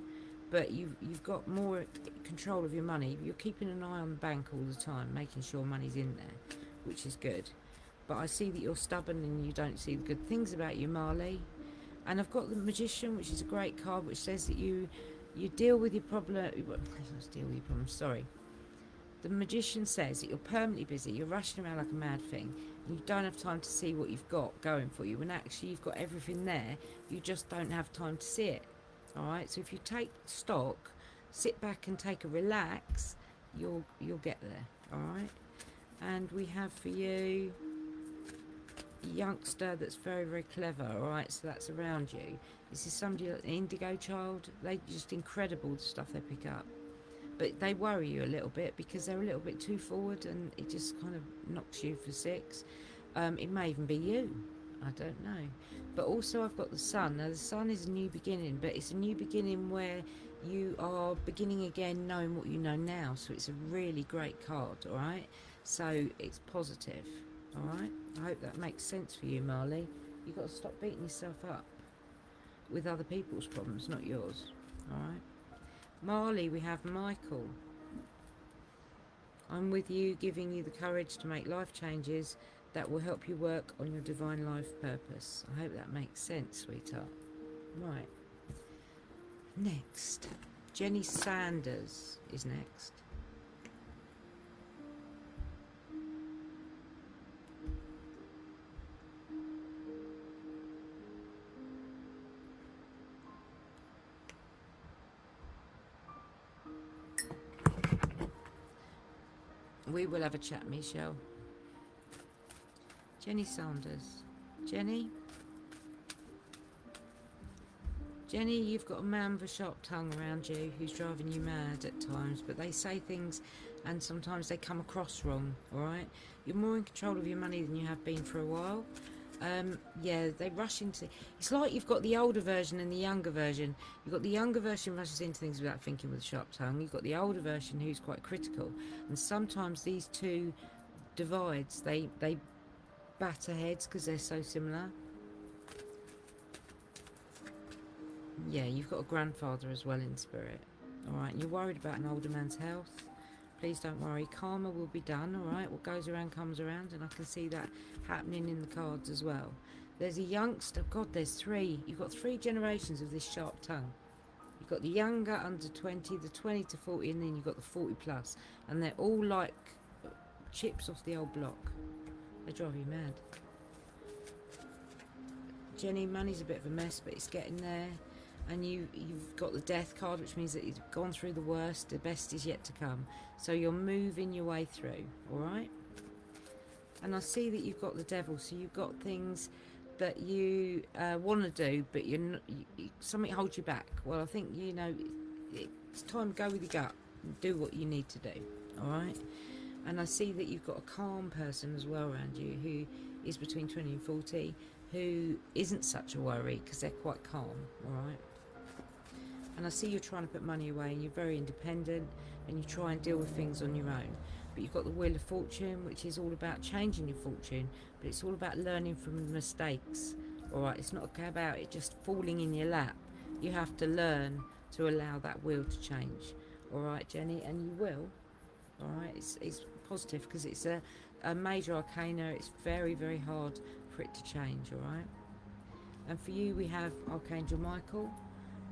but you've got more control of your money. You're keeping an eye on the bank all the time, making sure money's in there, which is good. But I see that you're stubborn and you don't see the good things about you, Marley. And I've got the Magician, which is a great card, which says that you deal with your problem. Let's deal with your problems. Sorry. The Magician says that you're permanently busy. You're rushing around like a mad thing. And you don't have time to see what you've got going for you. When actually you've got everything there, you just don't have time to see it. All right. So if you take stock, sit back and take a relax, you'll get there. All right. And we have for you a youngster that's very, very clever. All right. So that's around you. This is somebody like an indigo child. They're just incredible, the stuff they pick up. But they worry you a little bit because they're a little bit too forward, and it just kind of knocks you for 6. It may even be you. I don't know. But also I've got the Sun. Now the Sun is a new beginning, but it's a new beginning where you are beginning again knowing what you know now. So it's a really great card, all right? So it's positive, all right? I hope that makes sense for you, Marley. You've got to stop beating yourself up with other people's problems, not yours, all right? Marley, we have Michael. I'm with you, giving you the courage to make life changes that will help you work on your divine life purpose. I hope that makes sense, sweetheart. Right. Next. Jenny Sanders is next. We will have a chat, Michelle. Jenny Sanders. Jenny? Jenny, you've got a man with a sharp tongue around you who's driving you mad at times, but they say things and sometimes they come across wrong, alright? You're more in control of your money than you have been for a while. Yeah, they rush into... It's like you've got the older version and the younger version. You've got the younger version rushes into things without thinking with a sharp tongue. You've got the older version who's quite critical. And sometimes these two divides, they batter heads because they're so similar. Yeah, you've got a grandfather as well in spirit. Alright, and you're worried about an older man's health. Please don't worry, karma will be done, alright? What goes around comes around, and I can see that happening in the cards as well. There's a youngster, God, there's three. You've got 3 generations of this sharp tongue. You've got the younger, under 20, the 20 to 40, and then you've got the 40 plus. And they're all like chips off the old block. They drive you mad. Jenny, money's a bit of a mess, but it's getting there. And you've got the death card, which means that you've gone through the worst, the best is yet to come. So you're moving your way through, alright? And I see that you've got the devil, so you've got things that you want to do, but you're not, something holds you back. Well, I think, you know, it's time to go with your gut and do what you need to do, alright? And I see that you've got a calm person as well around you who is between 20 and 40, who isn't such a worry because they're quite calm, alright? And I see you're trying to put money away and you're very independent and you try and deal with things on your own. But you've got the Wheel of Fortune, which is all about changing your fortune, but it's all about learning from mistakes, alright? It's not about it just falling in your lap. You have to learn to allow that wheel to change, alright, Jenny? And you will, alright? It's positive because it's a major arcana. It's very, very hard for it to change, alright? And for you, we have Archangel Michael.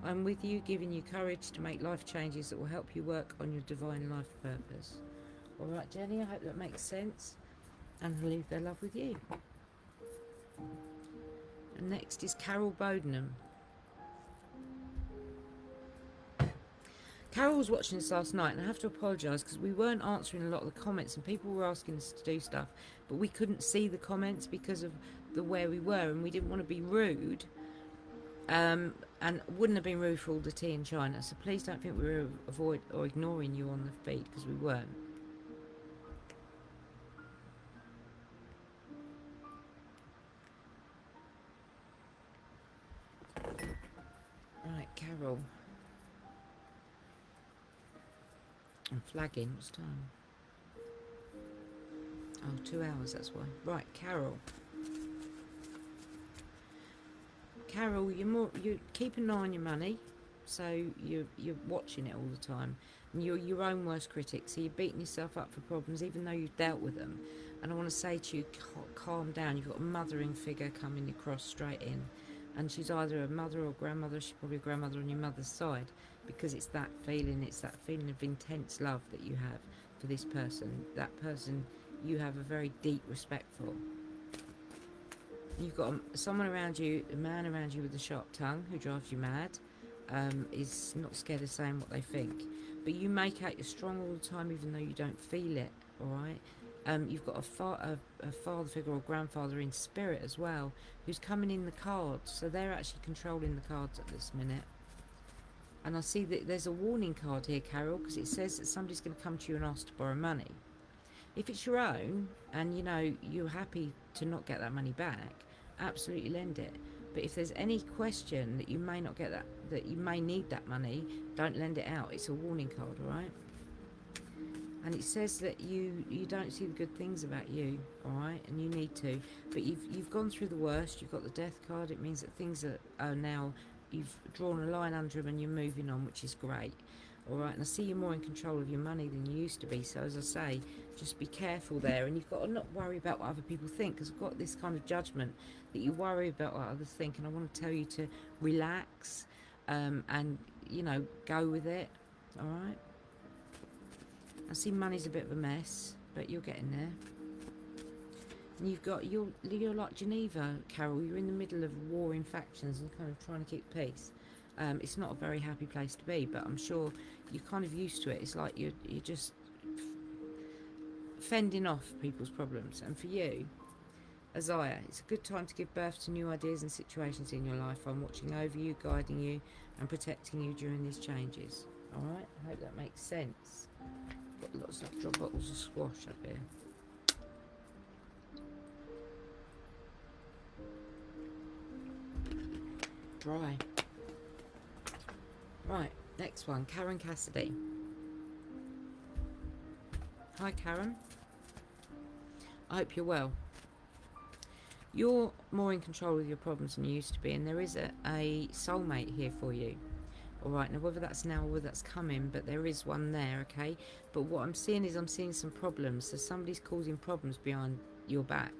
I'm with you, giving you courage to make life changes that will help you work on your divine life purpose. Alright, Jenny, I hope that makes sense. And I'll leave their love with you. And next is Carol Bodenham. Carol was watching this last night, and I have to apologise because we weren't answering a lot of the comments and people were asking us to do stuff, but we couldn't see the comments because of where we were, and we didn't want to be rude. And wouldn't have been rude for all the tea in China, so please don't think we were avoid or ignoring you on the feed, because we weren't. Right, Carol. I'm flagging. What's time? Oh, 2 hours, that's why. Right, Carol. Carol, you keep an eye on your money, so you're watching it all the time, and you're your own worst critic. So you're beating yourself up for problems, even though you've dealt with them. And I want to say to you, calm down. You've got a mothering figure coming across straight in, and she's either a mother or grandmother. She's probably a grandmother on your mother's side, because it's that feeling. It's that feeling of intense love that you have for this person. That person you have a very deep respect for. You've got someone around you, a man around you with a sharp tongue who drives you mad, is not scared of saying what they think. But you make out you're strong all the time even though you don't feel it, alright? You've got a father figure or grandfather in spirit as well who's coming in the cards, so they're actually controlling the cards at this minute. And I see that there's a warning card here, Carol, because it says that somebody's going to come to you and ask to borrow money. If it's your own and you know you're happy to not get that money back, absolutely lend it. But if there's any question that you may not get that you may need that money, don't lend it out. It's a warning card, alright? And it says that you don't see the good things about you, alright? And you need to. But you've gone through the worst. You've got the death card. It means that things are now, you've drawn a line under them and you're moving on, which is great. Alright, and I see you're more in control of your money than you used to be, so as I say, just be careful there, and you've got to not worry about what other people think, because I've got this kind of judgment that you worry about what others think, and I want to tell you to relax, and, you know, go with it, alright? I see money's a bit of a mess, but you're getting there. And you've got, you're like Geneva, Carol, you're in the middle of warring factions and kind of trying to keep peace. It's not a very happy place to be, but I'm sure you're kind of used to it. It's like you're just fending off people's problems. And for you, Isaiah, it's a good time to give birth to new ideas and situations in your life. I'm watching over you, guiding you, and protecting you during these changes. Alright, I hope that makes sense. Got lots of drop bottles of squash up here. Dry. Right, next one, Karen Cassidy. Hi Karen, I hope you're well. You're more in control of your problems than you used to be, and there is a soulmate here for you. Alright, now whether that's now or whether that's coming, but there is one there, okay? But what I'm seeing is I'm seeing some problems. So somebody's causing problems behind your back.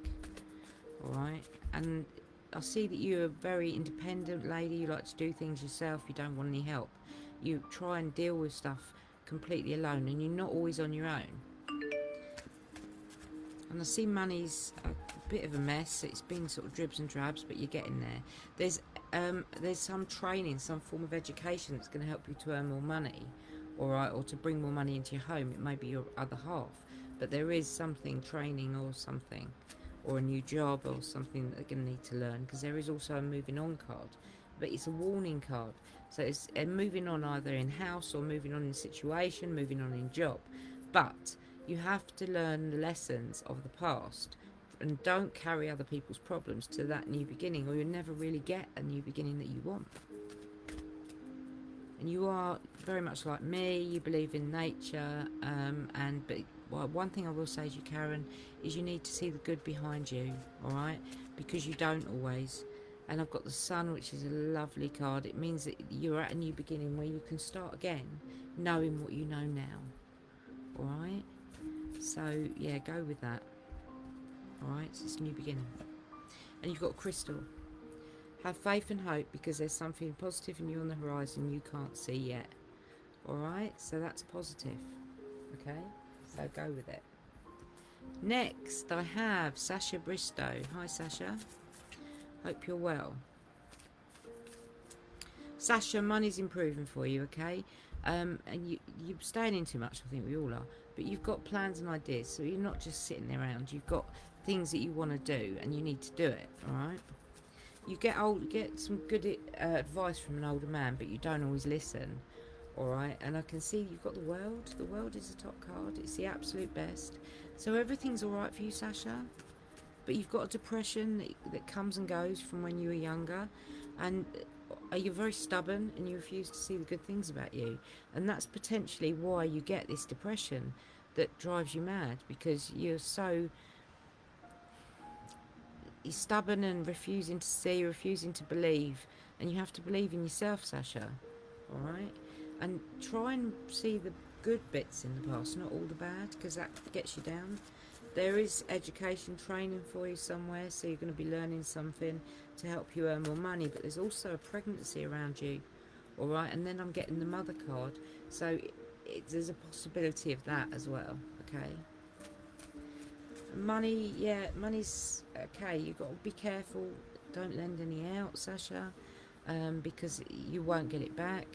Alright? And I see that you're a very independent lady. You like to do things yourself. You don't want any help. You try and deal with stuff completely alone, and you're not always on your own. And I see money's a bit of a mess. It's been sort of dribs and drabs, but you're getting there. There's some training, some form of education that's going to help you to earn more money, alright, or to bring more money into your home. It may be your other half, but there is something, training or something, or a new job or something that they're going to need to learn, because there is also a moving on card, but it's a warning card. So it's moving on either in house or moving on in situation, moving on in job. But you have to learn the lessons of the past and don't carry other people's problems to that new beginning, or you'll never really get a new beginning that you want. And you are very much like me. You believe in nature, but one thing I will say to you, Karen, is you need to see the good behind you, all right? Because you don't always. And I've got the Sun, which is a lovely card. It means that you're at a new beginning where you can start again, knowing what you know now, all right? So yeah, go with that. Alright, so it's a new beginning. And you've got Crystal. Have faith and hope, because there's something positive in you on the horizon you can't see yet. Alright, so that's positive. Okay, so go with it. Next, I have Sasha Bristow. Hi Sasha. Hope you're well. Sasha, money's improving for you, okay? And you're staying in too much, I think we all are. But you've got plans and ideas, so you're not just sitting around. You've got things that you want to do, and you need to do it, alright? You get some good advice from an older man, but you don't always listen, alright? And I can see you've got the World. The World is the top card. It's the absolute best. So everything's alright for you, Sasha. But you've got a depression that comes and goes from when you were younger, and you're very stubborn and you refuse to see the good things about you, and that's potentially why you get this depression that drives you mad, because you're stubborn and refusing to see, refusing to believe, and you have to believe in yourself, Sasha, alright? And try and see the good bits in the past, not all the bad, because that gets you down. There is education training for you somewhere, so you're going to be learning something to help you earn more money, but there's also a pregnancy around you, alright? And then I'm getting the mother card, so there's a possibility of that as well, okay? Money, yeah, money's okay. You've got to be careful, don't lend any out, Sasha, because you won't get it back.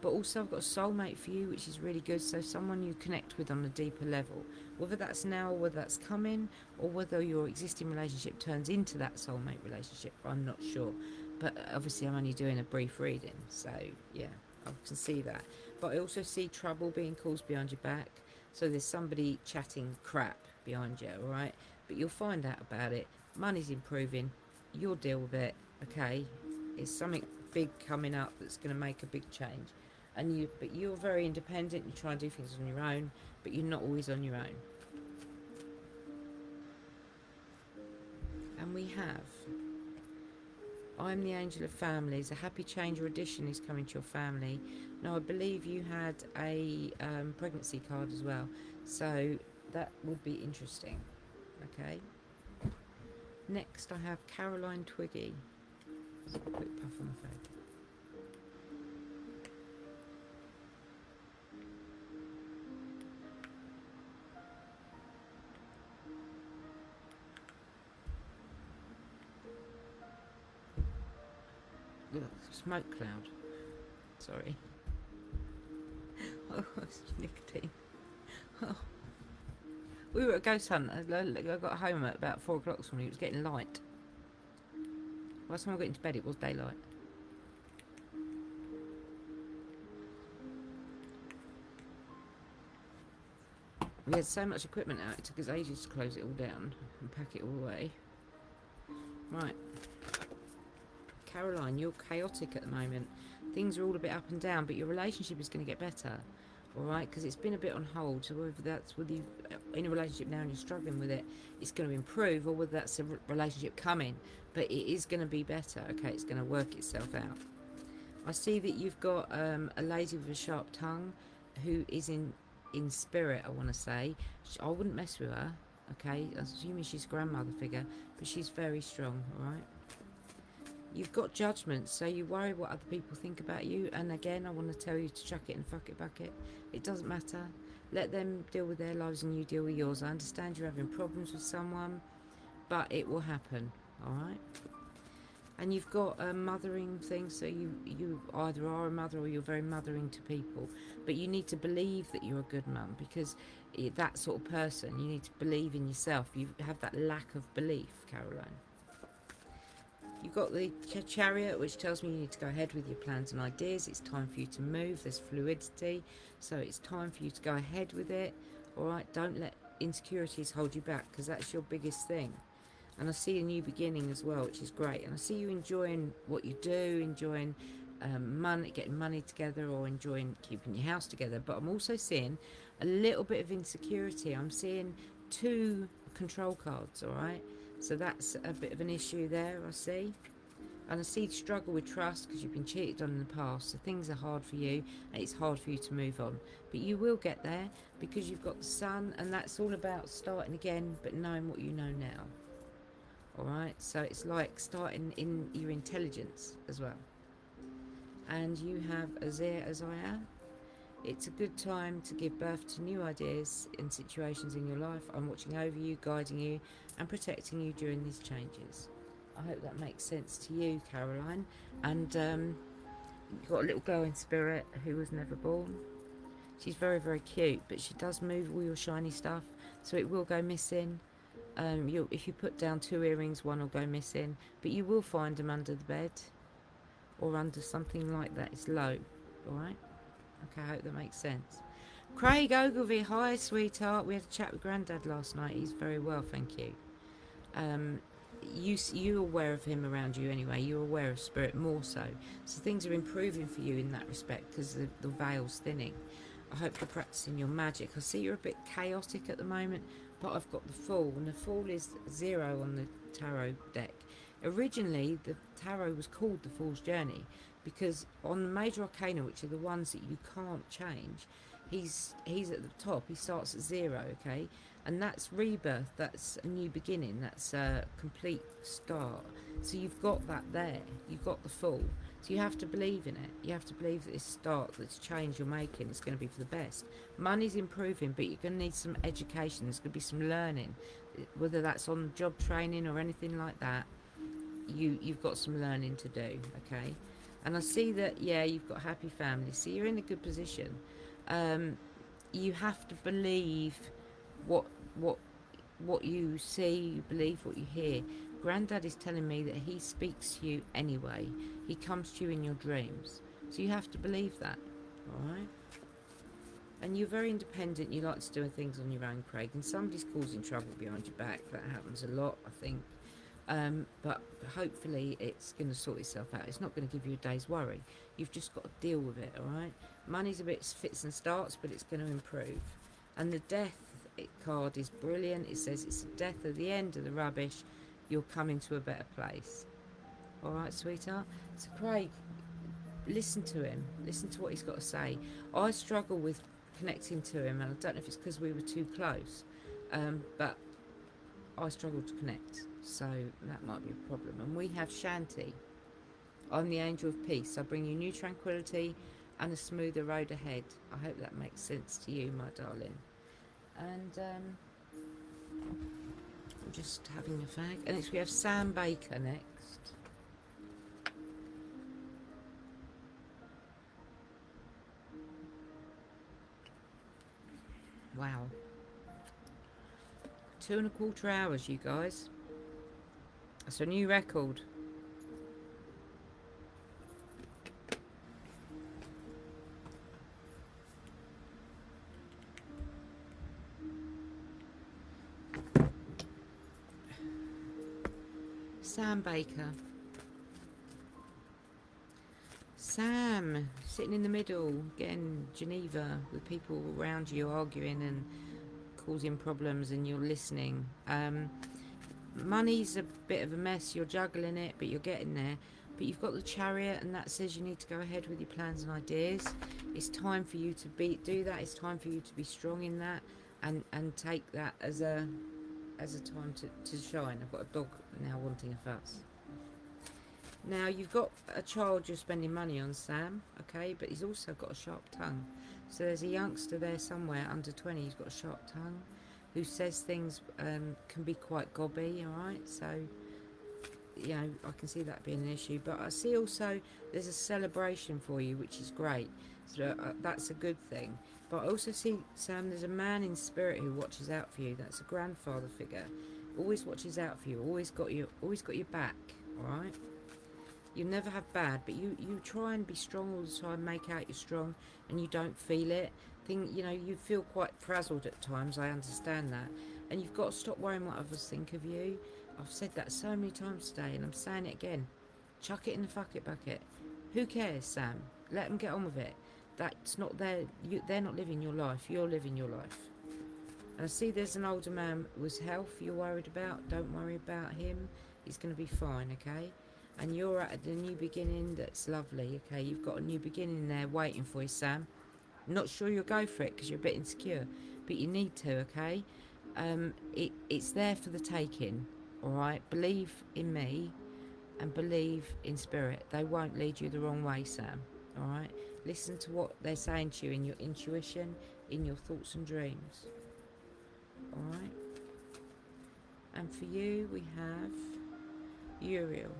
But also I've got a soulmate for you, which is really good, so someone you connect with on a deeper level. Whether that's now or whether that's coming, or whether your existing relationship turns into that soulmate relationship, I'm not sure. But obviously I'm only doing a brief reading, so yeah, I can see that. But I also see trouble being caused behind your back, so there's somebody chatting crap behind you, alright? But you'll find out about it. Money's improving, you'll deal with it, okay? It's something big coming up that's going to make a big change. But you're very independent. You try and do things on your own, but you're not always on your own. And we have, I'm the angel of families. A happy change or addition is coming to your family. Now I believe you had a pregnancy card as well, so that would be interesting. Okay. Next I have Caroline Twiggy. Just a quick puff on my face. Smoke cloud. Sorry. Oh, it's nicotine. Oh. We were at a ghost hunt. I got home at about 4 o'clock this morning. It was getting light. By the time I got into bed, it was daylight. We had so much equipment out, it took us ages to close it all down and pack it all away. Right. Caroline, you're chaotic at the moment. Things are all a bit up and down, but your relationship is going to get better. Alright, because it's been a bit on hold, so whether that's with you in a relationship now and you're struggling with it, it's going to improve, or whether that's a relationship coming, but it is going to be better, okay, it's going to work itself out. I see that you've got a lady with a sharp tongue who is in spirit, I want to say. I wouldn't mess with her, okay, I'm assuming she's a grandmother figure, but she's very strong, alright. You've got judgment, so you worry what other people think about you. And again, I want to tell you to chuck it and fuck it bucket. It doesn't matter. Let them deal with their lives and you deal with yours. I understand you're having problems with someone, but it will happen, all right? And you've got a mothering thing, so you either are a mother or you're very mothering to people. But you need to believe that you're a good mum, because that sort of person, you need to believe in yourself. You have that lack of belief, Caroline. You've got the Chariot, which tells me you need to go ahead with your plans and ideas. It's time for you to move. There's fluidity, so it's time for you to go ahead with it. All right, don't let insecurities hold you back, because that's your biggest thing. And I see a new beginning as well, which is great. And I see you enjoying what you do, enjoying money, getting money together, or enjoying keeping your house together. But I'm also seeing a little bit of insecurity. I'm seeing 2 control cards, all right? So that's a bit of an issue there, I see. And I see struggle with trust because you've been cheated on in the past. So things are hard for you and it's hard for you to move on. But you will get there because you've got the sun, and that's all about starting again but knowing what you know now. Alright, so it's like starting in your intelligence as well. And you have Azir. It's a good time to give birth to new ideas in situations in your life. I'm watching over you, guiding you and protecting you during these changes. I hope that makes sense to you, Caroline. And you've got a little girl in spirit who was never born. She's very, very cute, but she does move all your shiny stuff, so it will go missing. If you put down 2 earrings, one will go missing, but you will find them under the bed or under something like that. It's low, alright? Okay, I hope that makes sense. Craig Ogilvie, hi sweetheart. We had a chat with Grandad last night. He's very well, thank you. You're aware of him around you anyway. You're aware of spirit more so. So things are improving for you in that respect because the veil's thinning. I hope you're practicing your magic. I see you're a bit chaotic at the moment, but I've got the Fool, and the Fool is 0 on the tarot deck. Originally, the tarot was called the Fool's Journey because on the major arcana, which are the ones that you can't change, he's at the top. He starts at 0, okay? And that's rebirth, that's a new beginning, that's a complete start. So you've got that there, you've got the Fool. So you have to believe in it. You have to believe that this start, this change you're making is going to be for the best. Money's improving, but you're going to need some education. There's going to be some learning, whether that's on job training or anything like that. You've got some learning to do, okay? And I see that, yeah, you've got happy family. So you're in a good position. You have to believe what you see, you believe what you hear. Grandad is telling me that he speaks to you anyway. He comes to you in your dreams. So you have to believe that, alright? And you're very independent. You like to do things on your own, Craig. And somebody's causing trouble behind your back. That happens a lot, I think. But hopefully it's going to sort itself out. It's not going to give you a day's worry. You've just got to deal with it, alright? Money's a bit fits and starts, but it's going to improve. And the Death card is brilliant. It says it's the death at the end of the rubbish. You'll come into a better place. Alright, sweetheart? So Craig, listen to him. Listen to what he's got to say. I struggle with connecting to him, and I don't know if it's because we were too close, but I struggle to connect. So that might be a problem. And we have Shanti. I'm the angel of peace. I bring you new tranquility and a smoother road ahead. I hope that makes sense to you, my darling. And I'm just having a fag. And we have Sam Baker next. Wow. 2.25 hours, you guys. That's a new record. Sam Baker. Sam, sitting in the middle, getting Geneva with people around you arguing and causing problems, and you're listening. Money's a bit of a mess. You're juggling it, but you're getting there. But you've got the Chariot, and that says you need to go ahead with your plans and ideas. It's time for you to do that. It's time for you to be strong in that, and take that as a time to shine. I've got a dog now wanting a fuss. Now, you've got a child you're spending money on, Sam, okay, but he's also got a sharp tongue. So there's a youngster there somewhere, under 20, who's got a sharp tongue, who says things can be quite gobby, all right? So, you know, I can see that being an issue. But I see also there's a celebration for you, which is great. So that's a good thing. But I also see, Sam, there's a man in spirit who watches out for you. That's a grandfather figure. Always watches out for you. Always got your back, all right? You'll never have bad, but you try and be strong all the time, make out you're strong, and you don't feel it. You know, you feel quite frazzled at times, I understand that. And you've got to stop worrying what others think of you. I've said that so many times today, and I'm saying it again. Chuck it in the fuck it bucket. Who cares, Sam? Let them get on with it. That's not they're not living your life, you're living your life. And I see there's an older man with health you're worried about. Don't worry about him. He's going to be fine, okay? And you're at a new beginning that's lovely, okay? You've got a new beginning there waiting for you, Sam. Not sure you'll go for it because you're a bit insecure, but you need to, okay? It's there for the taking, all right? Believe in me and believe in spirit. They won't lead you the wrong way, Sam, all right? Listen to what they're saying to you in your intuition, in your thoughts and dreams, all right? And for you, we have Uriel.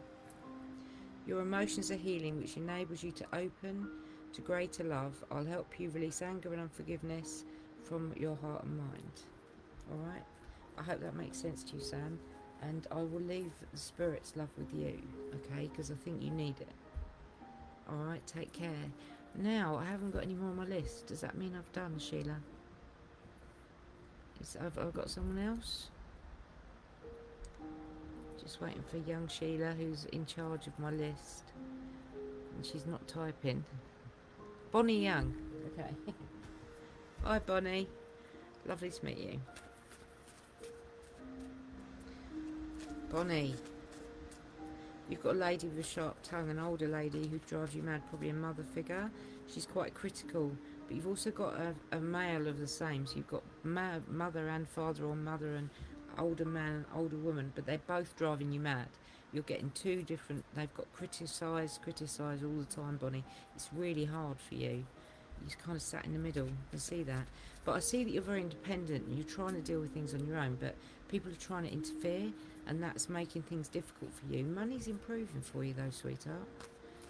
Your emotions are healing, which enables you to open to greater love. I'll help you release anger and unforgiveness from your heart and mind. All right? I hope that makes sense to you, Sam. And I will leave the spirit's love with you, okay? Because I think you need it. All right? Take care. Now, I haven't got any more on my list. Does that mean I've done, Sheila? I've got someone else? Just waiting for young Sheila, who's in charge of my list. And she's not typing. Bonnie Young. Okay. Hi, Bonnie. Lovely to meet you. Bonnie. You've got a lady with a sharp tongue, an older lady who drives you mad, probably a mother figure. She's quite critical. But you've also got a male of the same. So you've got mother and father, or mother and older man and older woman, but they're both driving you mad. You're getting two different, they've got criticise all the time, Bonnie. It's really hard for you. You're kind of sat in the middle. I can see that. But I see that you're very independent and you're trying to deal with things on your own, but people are trying to interfere, and that's making things difficult for you. Money's improving for you though, sweetheart.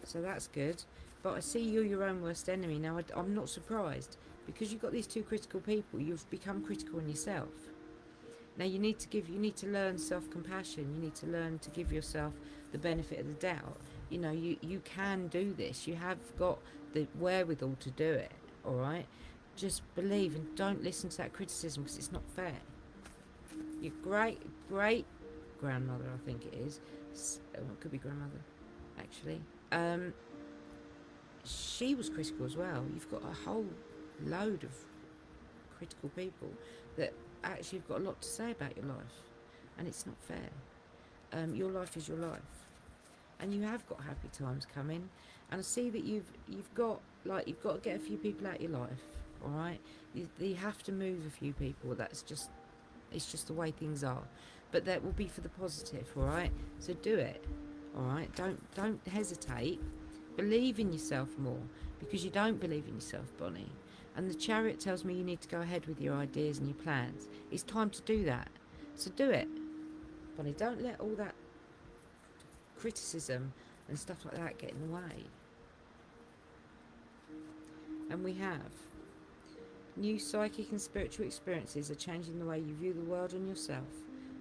So that's good. But I see you're your own worst enemy. Now, I'm not surprised. Because you've got these two critical people, you've become critical in yourself. Now you need to learn self-compassion. You need to learn to give yourself the benefit of the doubt. You know, you can do this. You have got the wherewithal to do it, all right? Just believe and don't listen to that criticism because it's not fair. Your great grandmother, I think it is, it could be grandmother, actually. She was critical as well. You've got a whole load of critical people that actually have got a lot to say about your life, and it's not fair. Your life is your life, and you have got happy times coming. And I see that you've got to get a few people out of your life. All right, you have to move a few people. It's just the way things are, but that will be for the positive. All right, so do it. All right, don't hesitate. Believe in yourself more, because you don't believe in yourself, Bonnie. And the Chariot tells me you need to go ahead with your ideas and your plans. It's time to do that. So do it. Bonnie, don't let all that criticism and stuff like that get in the way. And we have New psychic and spiritual experiences are changing the way you view the world and yourself.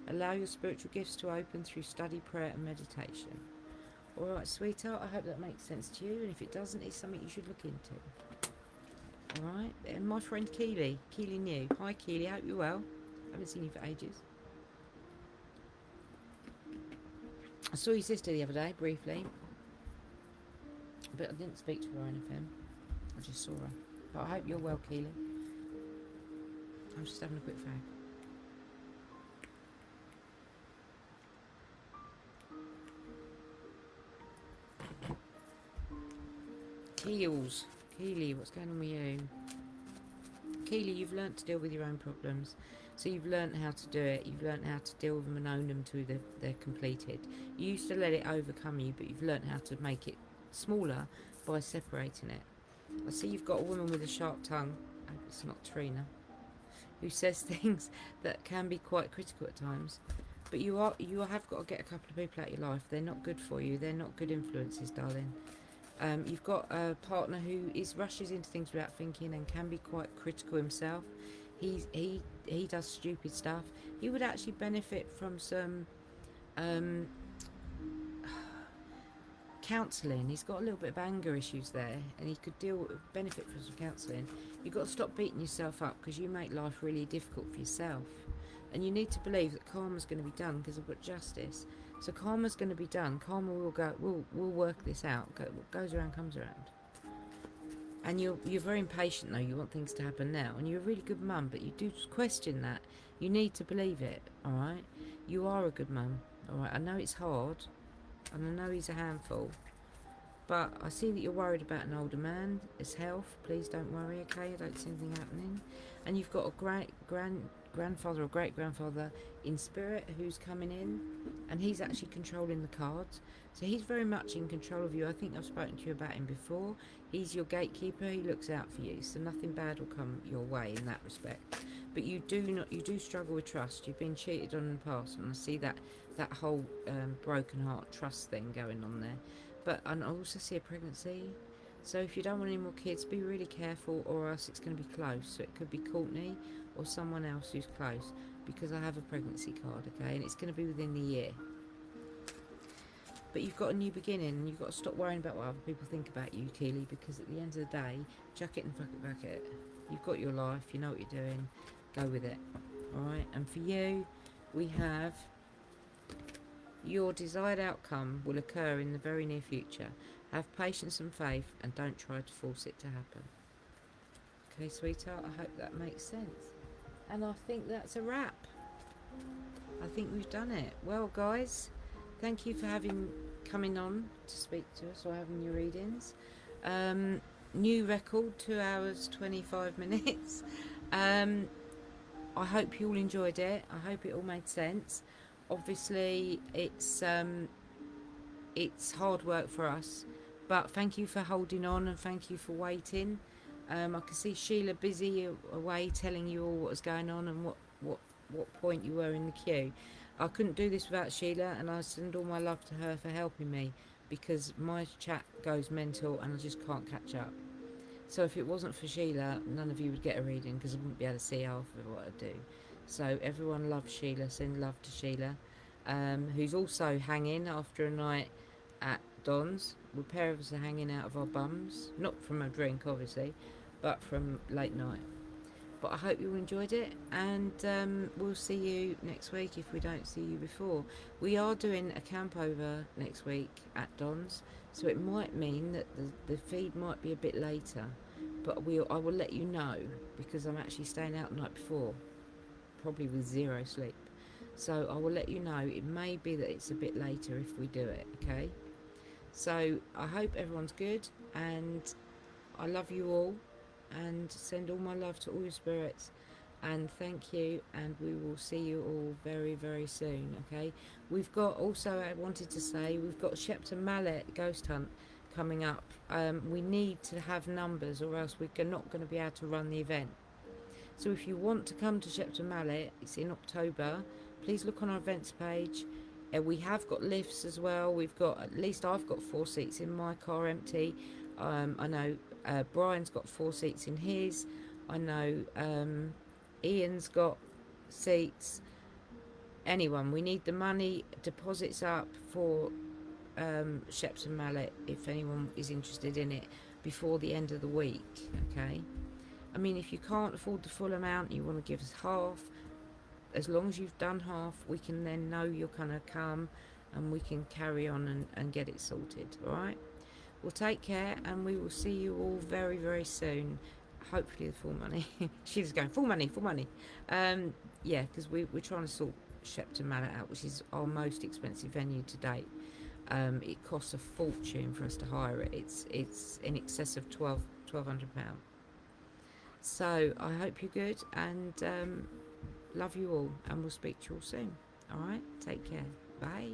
Allow your spiritual gifts to open through study, prayer, and meditation. Alright, sweetheart, I hope that makes sense to you, and if it doesn't, it's something you should look into. Alright, and my friend Keely New. Hi Keely, hope you're well. Haven't seen you for ages. I saw your sister the other day, briefly, but I didn't speak to her or anything. I just saw her. But I hope you're well, Keely. I'm just having a quick fag. Keely, what's going on with you? Keely, you've learnt to deal with your own problems. So you've learnt how to do it. You've learnt how to deal with them and own them till they're completed. You used to let it overcome you, but you've learnt how to make it smaller by separating it. I see you've got a woman with a sharp tongue. I hope it's not Trina, who says things that can be quite critical at times. But you have got to get a couple of people out of your life. They're not good for you. They're not good influences, darling. You've got a partner who rushes into things without thinking and can be quite critical himself. He does stupid stuff. He would actually benefit from some counselling. He's got a little bit of anger issues there, and he could benefit from some counselling. You've got to stop beating yourself up, because you make life really difficult for yourself. And you need to believe that karma's going to be done, because I've got justice. So karma's going to be done. Karma will go. We'll work this out. What goes around comes around. And you're very impatient though. You want things to happen now, and you're a really good mum, but you do question that. You need to believe it. All right. You are a good mum. All right. I know it's hard, and I know he's a handful, but I see that you're worried about an older man, his health. Please don't worry. Okay. I don't see anything happening. And you've got a grandfather or great grandfather in spirit who's coming in, and he's actually controlling the cards. So he's very much in control of you. I think I've spoken to you about him before. He's your gatekeeper. He looks out for you, so nothing bad will come your way in that respect. But you do struggle with trust. You've been cheated on in the past, and I see that whole broken heart trust thing going on there. And I also see a pregnancy. So if you don't want any more kids, be really careful, or else it's going to be close. So it could be Courtney or someone else who's close, because I have a pregnancy card, okay, and it's going to be within the year. But you've got a new beginning, and you've got to stop worrying about what other people think about you, Keely, because at the end of the day, chuck it and fuck it back it. You've got your life, you know what you're doing, go with it. Alright, and for you, we have your desired outcome will occur in the very near future. Have patience and faith, and don't try to force it to happen. Okay, sweetheart, I hope that makes sense. And I think that's a wrap. I think we've done it. Well, guys, thank you for coming on to speak to us, or having your readings. New record, 2 hours 25 minutes. I hope you all enjoyed it. I hope it all made sense. Obviously, it's hard work for us, but thank you for holding on, and thank you for waiting. I can see Sheila busy away telling you all what was going on and what point you were in the queue. I couldn't do this without Sheila, and I send all my love to her for helping me, because my chat goes mental and I just can't catch up. So if it wasn't for Sheila, none of you would get a reading, because I wouldn't be able to see half of what I do. So everyone loves Sheila. Send love to Sheila, who's also hanging after a night at Don's. A pair of us are hanging out of our bums, not from a drink obviously, but from late night. But I hope you all enjoyed it, and we'll see you next week if we don't see you before. We are doing a camp over next week at Don's, so it might mean that the feed might be a bit later, but I will let you know, because I'm actually staying out the night before, probably with zero sleep. So I will let you know. It may be that it's a bit later if we do it, okay? So I hope everyone's good, and I love you all, and send all my love to all your spirits, and thank you, and we will see you all very, very soon, okay? We've got, also I wanted to say, we've got Shepton Mallet Ghost Hunt coming up. We need to have numbers, or else we're not going to be able to run the event. So if you want to come to Shepton Mallet, it's in October, please look on our events page. We have got lifts as well. We've got, at least I've got 4 seats in my car empty. I know Brian's got 4 seats in his. I know Ian's got seats. Anyone, we need the money, deposits up for Sheps and Mallet if anyone is interested in it before the end of the week, okay? I mean, if you can't afford the full amount, you want to give us half, as long as you've done half, we can then know you're going to come and we can carry on and get it sorted, alright? Well, take care and we will see you all very, very soon. Hopefully the full money. She's going, full money, full money. Yeah, because we're trying to sort Shepton Mallet out, which is our most expensive venue to date. It costs a fortune for us to hire it. It's in excess of £1,200. So I hope you're good and love you all, and we'll speak to you all soon. All right, take care. Bye.